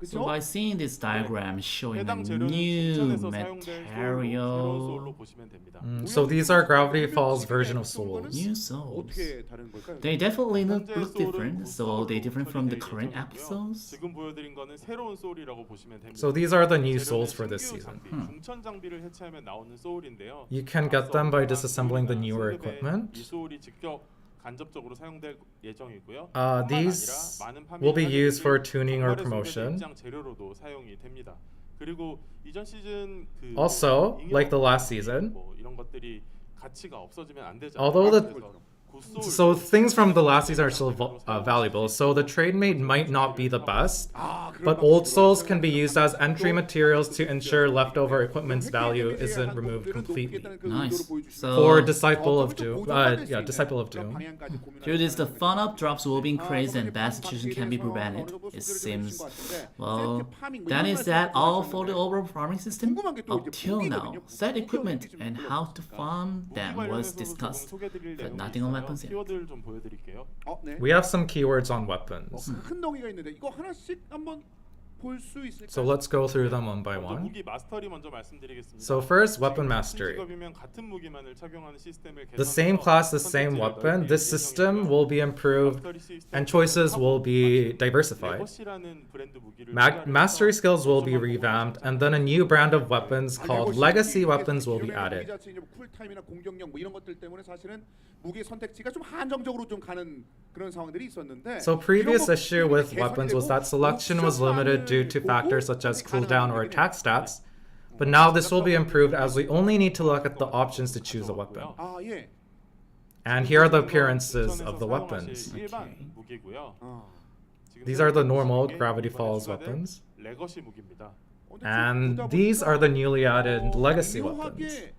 So by seeing this diagram showing a 해당 재료는 new 추천해서 사용될 새로운 material, 소울로 보시면 됩니다. So these are Gravity Falls version of souls. new souls. 어떻게 다른 걸까요? They definitely 현재 look 소울은 different, so they different from the current episodes. 지금 보여드린 거는 새로운 소울이라고 보시면 됩니다. So these are the new 재료는 souls for this 신규 season. 장비, 중천 장비를 해체하면 나오는 소울인데요. You can get them by disassembling the newer equipment. 이 소울이 직접 간접적으로 사용될 예정이고요. These will be used for tuning or promotion. 입장 재료로도 사용이 됩니다. 그리고 이전 시즌 그 Also, 잉여 like the last season, 뭐 이런 것들이 가치가 없어지면 안 되잖아요. although the 그래서 굿소울 So things from the last season are still valuable. So the trade mate might not be the best, but old souls can be used as entry materials to ensure leftover equipment's value isn't removed completely. Nice. So For Disciple of Doom, Disciple of Doom. through this, the fun-up drops will be increased and bad situation can be prevented. It seems. Well, that is that all for the overall farming system? Up till now, set equipment and how to farm them was discussed, but nothing on weapons yet. 키워드를 좀 보여드릴게요. 네. We have some keywords on weapons. 큰 덩이가 있는데 이거 하나씩 한번 볼 수 있을까요? So let's go through them one by 먼저 one. 무기 마스터리 먼저 말씀드리겠습니다. So first, weapon 지금 mastery. 같은 직업이면 같은 무기만을 착용하는 시스템을 The same 개선해서 class, the same 선택지를 weapon. 넓게 This system will be improved 마스터리 시스템을 and choices will be 하고 diversified. 레거시라는 브랜드 무기를 Mastery 추가해서 skills will be 조그만 revamped, 공간을 and then a new brand of weapons called legacy weapons will be 기존의 무기 added. 자체 이제 쿨타임이나 공격력 뭐 이런 것들 때문에 사실은 무기 선택지가 좀 한정적으로 좀 가는 그런 상황들이 있었는데 So previous 이런 issue 것들이 with 개선이 weapons was 되고 that selection was limited due to 옵션만을 factors 보고 such as 선택이 cooldown or 가능한 attack stats. But now this will be improved as we only need to look at the options to choose a weapon. 아 예. And here are the appearances of the weapons. 일반 무기고요. 지금 These are the normal 이게 Gravity 이번에 Falls 추가된 weapons. 레거시 무기입니다. And these are the newly added legacy weapons.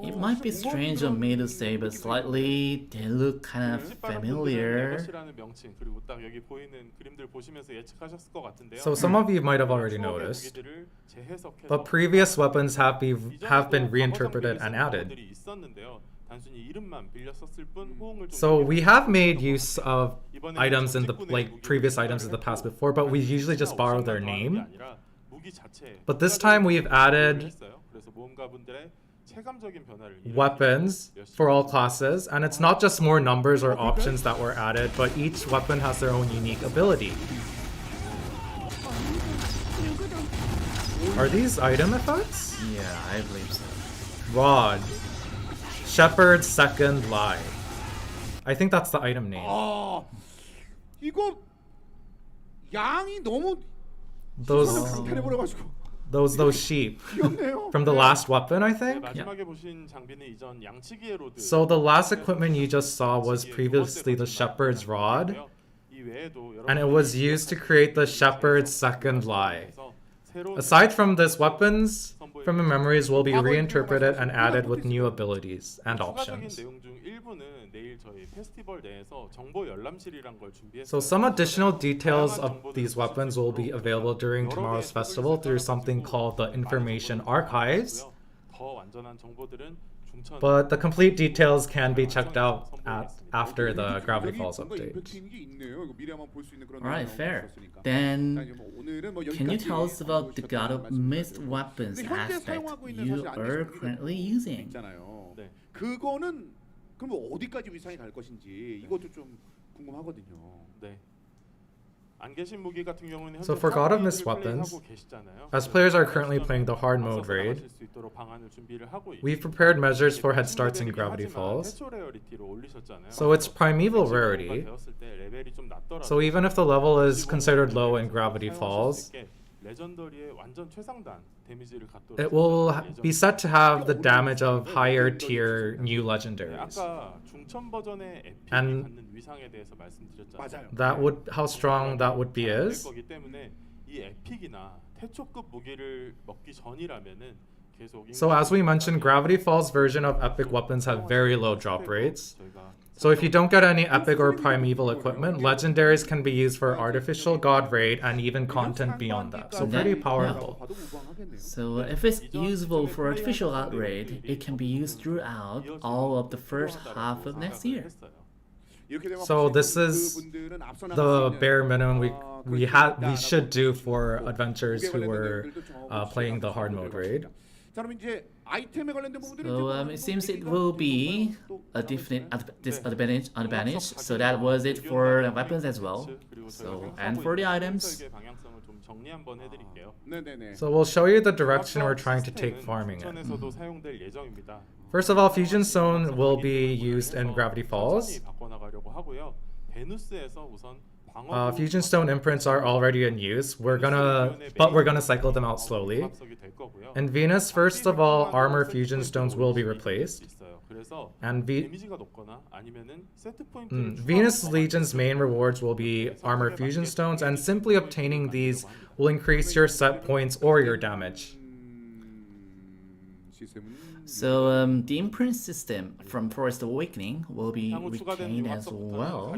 It might be strange of me to say, but slightly they look kind of familiar. 레거시라는 명칭 그리고 딱 여기 보이는 그림들 보시면서 예측하셨을 것 같은데요. So some of you might have already 추억의 noticed, 무기들을 재해석해서 but previous weapons have been 이전에도 reinterpreted and 과거 added. 장비를 있었는데요. 단순히 이름만 빌려 썼을 뿐 호응을 좀 So we 높게 have made 했던 use 것 of 같아요. 이번에는 items in the 적직군의 like previous items in the past before, but we usually just borrow their name. 아니라 무기 자체에 But this time we've added 했어요. 그래서 모험가분들의 체감적인 변화를 weapons for all classes, and it's not just more numbers or options that were added, but each weapon has their own unique ability. Are these item effects? Yeah, I believe so. Rod. Shepherd's Second Lie. I think that's the item name. 아 이거 양이 너무 Those 간편해버려가지고 those sheep 귀엽네요. from the last weapon, I think. 마지막에 보신 장비는 이전 양치기의 로드. So the last equipment you just saw was previously the shepherd's rod, 이 외에도 여러 and it 가지 was used to create the shepherd's second lie. 그래서 새로운 Aside from this, weapons from the memories will be reinterpreted and added with new abilities and 추가적인 options. 내용 중 일부는 내일 저희 페스티벌 내에서 정보 열람실이란 걸 준비했어요. So some additional details of these weapons will be available during tomorrow's festival through something called the Information Archives, 더 완전한 정보들은 중천 but the complete details can be checked out after the Gravity Falls update. Alright, fair. Then, can you tell us about the God of Mist weapons aspect you are currently using? 있잖아요. 네. 그거는 그럼 어디까지 위상이 갈 것인지 이것도 좀 궁금하거든요. 네. 안 계신 무기 같은 경우는 So 현재 for God of 탑 Mist 게임을 weapons, 플레이하고 계시잖아요. as players are currently playing the hard mode 앞서서 raid, 나가실 수 있도록 방안을 준비를 하고 we've prepared measures for head 친구들이 starts in Gravity 하지만 Falls. 최초 레어리티로 올리셨잖아요. So it's primeval 지금 rarity. 되었을 때 레벨이 좀 낮더라도 So even if the level is considered low in Gravity Falls, 레전더리의 완전 최상단 데미지를 갖도록 it will 설정할 be set to have the damage of higher tier new 네, legendaries. 아까 중천 버전의 에픽이 And 갖는 위상에 대해서 말씀드렸잖아요. 맞아요. That would how strong that would be 될 is. 거기 때문에 이 에픽이나 태초급 무기를 먹기 전이라면은 계속 So as we mentioned, Gravity Falls version of epic weapons have very low drop rates. 저희가 So if you don't get any epic or primeval equipment, legendaries can be used for artificial god raid and even content beyond that. So pretty powerful. So if it's usable for artificial outrage, it can be used throughout all of the first half of next year. So this is the bare minimum we should do for adventurers who were playing the hard mode raid. So it seems it will be a definite disadvantage. So that was it for the weapons as well. So and for the items. 방향성을 좀 정리 한번 해드릴게요. So we'll show you the direction we're trying to take farming in. 중천에서도 사용될 예정입니다. First of all, Fusion Stone will be used in Gravity Falls. 천천히 바꿔나가려고 하고요. 베누스에서 우선 Fusion Stone imprints are already in use. We're gonna cycle them out slowly. In Venus, first of all, armor fusion stones will be replaced. And Venus Legion's main rewards will be armor fusion stones, and simply obtaining these will increase your set points or your damage. So the imprint system from Forest Awakening will be retained as well.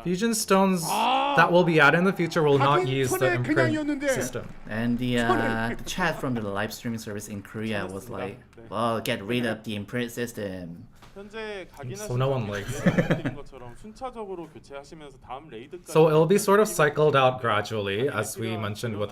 Fusion stones that will be added in the future will not use the imprint system. And the chat from the live streaming service in Korea was like, well, get rid of the imprint system. 현재 So no one likes. 말씀드린 것처럼 순차적으로 교체하시면서 다음 레이드까지 So it'll be sort of cycled out gradually, as we mentioned with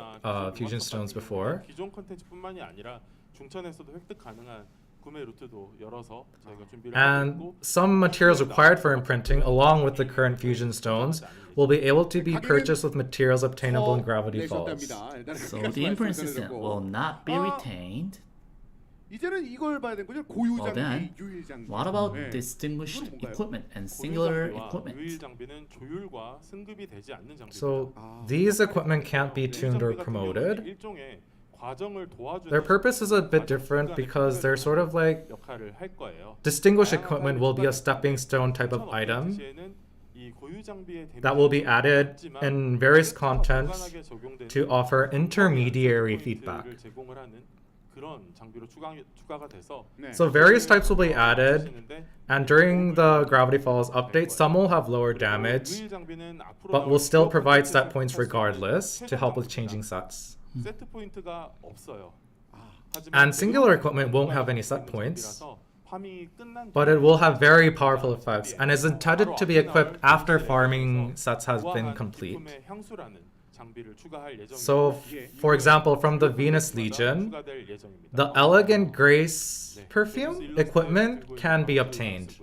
Fusion Stones before. 기존 콘텐츠뿐만이 아니라 중천에서도 획득 가능한 구매 루트도 열어서 저희가 준비를 하고 And 있고 some materials required for imprinting, along with the current Fusion Stones, will be able to be purchased with materials obtainable in Gravity Falls. So the imprint system will not be retained. 이제는 이걸 봐야 되는 거죠. 고유 Well 장비, then, 유일 장비. what about 네. distinguished 그건 뭔가요? equipment and 고유 singular 장비와 equipment? 유일 장비는 조율과 승급이 되지 않는 장비입니다. So these equipment can't be tuned or promoted. 일종의 과정을 도와주는 Their purpose is a bit different because they're sort of like 역할을 할 거예요. distinguished equipment will be a stepping stone type of item that will be added in various contents to offer intermediary feedback. So various types will be added, and during the Gravity Falls update, some will have lower damage, but will still provide set points regardless to help with changing sets. And singular equipment won't have any set points, but it will have very powerful effects and is intended to be equipped after farming sets has been complete. So, for example, from the Venus Legion, the Elegant Grace perfume equipment can be obtained,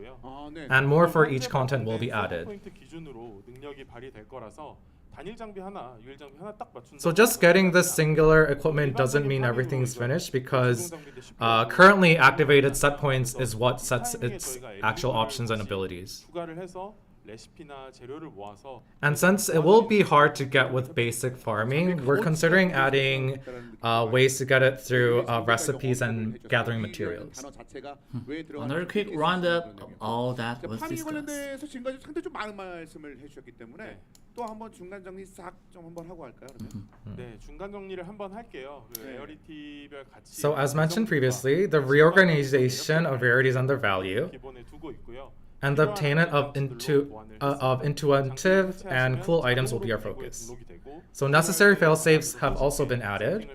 and more for each content will be added. So just getting this singular equipment doesn't mean everything's finished, because currently activated set points is what sets its actual options and abilities. And since it will be hard to get with basic farming, we're considering adding ways to get it through recipes and gathering materials. Another quick roundup of all that was discussed. 관련돼서 지금까지 상당히 좀 많은 말씀을 해주셨기 때문에 또 한번 중간 정리 싹 좀 한번 하고 할까요? 그러면? 네, 중간 정리를 한번 할게요. 그 레어리티별 가치. So as mentioned previously, the reorganization of rarities and their value, 기본에 두고 있고요. and the obtainment of intuitive and cool items will be our focus. So necessary failsafes have also been added,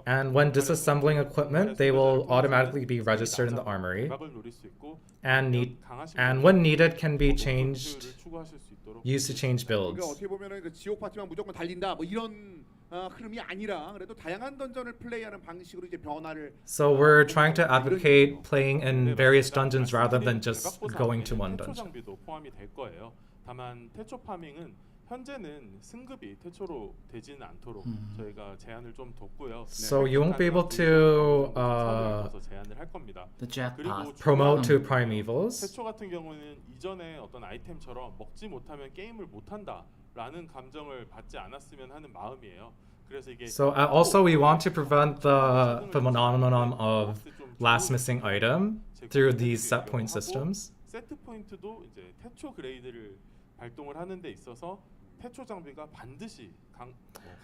and when disassembling equipment, they will automatically be registered in the armory, and when needed can be changed, used to change builds. 어떻게 보면은 그 지옥 파티만 무조건 달린다 뭐 이런 흐름이 아니라 그래도 다양한 던전을 플레이하는 방식으로 이제 변화를. So we're trying to advocate playing in various dungeons rather than just going to one dungeon. 장비도 포함이 될 거예요. 다만 태초 파밍은 현재는 승급이 태초로 되지는 않도록 저희가 제한을 좀 뒀고요. So you won't be able to 제한을 할 겁니다. The jackpot. promote to Primevals. 태초 같은 경우는 이전에 어떤 아이템처럼 먹지 못하면 게임을 못한다라는 감정을 받지 않았으면 하는 마음이에요. 그래서 이게 So also we want to prevent the phenomenon of last missing item through these set point systems. 세트 포인트도 이제 태초 그레이드를 발동을 하는 데 있어서 태초 장비가 반드시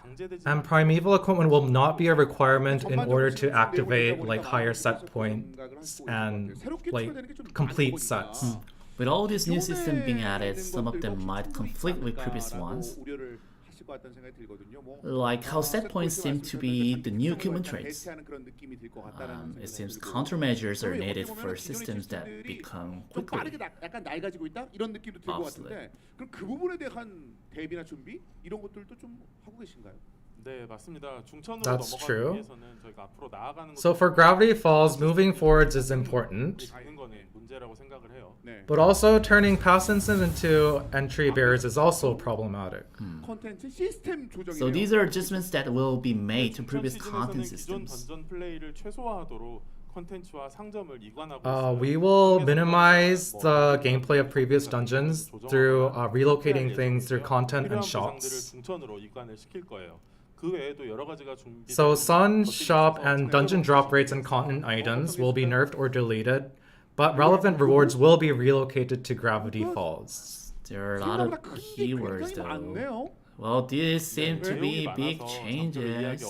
강제되지 And primeval equipment will not be a requirement in order to activate like higher set points and like complete sets. With all this new system being added, some of them might conflict with previous ones. Like how set points seem to be the new equipment traits. It seems countermeasures are needed for systems that become quickly 약간 낡아지고 있다 이런 느낌도 들 것 같은데 그럼 그 부분에 대한 대비나 준비 이런 것들도 좀 하고 계신가요? 네, 맞습니다. 중천으로 That's 넘어가기 true. 위해서는 저희가 앞으로 나아가는 So for Gravity Falls, moving forwards is important, 가는 거는 문제라고 생각을 해요. 네. but also turning past instance into entry barriers is also problematic. 콘텐츠 시스템 조정이에요. So these are adjustments that will be made to previous 중천 content 시즌에서는 기존 systems. 던전 플레이를 최소화하도록 콘텐츠와 상점을 이관하고 있어요. We will minimize the gameplay of previous dungeons through relocating things through content and 필요한 보상들을 shops. 중천으로 이관을 시킬 거예요. 그 외에도 여러 가지가 준비. So Sun, Shop, and dungeon drop rates and content items will be nerfed or deleted, but relevant rewards will be relocated to Gravity Falls. There are a lot of keywords though. Well, these seem to be big changes.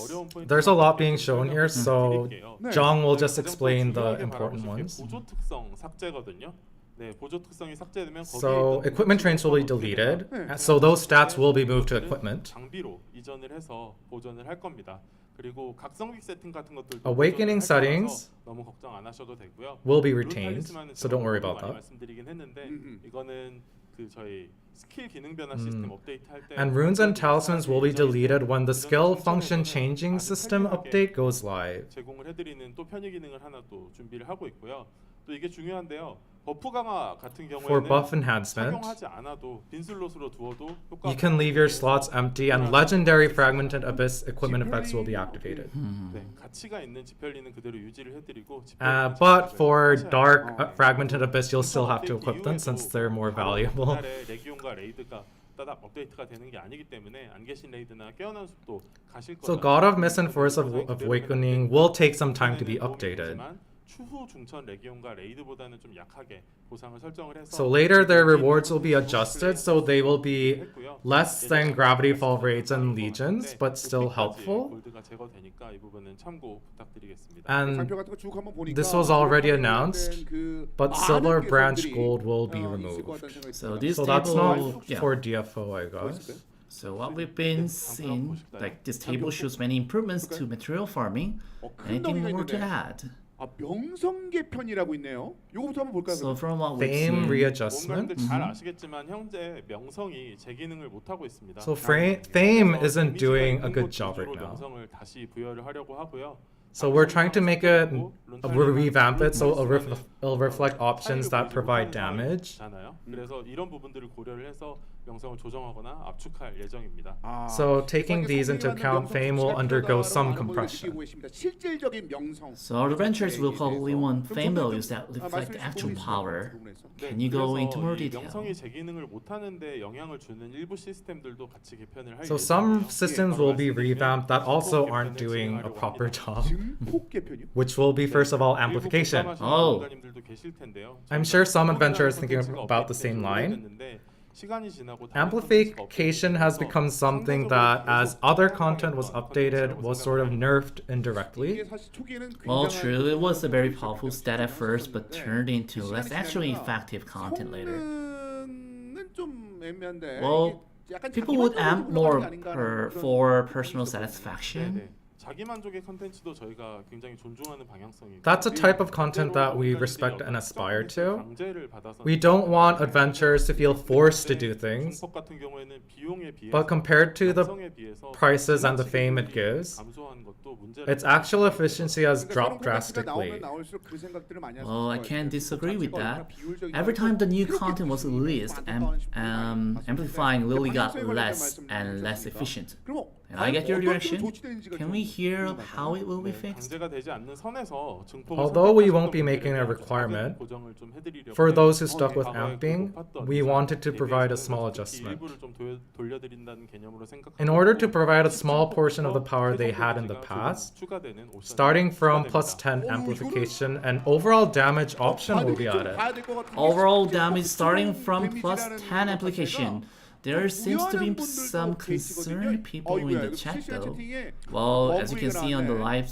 There's a lot being shown here, so Jong will just explain the important ones. 보조 특성 삭제거든요. 네, 보조 특성이 삭제되면 So equipment traits will be deleted, so those stats will be moved to equipment. 장비로 이전을 해서 보존을 할 겁니다. 그리고 각성기 세팅 같은 것들도 Awakening 조절을 할 거라서 settings 너무 걱정 안 하셔도 되고요. will be 룬 retained, 탈리스만은 so 제가 don't worry 너무 about 많이 that. 말씀드리긴 했는데 이거는 그 저희 스킬 기능 변화 시스템 업데이트 할 때 And runes and talismans will be deleted when the skill 이전 function 충전에서는 changing 아주 system 편리하게 update goes live. 제공을 해드리는 또 편의 기능을 하나 또 준비를 하고 있고요. 또 이게 중요한데요. 버프 강화 같은 For 경우에는 buff enhancement, 착용하지 않아도 빈 슬롯으로 두어도 효과가 you can leave your slots empty and legendary fragmented abyss equipment effects will be activated. 네, 가치가 있는 지펠리는 그대로 유지를 해드리고 But for dark fragmented abyss, you'll still have to equip them since they're more valuable. 레기온과 레이드가 따닥 업데이트가 되는 게 아니기 때문에 안 계신 레이드나 깨어난 숲도 가실 So 거죠. God of Mist and Force of Awakening will take some time to be updated. 추후 중천 레기온과 레이드보다는 좀 약하게 보상을 설정을 해서 So later their rewards will be adjusted so they will be less than Gravity Fall raids and legions, but still helpful. 골드가 제거되니까 이 부분은 참고 부탁드리겠습니다. And 장표 같은 거 쭉 한번 보니까 this was already announced, 그 but 많은 Silver Branch 개선들이, Gold will be 있을 것 removed. 같다는 생각이 So 듭니다. this So that's table, not yeah. for DFO, I guess. So what we've been seeing, like this table shows many improvements to material farming. 큰 Anything 덩이가 more to 있는데. add? 아, 명성계 편이라고 있네요. 요거부터 한번 볼까요? So from what we've Fame seen, readjustment. 뭔가들 잘 아시겠지만 현재 명성이 제 기능을 못 하고 있습니다. So Fame 그래서 isn't doing a 데미지가 good 있는 job 곳 right 위주로 now. 명성을 다시 부여를 하려고 하고요. So we're trying to make it, revamp it so it'll reflect options that provide damage. 잖아요. 그래서 이런 부분들을 고려를 해서 명성을 조정하거나 압축할 예정입니다. So taking these into account, Fame will undergo some compression. 실질적인 명성. so our adventures will probably want fame values that reflect the actual power. Can you go into more 이 detail? 명성이 제 기능을 못 하는데 영향을 주는 일부 시스템들도 같이 개편을 할 So 예정이에요. some systems will be revamped that also aren't doing a proper job, 증폭 개편이요? which will be first of all 일부 amplification. 공감하시는 Oh. 전문가님들도 계실 텐데요. I'm sure some 저희가 adventurers 콘텐츠가 thinking about the 업데이트된 same 지 line. 오래됐는데 시간이 지나고 다른 Amplification has 콘텐츠가 become 업데이트돼서 something that, as other content was updated, was sort of nerfed indirectly. 이게 사실 초기에는 Well, 굉장한 true, it was a very powerful stat at first, but turned into less actually effective content later. 성능은 좀 애매한데 Well, 이게 약간 People would amp 자기만족으로 more 흘러가는 게 아닌가라는 그런 for personal 느낌이 있었거든요. satisfaction. 네네. 자기 만족의 컨텐츠도 저희가 굉장히 존중하는 방향성이고 That's a type of content that we respect and aspire to. We don't want adventurers to feel forced to do things, 중폭 같은 경우에는 비용에 비해서 but compared to the 가성에 비해서 prices and the fame it gives, 감소한 것도 문제라고 its actual efficiency has dropped 그러니까 새로운 drastically. 콘텐츠가 나오면 나올수록 그 생각들을 많이 하실 Well, I 거예요. can't disagree with that. 비효율적인 Every time the new 그렇게 content was released, amplifying really got less and less efficient. 그럼 And I get your 어떤 direction. 식으로 조치되는지가 Can 좀 we hear 궁금하다. how it will be fixed? 강제가 되지 않는 선에서 증폭을 Although we 선택하시는 won't be making a 분들에게 requirement, 작은 고정을 좀 해드리려고 For 해요. those who stuck with 과거에 amping, 못 봤던 we wanted to 대비해서는 provide a 특히 small adjustment. 일부를 좀 돌려드린다는 개념으로 생각하고 In order to provide a small portion of the power they had in the past, 추가되는 옵션이 starting from plus 추가됩니다. 10 amplification, an overall damage option will be added. Overall damage starting from plus 10 application. There seems to be some concerned people in the chat though. Well, as you can see on the live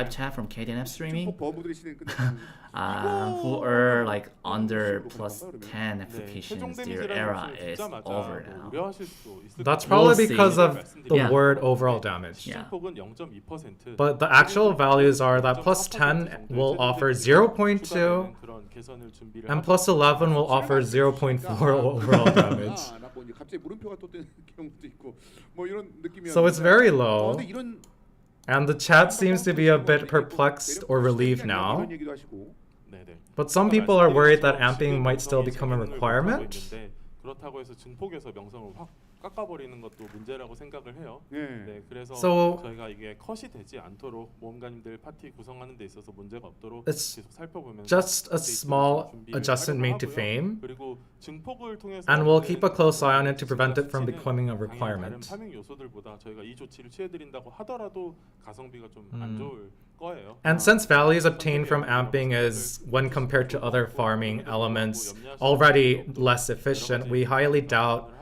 chat from DNF streaming, who are like under plus 10 applications, their era is over now. That's probably We'll see. because of the Yeah. word overall damage. Yeah. 증폭은 0.2%. But the actual values are that plus 10 will offer 0.2 and plus 11 will offer 0.4 overall damage. 갑자기 물음표가 또 뜨는 경우도 있고 뭐 이런 느낌이었는데. So it's very low. 근데 이런 And the chat seems to be a bit perplexed or relieved now. 이런 얘기도 하시고. 네네. But some people are worried that amping might still become a requirement. 그렇다고 해서 증폭에서 명성을 확 깎아버리는 것도 문제라고 생각을 해요. 네, 그래서 So- 저희가 이게 컷이 되지 않도록 모험가님들 파티 구성하는 데 있어서 문제가 없도록 It's 계속 살펴보면서 just a 업데이트를 small 준비를 adjustment made to 하고요. Fame, 그리고 증폭을 통해서 and we'll keep a close eye on it to prevent it from becoming a 다른 requirement. 파밍 요소들보다 저희가 이 조치를 취해드린다고 하더라도 가성비가 좀 안 좋을 거예요. And since values obtained from amping is, when compared to other farming elements, already less efficient, we highly doubt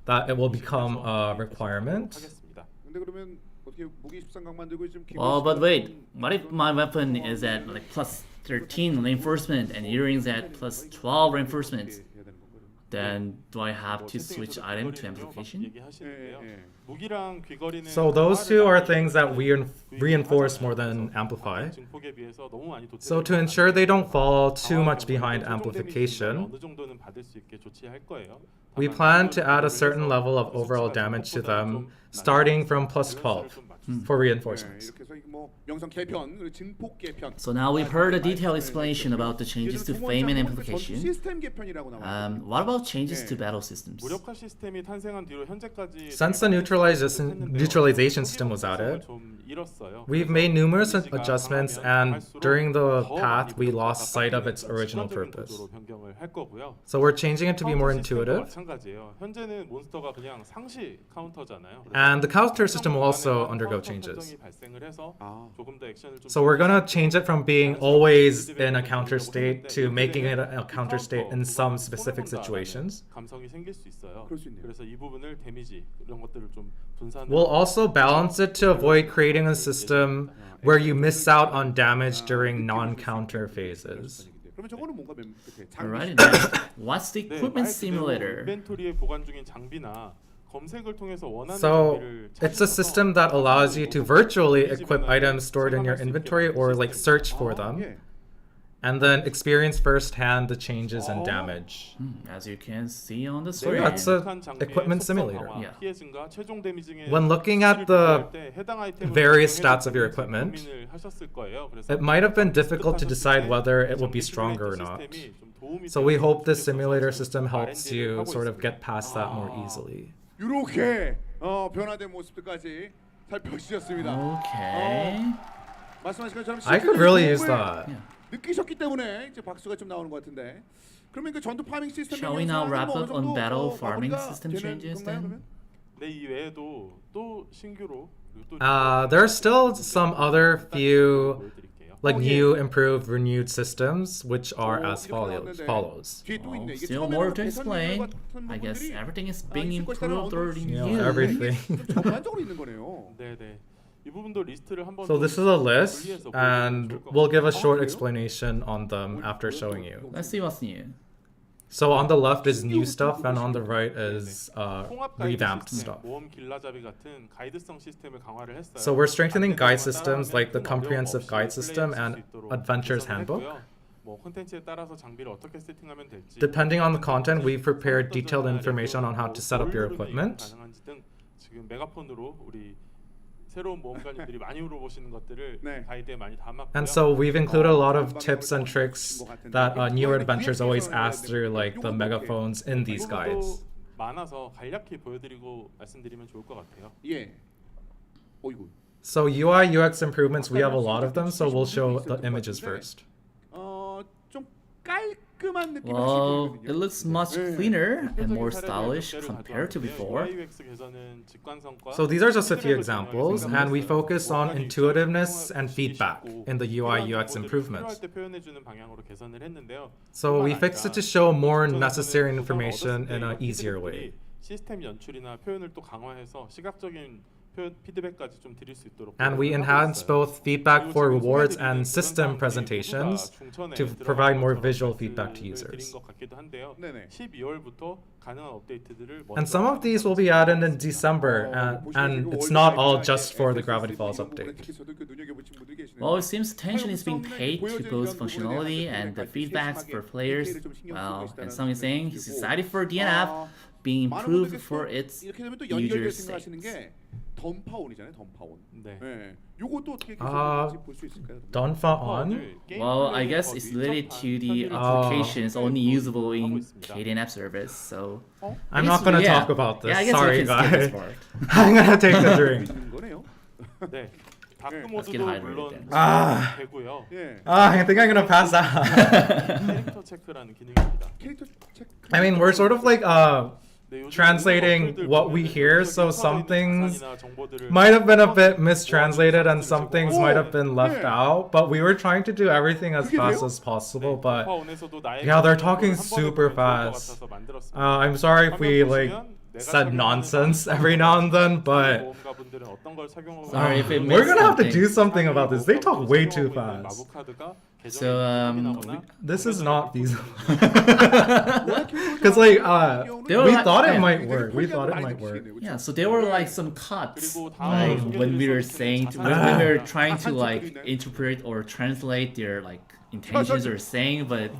that it will become a requirement. 하겠습니다. 근데 그러면 어떻게 무기 13강 만들고 좀 Well, but wait, what if my weapon is at like plus 13 reinforcement and earrings at plus 12 reinforcement? then do I have to switch item to amplification? 얘기하시는데요. 무기랑 귀걸이는 So those two are things that we reinforce more than amplify. 증폭에 비해서 너무 많이 So to ensure they don't fall too much behind amplification, 어느 정도는 받을 수 있게 조치할 거예요. we plan to add a certain level of overall damage to them, starting from plus 12 for reinforcements. 이렇게 해서 뭐 명성 개편, 그리고 진폭 개편. So now we've heard a detailed explanation about the changes to fame and 전투 amplification. 시스템 개편이라고 나왔어요. What about changes to battle systems? 무력화 시스템이 탄생한 뒤로 현재까지 Since the neutralization system was added, 좀 잃었어요. we've made numerous adjustments, and during the path, we lost sight of its original purpose. 변경을 할 거고요. So we're changing it to be more intuitive, 마찬가지예요. 현재는 몬스터가 그냥 상시 카운터잖아요. and the counter system will also undergo changes. 발생을 해서 조금 더 액션을 좀 So we're gonna change it from being always in a counter state to making it a counter state in some specific situations. 감성이 생길 수 있어요. 그럴 수 있네요. 그래서 이 부분을 데미지 이런 것들을 좀 분산을 We'll also balance it to avoid creating a system where you miss out on damage during non-counter phases. 그러면 저거는 뭔가 이렇게 Alright, next. What's the 네, equipment 말 그대로 simulator? 인벤토리에 보관 중인 장비나 검색을 통해서 원하는 So 장비를 it's a system that allows you to virtually equip items stored in your inventory or like search for them, 예. and then experience firsthand the changes and damage. As you can see on the screen. That's a equipment simulator. Yeah. 피해 증가, 최종 데미지 등의 When looking at the 해당 아이템을 various 적용해서 stats of your equipment, 고민을 하셨을 거예요. 그래서 it might have been difficult to decide whether it will be stronger or not. So we hope this simulator system helps you sort of get past that more easily. 이렇게 변화된 모습들까지 살펴주셨습니다. Okay. 말씀하신 것처럼 I could really use 실제로 that. 느끼셨기 때문에 이제 박수가 좀 나오는 것 같은데. 그러면 그 전투 파밍 시스템 Shall we now wrap up on battle farming system changes then? 네, 이 외에도 또 신규로 또 There are still some other few 보여드릴게요. like new, improved, renewed systems, which are as follows. 뒤에 또 있네. 이게 Still more to 처음에는 explain. 개선 I guess 부분들이 everything is being 있을 것이라는 improved or 어떤 You know, renewed. everything. 좀 전반적으로 있는 거네요. 네, 네. 이 부분도 리스트를 한번 So this is a list, and we'll give a short explanation on them after showing you. Let's see what's new. So on the left is new stuff, and on the right is 통합 가이드 revamped 시스템, stuff. 모험 길라잡이 같은 가이드성 시스템을 강화를 했어요. So we're strengthening guide systems like the 좀 comprehensive 어려움 guide 없이 system 플레이할 and 수 있도록 Adventure's 개선을 Handbook. 했고요. 뭐 콘텐츠에 따라서 장비를 어떻게 세팅하면 될지. Depending on the content, we've prepared detailed information on how to set up your equipment. 가능한지 등 지금 메가폰으로 우리 새로운 모험가님들이 많이 물어보시는 것들을 네. 가이드에 많이 담았고요. And so we've included a lot of tips and tricks that newer adventurers always ask through like the megaphones in these guides. 많아서 간략히 보여드리고 말씀드리면 좋을 것 같아요. 예. 어이구. So UI UX improvements, we have a lot of them, so we'll show the images first. 좀 깔끔한 느낌이 Well, 보이거든요. it looks much cleaner and more stylish compared to before. So these are just a few examples, and we focus on intuitiveness and feedback in the UI UX improvements. So we fixed it to show more necessary information in an easier way. 시스템 연출이나 표현을 또 강화해서 시각적인 피드백까지 좀 드릴 수 있도록. And we enhanced both feedback for rewards and system presentations to provide more visual feedback to users. 12월부터 가능한 업데이트들을 And some of these will be added in December, and it's not all just for the Gravity Falls update. Well, it seems attention is being paid to both functionality and the feedbacks for players. Well, and Sung is saying he's excited for DNF being improved for its 이렇게 되면 또 users' 연결돼서 하시는 sake. 게 던파온이잖아요. 던파온. 네. 예. 요것도 어떻게 개선될지 볼 수 있을까요? Donfa on? Well, I guess it's related to the application. It's only usable in KDNF service, so. I'm not gonna Yeah. talk about this. Yeah, I guess Sorry, we can skip this guys. part. I'm gonna take a drink. 있는 거네요. 네. 다크 Let's 모드도 get hydrated 물론 then. 되고요. 예. I think I'm gonna pass out. 캐릭터 체크라는 기능입니다. 캐릭터 체크. I mean, we're sort of like 네, 요즘 translating 모든 what we 것들을 hear, 보면은 so some 서버에 있는 things 자산이나 정보들을 might have been a bit mistranslated and some things might have been left Yeah. out, but we were trying to do everything as 그게 fast 돼요? as possible. But 던파온에서도 나의 yeah, they're 기능을 talking 한 번에 super 보면 좋을 것 fast. 같아서 만들었습니다. I'm sorry if we 화면 like 보시면 내가 said 착용하는 nonsense every now and then, but 모험가분들은 어떤 걸 착용하고 Sorry if it we're missed gonna have to something. do something about this. They talk way too fast. 마법 카드가 So, This is not feasible. Because like They were we like- thought it yeah. might work. We thought it might work. Yeah, so there were like some cuts, 그리고 like 다음 when we were saying, when we were trying to like 한쪽도 있네. interpret or translate their like intentions or saying, but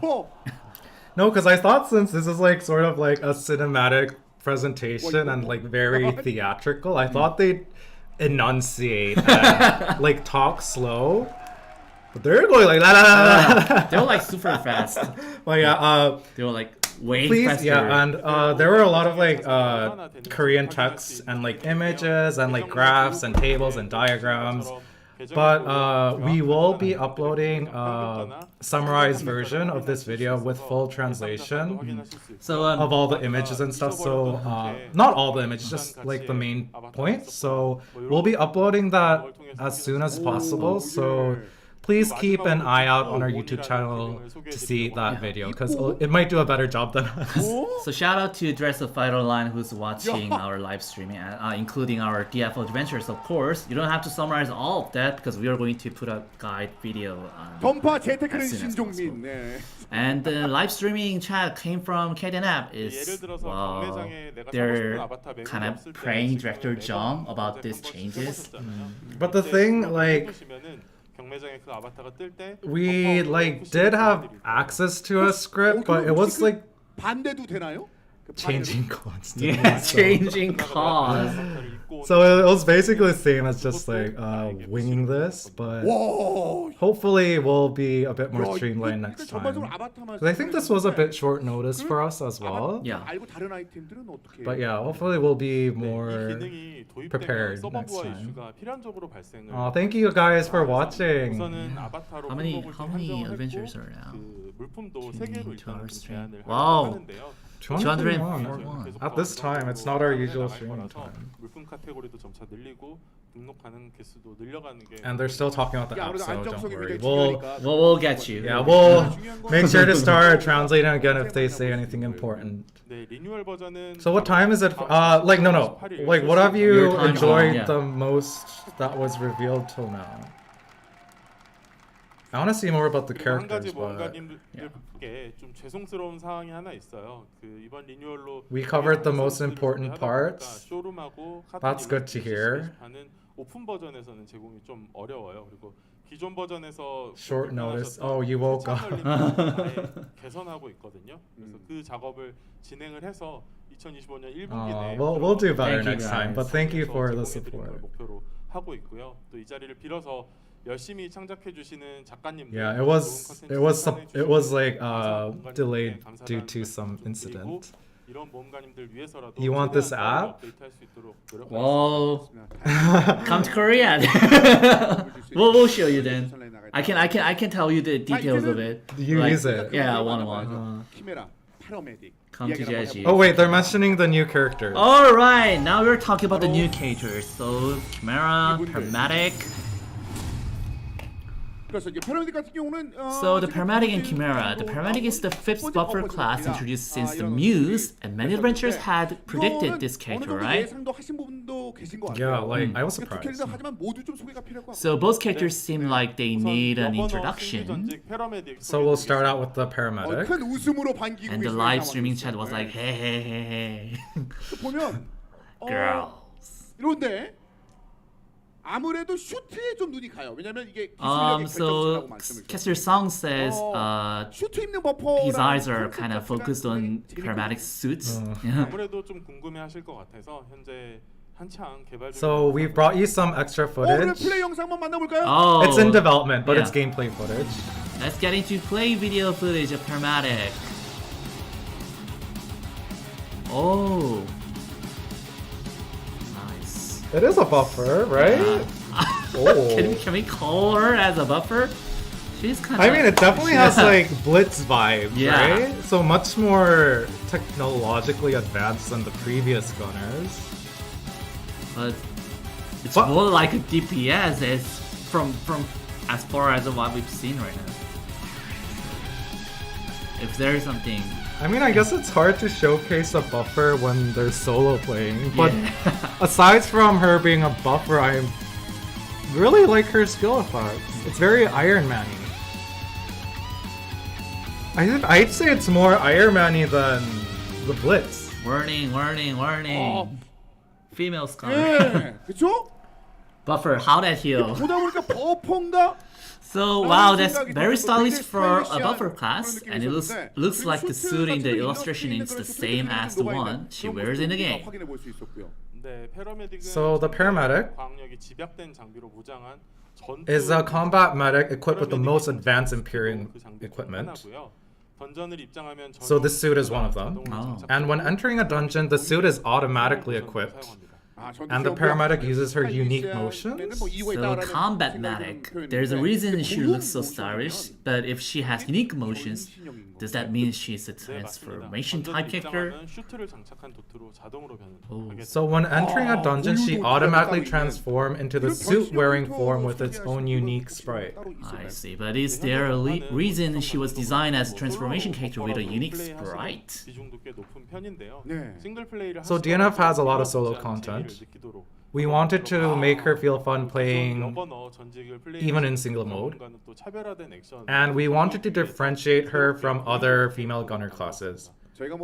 No, because I thought since this is like sort of like a cinematic presentation and like very theatrical, I thought they'd enunciate and like talk slow. But they're going like la la la. they were like super fast. Well, yeah. They were like way Please, faster. yeah, and there were a lot of like Korean text and like images and like graphs and tables and diagrams. But we will be uploading a summarized version of this video with full translation So of all the images and stuff. So not all the images, just like the main points. So we'll be uploading that as soon as possible. So please keep an eye out on our YouTube channel to see that video because it might do a better job than us. So shout out to Dress of Fight Online who's watching our live streaming, including our DFO adventures, of course. You don't have to summarize all of that because we are going to put a guide video on. 던파 재테크는 as soon as 신종민. 네. And the live streaming chat came from DNF is their kind of praying director Jung about these changes. But the thing, like, 경매장에 그 아바타가 뜰 때 we like did have access to a script, but it was like 반대도 되나요? 그 changing constantly. Yeah, changing cause. So it was basically the same as just like winging this, but 와. hopefully we'll be a bit more 야, streamlined 이거 next 전반적으로 time. 아바타만 'Cause I think this was a bit short notice for us as well. Yeah. 말고 다른 아이템들은 어떻게? But yeah, hopefully we'll be 이 more. 기능이 도입되면 prepared 서버 next 부하 time. 이슈가 필연적으로 발생을 Thank you guys for watching. 우선은 아바타로 How many 항목을 adventures 한정을 are now? 그 물품도 3개로 to our 일단 stream. 제한을 Wow. 하는데요. 241. At this time, it's not our usual streaming time. 물품 카테고리도 점차 늘리고 등록 가능 개수도 늘려가는 게 And they're still talking about the 야, app, 아무래도 so don't 안정성이 worry. 굉장히 중요하니까. We'll get you. Yeah, we'll make sure to start translating again if they say anything important. 네, 리뉴얼 버전은 So what time is it? Like no. Like what have you Your time enjoyed zone, yeah. the most that was revealed till now? I want to see more about the 그리고 한 characters, 가지 but 뭔가님들께 좀 죄송스러운 사항이 하나 있어요. 그 이번 리뉴얼로 We covered the most important parts. 쇼룸하고 That's good to hear. 하는 오픈 버전에서는 제공이 좀 어려워요. 그리고 기존 버전에서 Short notice. 불편하셨던 Oh, you woke up. 시청 열림을 아예 개선하고 있거든요. 그래서 그 작업을 진행을 해서 2025년 1분기 내에 we'll do better Thank you, next time. But guys. thank you for the 제공해드리는 걸 support. 목표로 하고 있고요. 또 이 자리를 빌어서 열심히 창작해 주시는 작가님들 Yeah, it was like delayed due to some incident. 이런 모험가님들 위해서라도 You want this 최대한 app? 업데이트할 수 있도록 Well, 노력하겠습니다. come to Korea. we'll show you then. I can tell you the details of it. You Like, use it. Yeah, one. 키메라, 파라메딕. Come to 이야기를 한번 JG. 해볼까요? Oh wait, they're mentioning the new characters. All right, now we're talking about the new characters. So Chimera, Paramedic. 그래서 이제 파라메딕 같은 경우는 So the Paramedic and Chimera. The Paramedic is the fifth buffer class introduced since the Muse, and many adventurers had predicted this character, right? 예상도 하신 분도 계신 것 Yeah, 같아요. like I was 두 surprised. 캐릭터 하지만 모두 좀 소개가 필요할 것 같아요. So both characters seem like they need an introduction. So we'll start out with the 큰 paramedic. 웃음으로 반기고 And the 계시는 live 상황이 streaming 있어요. chat was like, hey, hey, hey, hey. 또 보면 Girls. 이런데 아무래도 슈트에 좀 눈이 가요. 왜냐면 이게 기술력의 So 결정체라고 말씀을 Caster Song says 슈트 입는 버퍼 his eyes are kind of focused on paramedic suits. Yeah. 아무래도 좀 궁금해하실 것 같아서 현재 한창 개발 중. So we brought you some extra 오늘 footage. 플레이 영상 한번 만나볼까요? Oh, It's in development, but it's Yeah. gameplay footage. let's get into play video footage of Paramedic. Oh, nice. It is a buffer, right? Oh. Can we call her as a buffer? She's kind of. I mean, it definitely has like Blitz vibes, Yeah. right? So much more technologically advanced than the previous gunners. But it's What? more like a DPS. It's from as far as what we've seen right now. If there's something, I mean, I guess it's hard to showcase a buffer when they're solo playing, but yeah. aside from her being a buffer, I really like her skill effects. It's very Iron Man-y. I'd say it's more Iron Man-y than the Blitz. Warning, warning, warning. Female scar. 예, 그렇죠? Buffer, how that heal? 보다 보니까 버퍼인가? So wow, that's very stylish for a buffer class, and it looks like the suit in the illustration is the same as the one she wears in the game. 확인해 볼 수 있었고요. 네, 패러메딕은 So the paramedic 광역이 집약된 장비로 무장한 is a combat medic equipped with the most advanced Imperial equipment. So this suit is one of them. And when entering a dungeon, the suit is automatically equipped. And the paramedic uses her unique motions. So combat medic, there's a reason she looks so stylish, but if she has unique motions, does that mean she's a transformation type character? So when entering a dungeon, she automatically transforms into the suit-wearing form with its own unique sprite. I see, but is there a reason she was designed as a transformation character with a unique sprite? So DNF has a lot of solo content. We wanted to make her feel fun playing even in single mode. And we wanted to differentiate her from other female gunner classes.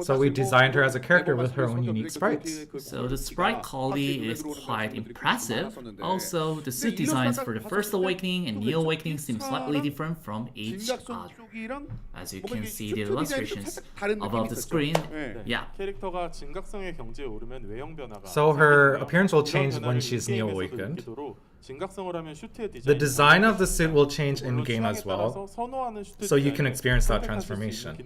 So we designed her as a character with her own unique sprites. So the sprite quality is quite impressive. Also, the suit designs for the First Awakening and Neo Awakening seem slightly different from each other. As you can see the illustrations above the screen. Yeah. So her appearance will change when she's Neo Awakened. The design of the suit will change in-game as well, so you can experience that transformation.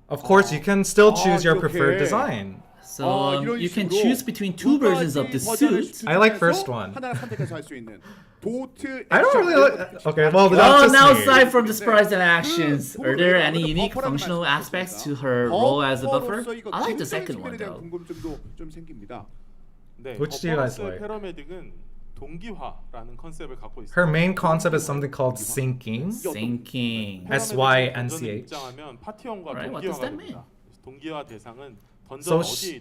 Of course, you can still choose your preferred design. So you can choose between two versions of the suit. I like first one. I don't really like... Okay, well, that's Oh, just now me. aside from the sprites and actions, are there any unique functional aspects to her role as a buffer? I like the second one though. Which do you guys like? 동기화라는 컨셉을 갖고 있어요. Her main concept is something called syncing. Sinking. SYNCH. Right, what does that mean? 동기화 대상은 So she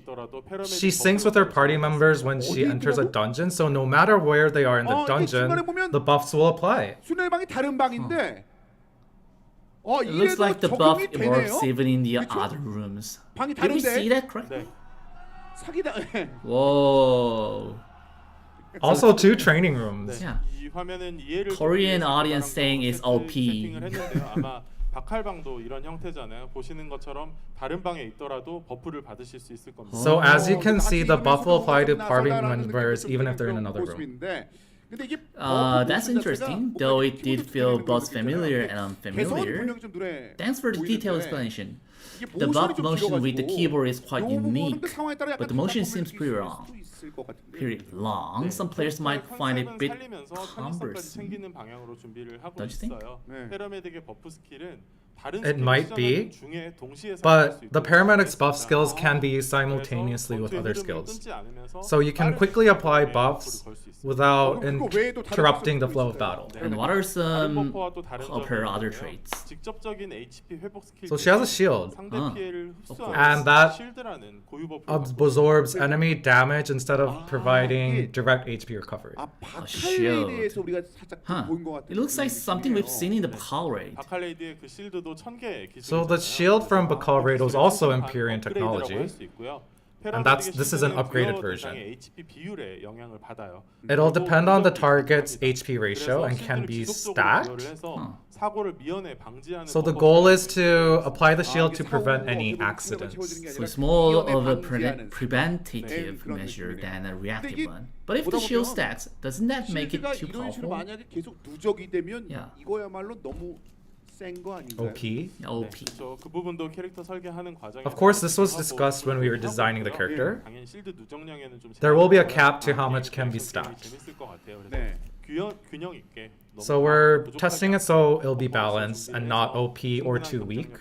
syncs with her party members when she enters a dungeon, so no matter where they are in the dungeon, the buffs will apply. 순회방이 다른 방인데 It looks like the buff works even in the other rooms. 방이 Did we 다른데 see that correctly? 사기다. Whoa. Also, two training rooms. Yeah. 이 화면은 이해를 Korean 위해서 audience saying it's OP. 세팅을 했는데요. 아마 박할방도 이런 형태잖아요. 보시는 것처럼 다른 방에 있더라도 버프를 받으실 수 있을 겁니다. So as you can see, the buff will apply to party members even if they're in another room. That's interesting, though it did feel both familiar and unfamiliar. Thanks for the detailed explanation. The buff motion with the keyboard is quite unique, but the motion seems pretty long. Some players might find it a bit cumbersome. Don't you think? It might be, but the paramedic's buff skills can be used simultaneously with other skills. So you can quickly apply buffs without interrupting the flow of battle. And what are some of her other traits? So she has a shield, and that absorbs enemy damage instead of providing direct HP recovery. A shield. Huh. It looks like something we've seen in the Bakal raid. So the shield from Bakal Raid was also Empyrean technology. And this is an upgraded version. It'll depend on the target's HP ratio and can be stacked. So the goal is to apply the shield to prevent any accidents. So it's more of a preventative measure than a reactive one. But if the shield stacks, doesn't that make it too powerful? Yeah. OP. OP. 그 부분도 캐릭터 설계하는 과정에서 Of course, this was discussed when we were designing the character. There will be a cap to how much can be stacked. So we're testing it so it'll be balanced and not OP or too weak,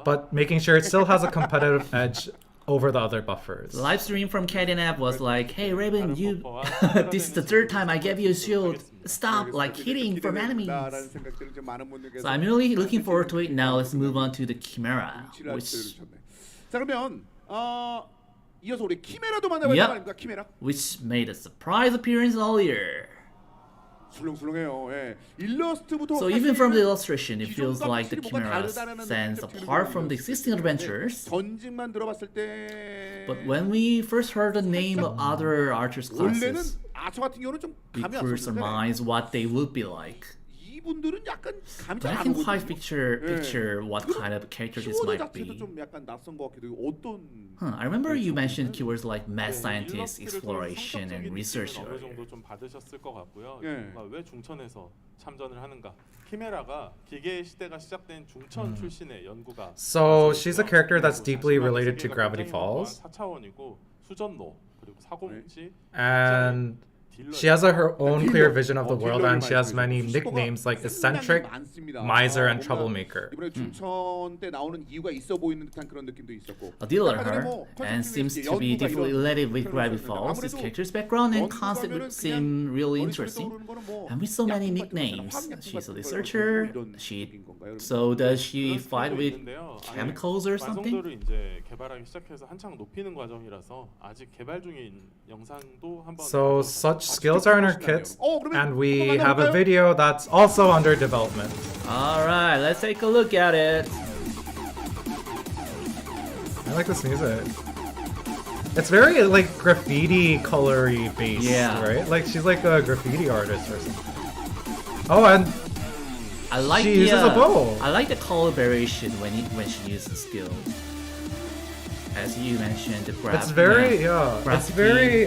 but making sure it still has a competitive edge over the other buffers. The live stream from DNF was like, "Hey Raven, this is the third time I gave you a shield. Stop like hitting from enemies." So I'm really looking forward to it. Now let's move on to the Chimera, 자 그러면 이어서 우리 키메라도 만나봐야 되는 거 아닙니까? 키메라. which made a surprise appearance earlier. 술렁술렁해요. 예. 일러스트부터 So even from the illustration, it feels like the Chimera stands apart from the existing adventures. 전직만 들어봤을 때 But when we first heard the name of other archers 원래는 classes, 저 같은 경우는 좀 we 감이 could 왔었는데 surmise what they would be like. 이분들은 약간 감이 But I 잘안 can quite 오거든요. picture what kind of character this 키워드 might 자체도 be. 좀 약간 낯선 것 같기도 하고 어떤 I remember you mentioned keywords like mad 네, scientist, 일러스트를 통해서 exploration, and 성격적인 research 느낌은 earlier. 어느 정도 좀 받으셨을 것 같고요. 예. 뭔가 왜 중천에서 참전을 하는가? 키메라가 기계 시대가 시작된 중천 출신의 연구가. So she's a character that's deeply related to Gravity Falls. 4차원이고 수전로 그리고 사고뭉치. And she has her own clear vision of the world, and she has many nicknames like eccentric, miser, and troublemaker. 이번에 중천 때 나오는 이유가 있어 보이는 듯한 그런 느낌도 있었고. A dealer 아까 전에 her, 뭐 and 컨셉 seems 중에 to be 연구가 deeply 이런 related with 표현을 Gravity 썼는데 Falls. His 아무래도 character's background and 연구가면은 concept 그냥 seem really 머릿속에 interesting. 떠오르는 거는 뭐 And with so many 약품 같은 nicknames, 거잖아. 화학 she's a 약품 researcher. 같은 거 이런 She 느낌인 건가요? so does she 그런 fight 스토리도 with 있는데요. chemicals or something? 완성도를 이제 개발하기 시작해서 한창 높이는 과정이라서 아직 개발 중인 영상도 한번. So such skills are in her kits, 그러면 and we 한번 have a 가볼까요? video that's also under development. All right, let's take a look at it. I like this music. It's very like graffiti colory based, Yeah. right? Like she's like a graffiti artist or something. Oh, and I like she the uses a bow. I like the color variation when she uses the skill. As you mentioned, the graph. It's very it's graphic very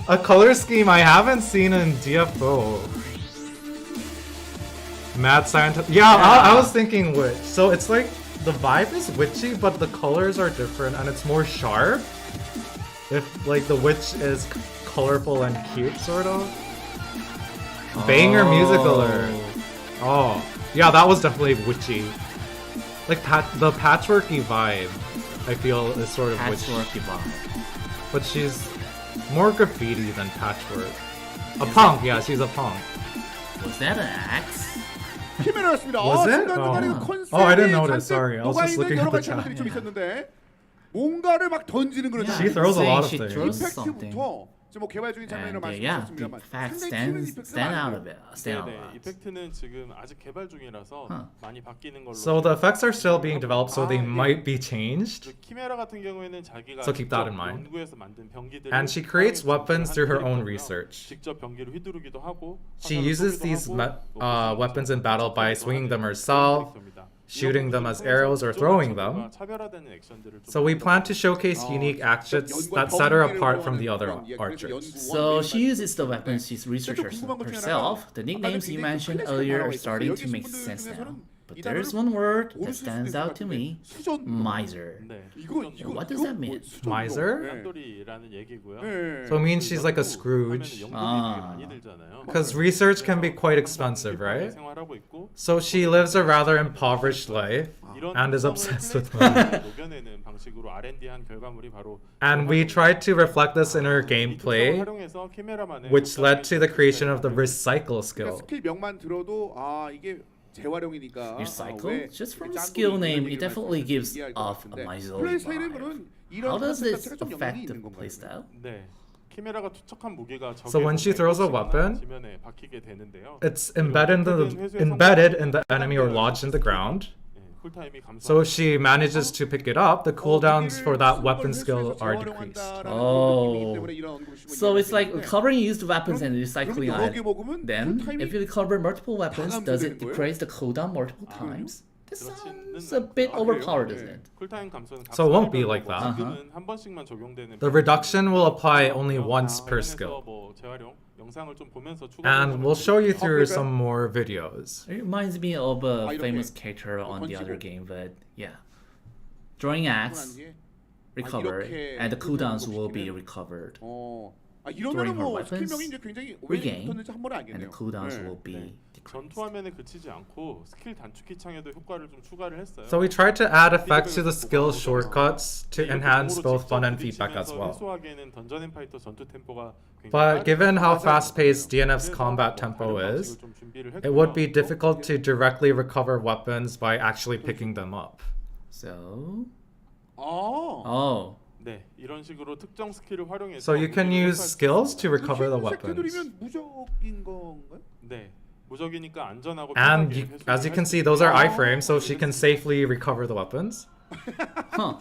a color scheme I haven't seen in DFO. Mad scientist. Yeah, I was thinking witch. So it's like the vibe is witchy, but the colors are different and it's more sharp. If like the witch is colorful and cute, sort of. Banger music alert. Oh, yeah, that was definitely witchy. Like the patchworky vibe, I feel is sort of witchy. Patchworky vibe. But she's more graffiti than patchwork. A punk, yeah, she's a punk. Was that an axe? 키메라였습니다. Was it? 순간순간에 Oh. 그 컨셉이 Oh, I didn't 잔뜩 notice, sorry. I was just 녹아있는 looking 여러 at the 가지 chat. 장면들이 좀 있었는데 뭔가를 막 던지는 그런 She throws a lot of things. 이펙트부터 지금 뭐 개발 중인 장면을 And yeah, the 말씀하셨습니다만 fact 상당히 튀는 stand 이펙트가 out 많아요. of it. Stand out 네네, a lot. 이펙트는 지금 아직 개발 중이라서 많이 바뀌는 걸로. So the effects are still being developed, so they might be changed. 그 키메라 같은 경우에는 자기가 So keep that 직접 in mind. 연구해서 만든 병기들을 And she creates 사용해서 weapons through her 하는 own 거고요. research. 직접 병기를 휘두르기도 하고. She 화살을 uses 쏘기도 these 하고, weapons in battle by 쏘기도 swinging them 하는 herself, 그런 캐릭터입니다. shooting them as 이런 arrows or 부분에서 throwing 적과 them. 차별화되는 액션들을 좀 So we plan to showcase 어, unique actions 연구와 that set her 병기를 apart from the 구하는 other 그런, 예, 그래서 archers. 연구원 So 이런 she 말씀 uses the 드렸는데 weapons she's researched 궁금한 것 중에 herself. 하나가 The 아까 nicknames 굉장히 you mentioned 클래식 earlier are 단어가 starting 있었어요. to make 여기 sense 분들 now. 중에서는 But 이 there's 단어를 one word 모를 that 수도 stands 있을 것 out to 같은데 me. 수전 Miser. 네. What does that mean? Miser? 짠돌이라는 얘기고요. So it means she's like a Scrooge. Because research can be quite expensive, right? 생활하고 있고 So she lives a rather impoverished life and is obsessed with money. 녹여내는 방식으로 R&D한 결과물이 바로 And we tried to reflect this in her gameplay, 활용해서 키메라만의 which led to the creation of the recycle 그러니까 skill. 스킬 명만 들어도 아 이게 재활용이니까 Recycle? Just from the skill name, it definitely gives off a miserly 플레이 vibe. 스타일은 이런 How does 컨셉 this 자체가 좀 영향이 affect the 있는 건가요? playstyle? 네. 키메라가 투척한 무기가 So when she throws a weapon, 지면에 박히게 되는데요. It's embedded in the enemy or lodged in the ground. 쿨타임이 So if she manages to pick it up, the cooldowns for that weapon skill are decreased. Oh. So it's like recovering used weapons and recycling it. Then, if you recover multiple weapons, does it decrease the cooldown multiple times? That sounds a bit overpowered, doesn't it? 쿨타임 감소는 So it won't be like that. 지금은 한 번씩만 적용되는 The reduction will apply only once per skill. 뭐 재활용 영상을 좀 보면서 And we'll show you through some more videos. It reminds me of a famous character on the other game, but yeah. Drawing axe, recover, and the cooldowns will be recovered. Throwing her weapons, regain, and the cooldowns will be decreased. 전투 화면에 그치지 않고 스킬 단축키 창에도 효과를 좀 추가를 했어요. So we tried to add effects to the skill shortcuts to enhance both fun and feedback as well. 해소하기에는 던전 앤 파이터 전투 템포가 But given how fast-paced DNF's combat tempo is, it would be difficult to directly recover weapons by actually picking them up. So, 아. oh, 네, 이런 식으로 특정 스킬을 활용해서 So you can use skills to recover the 흰색 weapons. 되돌이면 무적인 건가요? 네. 무적이니까 안전하고 And 편하게 회수를 as you can 할 수 see, 있는 those are iframes, so she can safely recover the weapons. Huh.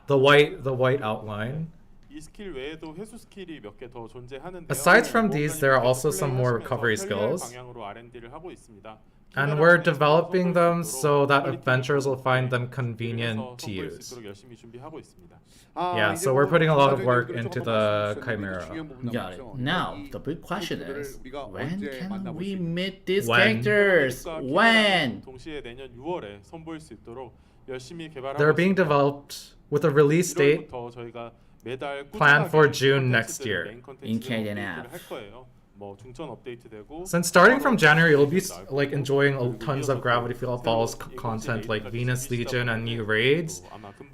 The white outline. 이 스킬 외에도 회수 스킬이 몇 개 더 존재하는데요. Aside from these, there are also some more recovery skills. 방향으로 R&D를 하고 있습니다. And we're developing them so that adventurers will find them convenient to use. 열심히 준비하고 있습니다. Yeah, so we're putting a lot of work into the Chimera. Got it. Now, the big question is, when can we meet these When? characters? When? 동시에 내년 6월에 선보일 수 있도록 열심히 개발하고 They're being developed with a release date 1월부터 저희가 매달 planned for 꾸준하게 June next 콘텐츠들을, year. 메인 콘텐츠를 In DNF. 업데이트를 할 거예요. 뭐 중천 업데이트되고 Since starting from January, you'll be like enjoying tons of Gravity Falls content like Venus Legion and new raids.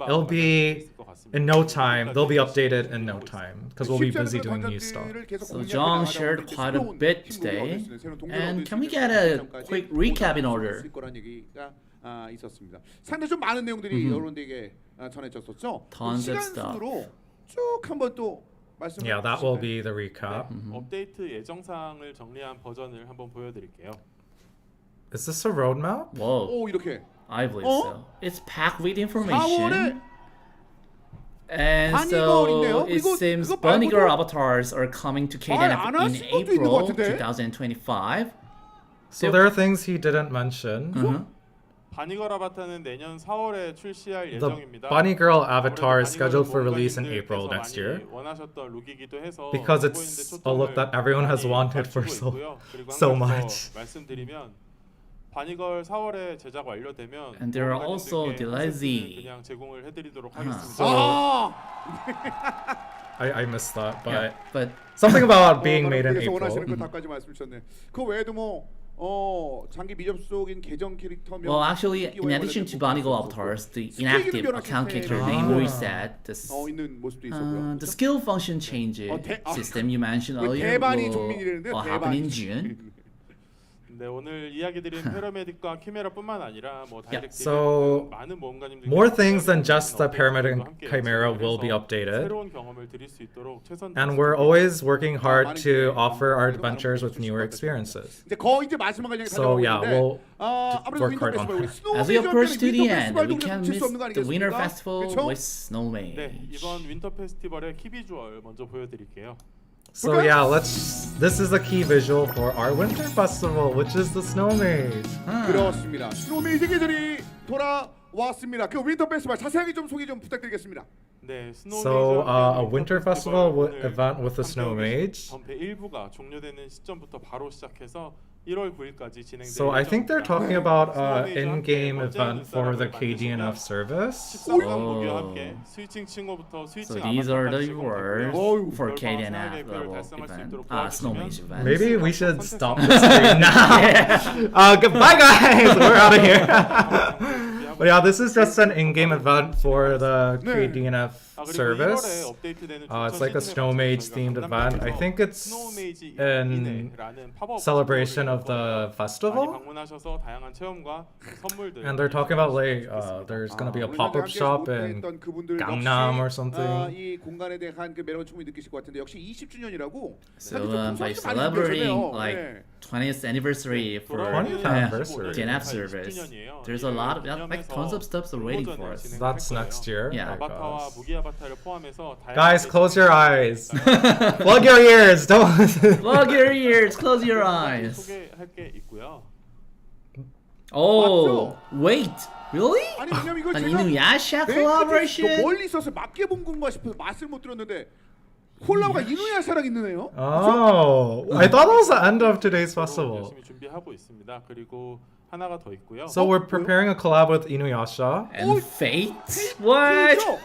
It'll be in no time. They'll be updated in no time because we'll be busy doing new stuff. So John shared quite a bit today. And can we get a quick recap in order? 있었습니다. 상당히 좀 많은 내용들이 여러분들에게 전해졌었죠. Tons of 시간 stuff. 순으로 쭉 한번 또 말씀을 Yeah, that will be the recap. 업데이트 예정사항을 정리한 버전을 한번 보여드릴게요. Is this a roadmap? Whoa, 오 이렇게 I believe so. It's packed with 4월에 information. And Bunny so Girl 있네요. it 그리고 seems 그거 Bunny Girl 말고도 avatars are coming to 안 KDNF in 하신 것도 있는 것 April 같은데? 2025. So there are things he didn't mention. 바니걸 아바타는 내년 4월에 출시할 The 예정입니다. Bunny Girl avatar is 아무래도 scheduled for 바니걸 release in 모험가님들께서 April next year 많이 원하셨던 룩이기도 해서 because 선보이는데 it's a 초점을 look that everyone has 많이 wanted for 맞추고 있고요. 그리고 한 so 가지 더 much. 말씀드리면 바니걸 4월에 제작 완료되면 And there are also 모험가님들께 delays. 세트를 그냥 제공을 해드리도록 하겠습니다. So I missed that, but yeah, but something about being made in 여러분들께서 원하시는 April. 거 다까지 말씀 주셨네. 그 외에도 뭐 장기 미접속인 계정 캐릭터명. well, actually, in addition to Bunny Girl avatars, the inactive account character name reset, 있는 모습도 있었고요. the skill function changes system you mentioned earlier 대반이 will 종민이라는데요. happen in 대반이. June. 네, 오늘 이야기드린 패러메딕과 키메라뿐만 아니라 뭐 다이렉트 So, 많은 모험가님들 more things than just the Paramedic and Chimera will be updated. 새로운 경험을 드릴 수 있도록 최선 And we're always working hard to offer our adventures with newer experiences. 이제 거의 이제 마지막 관련이 So yeah, we'll 아무래도 work hard on 윈터 페스티벌, 우리 that. 스노우 As we approach to the 윈터 end, 페스티벌도 we 우리가 can 놓칠 수 miss 없는 거 the Winter 아니겠습니까? Festival 그렇죠? with Snowmage. 네, 이번 윈터 페스티벌의 키 비주얼 먼저 보여드릴게요. So yeah, this is the key visual for our winter festival, which is the snow maze. 그렇습니다. 스노우메이즈 계절이 돌아왔습니다. 그 윈터 페스티벌 자세하게 좀 소개 좀 부탁드리겠습니다. 네, So a winter festival event with the snow mage. 전패 1부가 종료되는 시점부터 바로 시작해서 1월 9일까지 진행될 So I think they're talking about 스노우메이즈와 in-game 함께 event for the 멋진 KDNF service. 13강 무기와 함께 스위칭 칭호부터 So 스위칭 these are the 아바타까지 words 제공되고요. for 이걸 KDNF 방송하게 level 달성할 수 event, 있도록 Snowmage 도와주시면 event. Maybe we should stop the stream now. Goodbye, guys. We're out of here. But yeah, this is just an in-game event for the KDNF service. It's like a snow mage themed event. I think it's in celebration of the festival. And they're talking about like there's gonna be a pop-up shop in Gangnam or something. 이 공간에 대한 그 매력을 충분히 느끼실 것 같은데 역시 20주년이라고. So by celebrating like 20th anniversary for 20th anniversary. DNF service, there's a lot of like tons of stuff waiting for us. That's next year. Yeah. I 아바타와 guess. 무기 아바타를 포함해서 Guys, close your eyes. Plug your ears. Don't listen. Plug your ears, close your eyes. 소개할 게 있고요. Oh, wait, really? 아니 왜냐면 이걸 An 제가 Inuyasha 더 collaboration? 멀리 있어서 맞게 본 건가 싶어서 맛을 못 들었는데 콜라보가 이누야샤랑 있네요. Oh, I thought it was the end of today's festival. 열심히 준비하고 있습니다. 그리고 하나가 더 있고요. So we're preparing a collab with Inuyasha. And Fate? What? 그렇죠?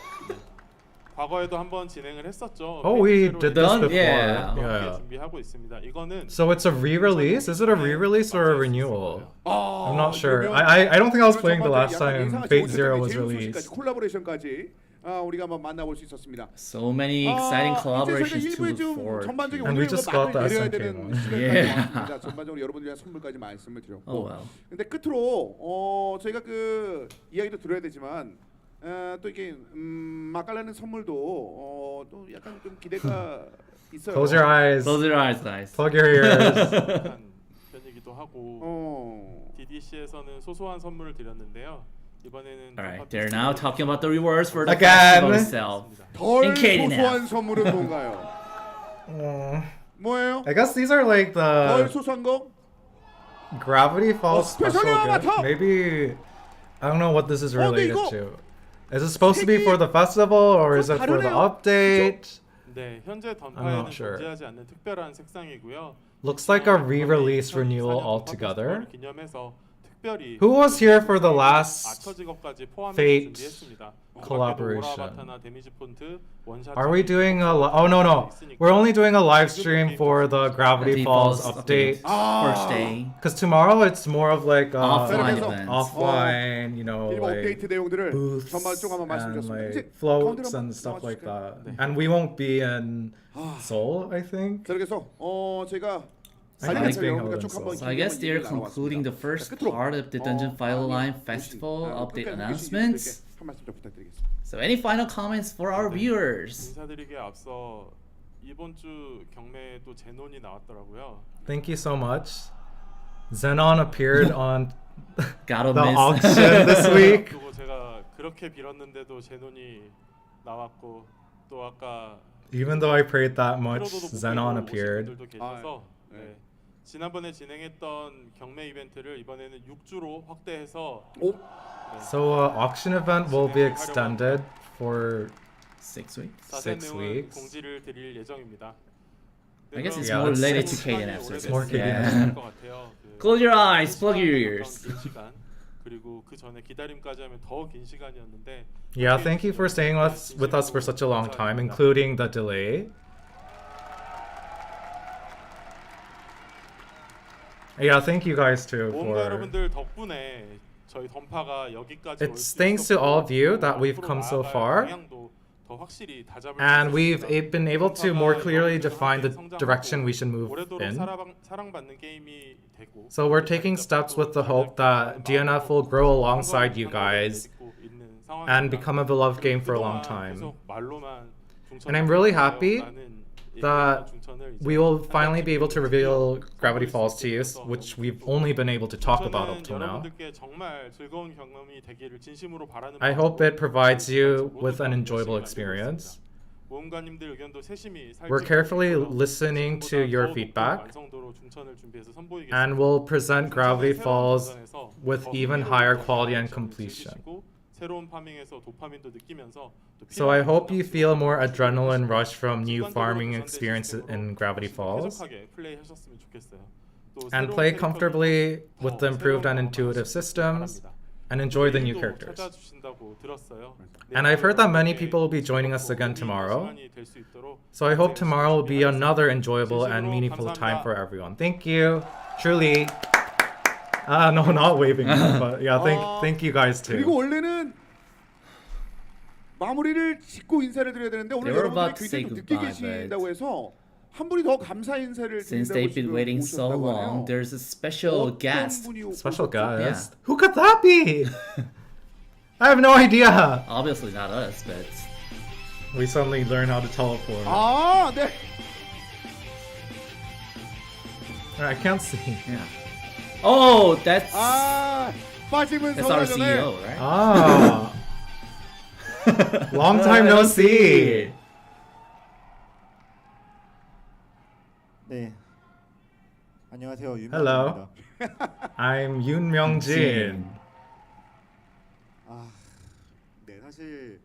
과거에도 한번 진행을 했었죠. Oh, we did this Done? before. Yeah. Yeah. 준비하고 있습니다. 이거는 So it's a re-release? Is it a re-release or a renewal? 아, I'm not sure. 그러면 I don't think I was playing the last 약간 time 예상하지 Fate 못했던 Zero 이 was 제휴 released. 소식까지, 콜라보레이션까지 우리가 한번 만나볼 수 있었습니다. So many exciting collaborations to 일부에 look 좀 forward 전반적인 to. And we 오늘 just 이거 got the 막을 내려야 SNK 되는 one. 시간까지 Yeah. 왔습니다. 전반적으로 여러분들 위한 선물까지 말씀을 드렸고, Oh well. 근데 끝으로 저희가 그 이야기도 들어야 되지만 또 이게 맛깔나는 선물도 또 약간 좀 기대가 있어요. Close your eyes. Close your eyes, guys. Plug your ears. 편이기 드리기도 하고 DDC에서는 소소한 선물을 드렸는데요. 이번에는 Alright, they're now talking about the rewards for the Again. festival itself. 덜 In KDNF. 소소한 선물은 뭔가요? 뭐예요? I guess these are like 덜 the 소소한 거? Gravity Falls special special gift. avatar. Maybe I don't know what this is 근데 related 이거 to. Is it supposed to be for the festival or is it for the 다르네요. update? 네, 현재 I'm 던파에는 not sure. 존재하지 않는 특별한 색상이고요. Looks like a re-release renewal altogether. 기념해서 특별히 Who was here for the last 아처 직업까지 포함해서 Fate 준비했습니다. collaboration? 데미지 폰트, 원샷 Are we doing a oh no, we're only doing a live stream for the Gravity Falls update. First day. Because tomorrow it's more of like Offline 그래서 events. offline, you know, 일본 like 업데이트 내용들을 booths 전반적으로 한번 and 말씀드렸습니다. like 이제 floats 가운데로 and stuff like 나와주실까요? that. And we won't be in Seoul, I think. 자, 그래서 제가 I think it's being held in Seoul. So I guess they're concluding the first part of the Dungeon File Line Festival update announcements. 한 말씀 좀 부탁드리겠습니다. So any final comments for our viewers? 인사드리기에 앞서 이번 주 경매에 또 제논이 나왔더라고요. Thank you so much. Xenon appeared on Gotta the miss. auction this week. 그리고 제가 그렇게 빌었는데도 제논이 나왔고 또 아까 Even though I prayed that much, 프로도도 못 Xenon 보고 오신 appeared. 분들도 계셔서 네. 네. 지난번에 진행했던 경매 이벤트를 이번에는 6주로 확대해서 오, So auction event will be extended for 6 weeks. 자세한 6 내용은 weeks. 공지를 드릴 예정입니다. I guess it's Yeah, more it's- related to KDNF. So It's more yeah. KDNF. Close your eyes, plug your ears. 긴 시간 그리고 그 전에 기다림까지 하면 더 긴 시간이었는데 Yeah, thank you for staying with us for such a long time, including the delay. Yeah, thank you guys too 모험가 for. 여러분들 덕분에 저희 던파가 여기까지 올 It's 수 thanks to all of you 있었고, that we've 앞으로 come so 나아갈 far. 방향도 더 확실히 다잡을 And 수 we've 있었습니다. been able to more clearly define the 성장하고 direction we should move 오래도록 in. 사랑받는 게임이 되고 So we're taking steps with the hope that DNF will grow alongside you guys and become a beloved game for a long time. And I'm really happy that we will finally be able to reveal Gravity Falls to you, which we've only been able to talk about up till now. I hope it provides you with an enjoyable experience. We're carefully listening to your feedback and will present Gravity Falls with even higher quality and completion. So I hope you feel more adrenaline rush from new farming experiences in Gravity Falls and play comfortably with the improved and intuitive systems and enjoy the new characters. And I've heard that many people will be joining us again tomorrow. So I hope tomorrow will be another enjoyable and meaningful time for everyone. Thank you. Truly. No, not waving. But yeah, thank you guys 그리고 too. 원래는 마무리를 짓고 인사를 드려야 되는데 오늘 They were 여러분들이 about to say 굉장히 좀 늦게 goodbye, 계신다고 해서 한 분이 더 감사 인사를 Since 드린다고 they've been 지금 waiting so 오셨다고 long, 하네요. there's a special 어떤 guest. 분이 Special 오셨죠? guest. Who could that be? I have no idea. Obviously not us, but We suddenly learn how to teleport. 아, 네. I can't see. yeah. Oh, that's 빠짐은 that's our 성화전에 CEO, right? Ah. Long time no see. 네. 안녕하세요. Hello. 윤명진입니다. I'm Yoon Myung-jin. 아, 네, 사실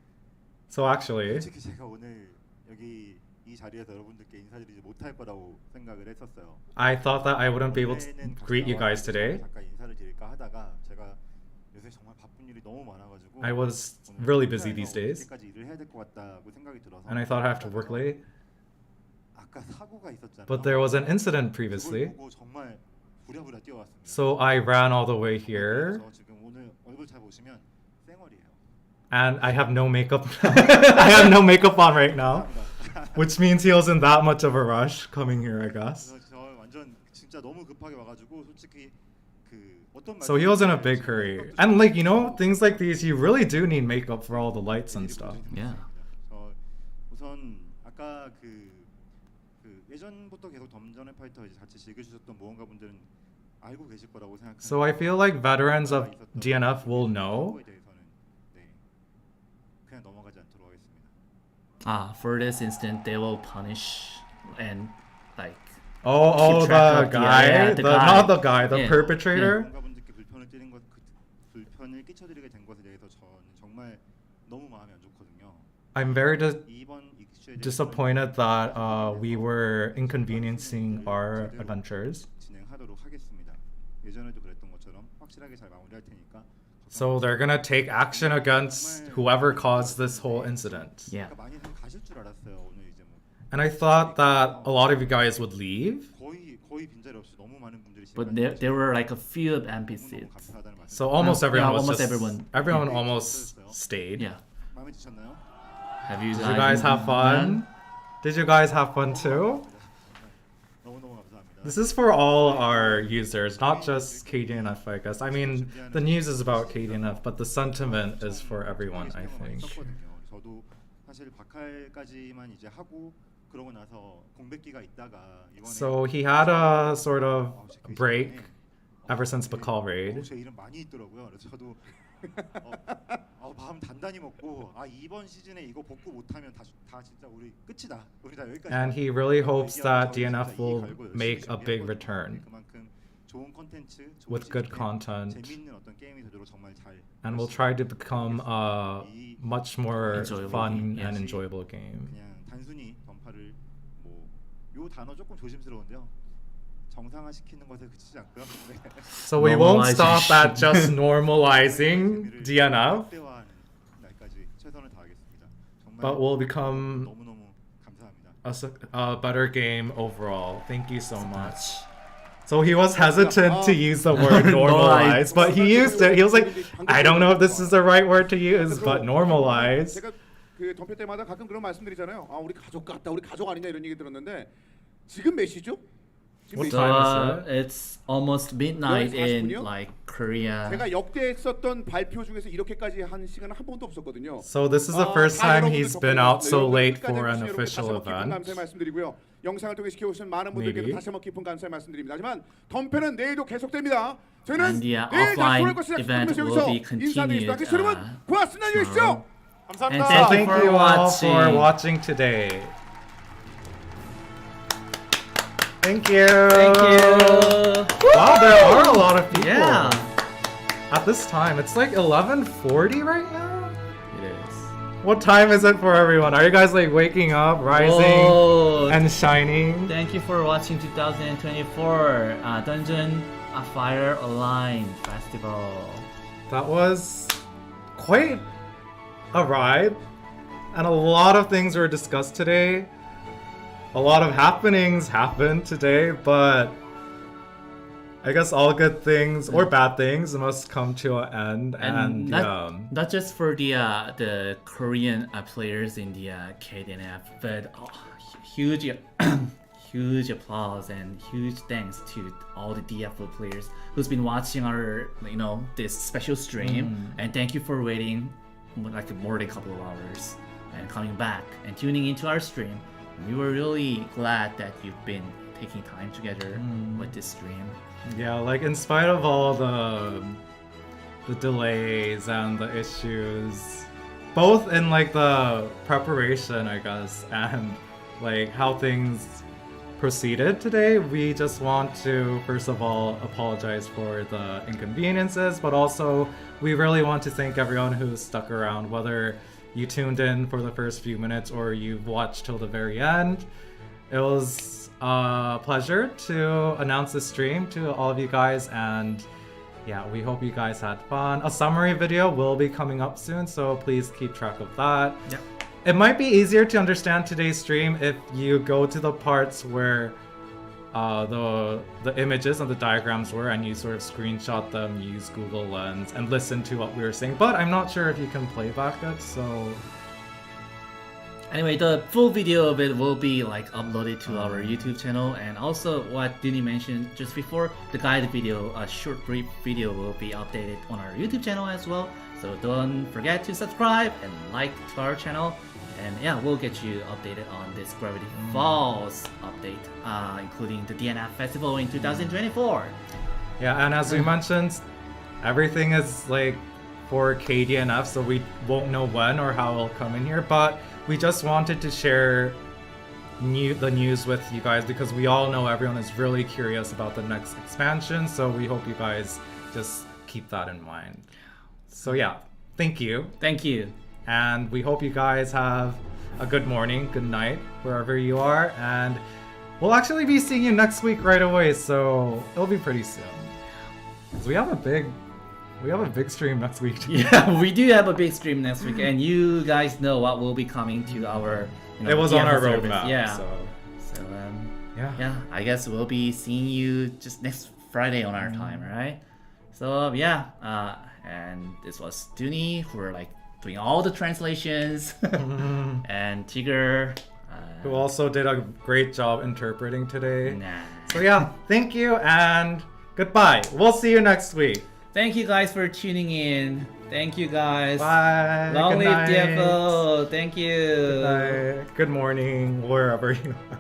So actually, 솔직히 제가 오늘 여기 이 자리에서 여러분들께 인사드리지 못할 거라고 생각을 했었어요. I thought that I wouldn't be able to 원래는 같이 greet you guys 나와서 today. 잠깐 인사를 드릴까 하다가 제가 요새 정말 바쁜 일이 너무 많아가지고 I was 오늘 really busy 회사에서 these days, 늦게까지 일을 해야 될 것 같다고 생각이 들어서 and I thought I have to work late. 아까 사고가 있었잖아요. But there was an incident 그걸 previously, 보고 정말 부랴부랴 뛰어왔습니다. so I ran all the way here, 그래서 지금 오늘 얼굴 잘 보시면 쌩얼이에요. and I have no makeup. I have no makeup on right now, which means he was in that much of a rush coming here, I guess. 그래서 저 완전 진짜 너무 급하게 와가지고 솔직히 그 어떤 So he was in a big hurry, and like you know, things like these, you really do need makeup for all the lights and stuff. Yeah. 우선 아까 그 예전부터 계속 덤전의 파이터 이제 같이 즐겨주셨던 모험가분들은 알고 계실 거라고 생각합니다. So I feel like veterans of DNF will know. 거에 대해서는 네, 그냥 넘어가지 않도록 하겠습니다. For this instant, they will punish and like Oh, keep track the of guy, yeah, the guy. not the guy, the Yeah. perpetrator. 뭔가 분들께 불편을 드린 것, 불편을 끼쳐드리게 된 것에 대해서 저는 정말 너무 마음이 안 좋거든요. I'm very 이번 이슈에 대해서 disappointed that we were inconveniencing our adventures. 진행하도록 하겠습니다. 예전에도 그랬던 것처럼 확실하게 잘 마무리할 테니까. So they're gonna take action against whoever caused this whole incident. Yeah. 많이 가실 줄 알았어요. 오늘 이제 뭐 And I thought that a lot of you guys would leave. 거의 빈자리 없이 너무 많은 분들이 But there were like a few empty seats. 감사하다는 말씀. So almost everyone Yeah, was almost just, everyone almost stayed. Yeah. 마음에 드셨나요? Have you Did you guys have fun? Did you guys have fun too? 너무너무 감사합니다. This is for all our users, not just KDNF, I guess. I mean, the news is about KDNF, but the sentiment is for everyone, I think. 저도 사실 박할까지만 이제 하고 그러고 나서 공백기가 있다가 이번에 So he had a sort of break ever since Bakal raid. 제 이름 많이 있더라고요. 그래서 저도 마음 단단히 먹고 이번 시즌에 이거 복구 못하면 다 진짜 우리 끝이다. 우리 다 여기까지. And he really hopes that DNF will make a big return 그만큼 좋은 콘텐츠, with good content, 재밌는 어떤 게임이 되도록 정말 잘. and will try to become a much more Enjoyable fun game, and yes. enjoyable game. 그냥 단순히 던파를 요 단어 조금 조심스러운데요. 정상화시키는 것에 그치지 않고요. 네. So we won't Normalizing. stop at just normalizing DNF, 극대화하는 날까지 최선을 다하겠습니다. 정말 but we'll become 너무너무 감사합니다. a better game overall. Thank you so much. So he was hesitant to use the word normalize, but he used it. He was like, I don't know if this is the right word to use, but normalize. 제가 그 덤표 때마다 가끔 그런 말씀드리잖아요. 우리 가족 같다, 우리 가족 아니냐 이런 얘기 들었는데 지금 몇 시죠? 지금 What 몇 time 시죠? is it? It's almost midnight in 40분이요? like Korea. 제가 역대 했었던 발표 중에서 이렇게까지 한 시간은 한 번도 없었거든요. So this is the first time he's been out so late for an official event. 감사의 말씀드리고요. 영상을 통해 지켜오신 많은 분들께도 Maybe. 다시 한번 깊은 감사의 말씀드립니다. 하지만 덤페는 내일도 계속됩니다. 저희는 And the 내일 다시 offline 돌아올 것을 event 약속하면서 will be 여기서 인사드리겠습니다. continued, 여러분 고맙습니다. 안녕히 계십시오. And 감사합니다. thank you Thank for you all for watching. watching today. Thank you. Thank you. Wow, there are a lot of people. Yeah, At this time, it's like 11:40 right now. it is. What time is it for everyone? Are you guys like waking up, rising, Whoa. and shining? Thank you for watching 2024 Dungeon Fire Online Festival. That was quite a ride, and a lot of things were discussed today. A lot of happenings happened today, but I guess all good things or bad things must come to an end. And not just for the Korean players in the KDNF, but huge huge applause and huge thanks to all the DFO players who's been watching our this special stream, and thank you for waiting like more than a couple of hours and coming back and tuning into our stream. We were really glad that you've been taking time together with this stream. yeah, like in spite of all the delays and the issues, both in like the preparation, I guess, and like how things proceeded today, we just want to first of all apologize for the inconveniences, but also we really want to thank everyone who stuck around, whether you tuned in for the first few minutes or you've watched till the very end. It was a pleasure to announce this stream to all of you guys, and yeah, we hope you guys had fun. A summary video will be coming up soon, so please keep track of that. Yep. It might be easier to understand today's stream if you go to the parts where the images and the diagrams were, and you sort of screenshot them, use Google Lens, and listen to what we were saying. But I'm not sure if you can play back it, so Anyway, the full video of it will be like uploaded to our YouTube channel, and also what Dini mentioned just before, the guide video, a short brief video will be updated on our YouTube channel as well. So don't forget to subscribe and like to our channel, and yeah, we'll get you updated on this Gravity Falls update, including the DNF Festival in 2024. Yeah, and as we mentioned, everything is like for KDNF, so we won't know when or how it'll come in here. But we just wanted to share the news with you guys because we all know everyone is really curious about the next expansion. So we hope you guys just keep that in mind. So yeah, thank you. Thank you. And we hope you guys have a good morning, good night, wherever you are. And we'll actually be seeing you next week right away, so it'll be pretty soon. 'Cause we have a big stream next week. Yeah, we do have a big stream next week, and you guys know what will be coming to our. It was on DFO our service. roadmap. Yeah. So Yeah, I guess we'll be seeing you just next Friday on our time, right? So yeah, and this was Dooney who were like doing all the translations, and Tigger, who also did a great job interpreting today. nah. So yeah, thank you and goodbye. We'll see you next week. Thank you guys for tuning in. Thank you guys. Bye. Long Good live night. DFO. Thank you. Good night. Good morning, wherever you are.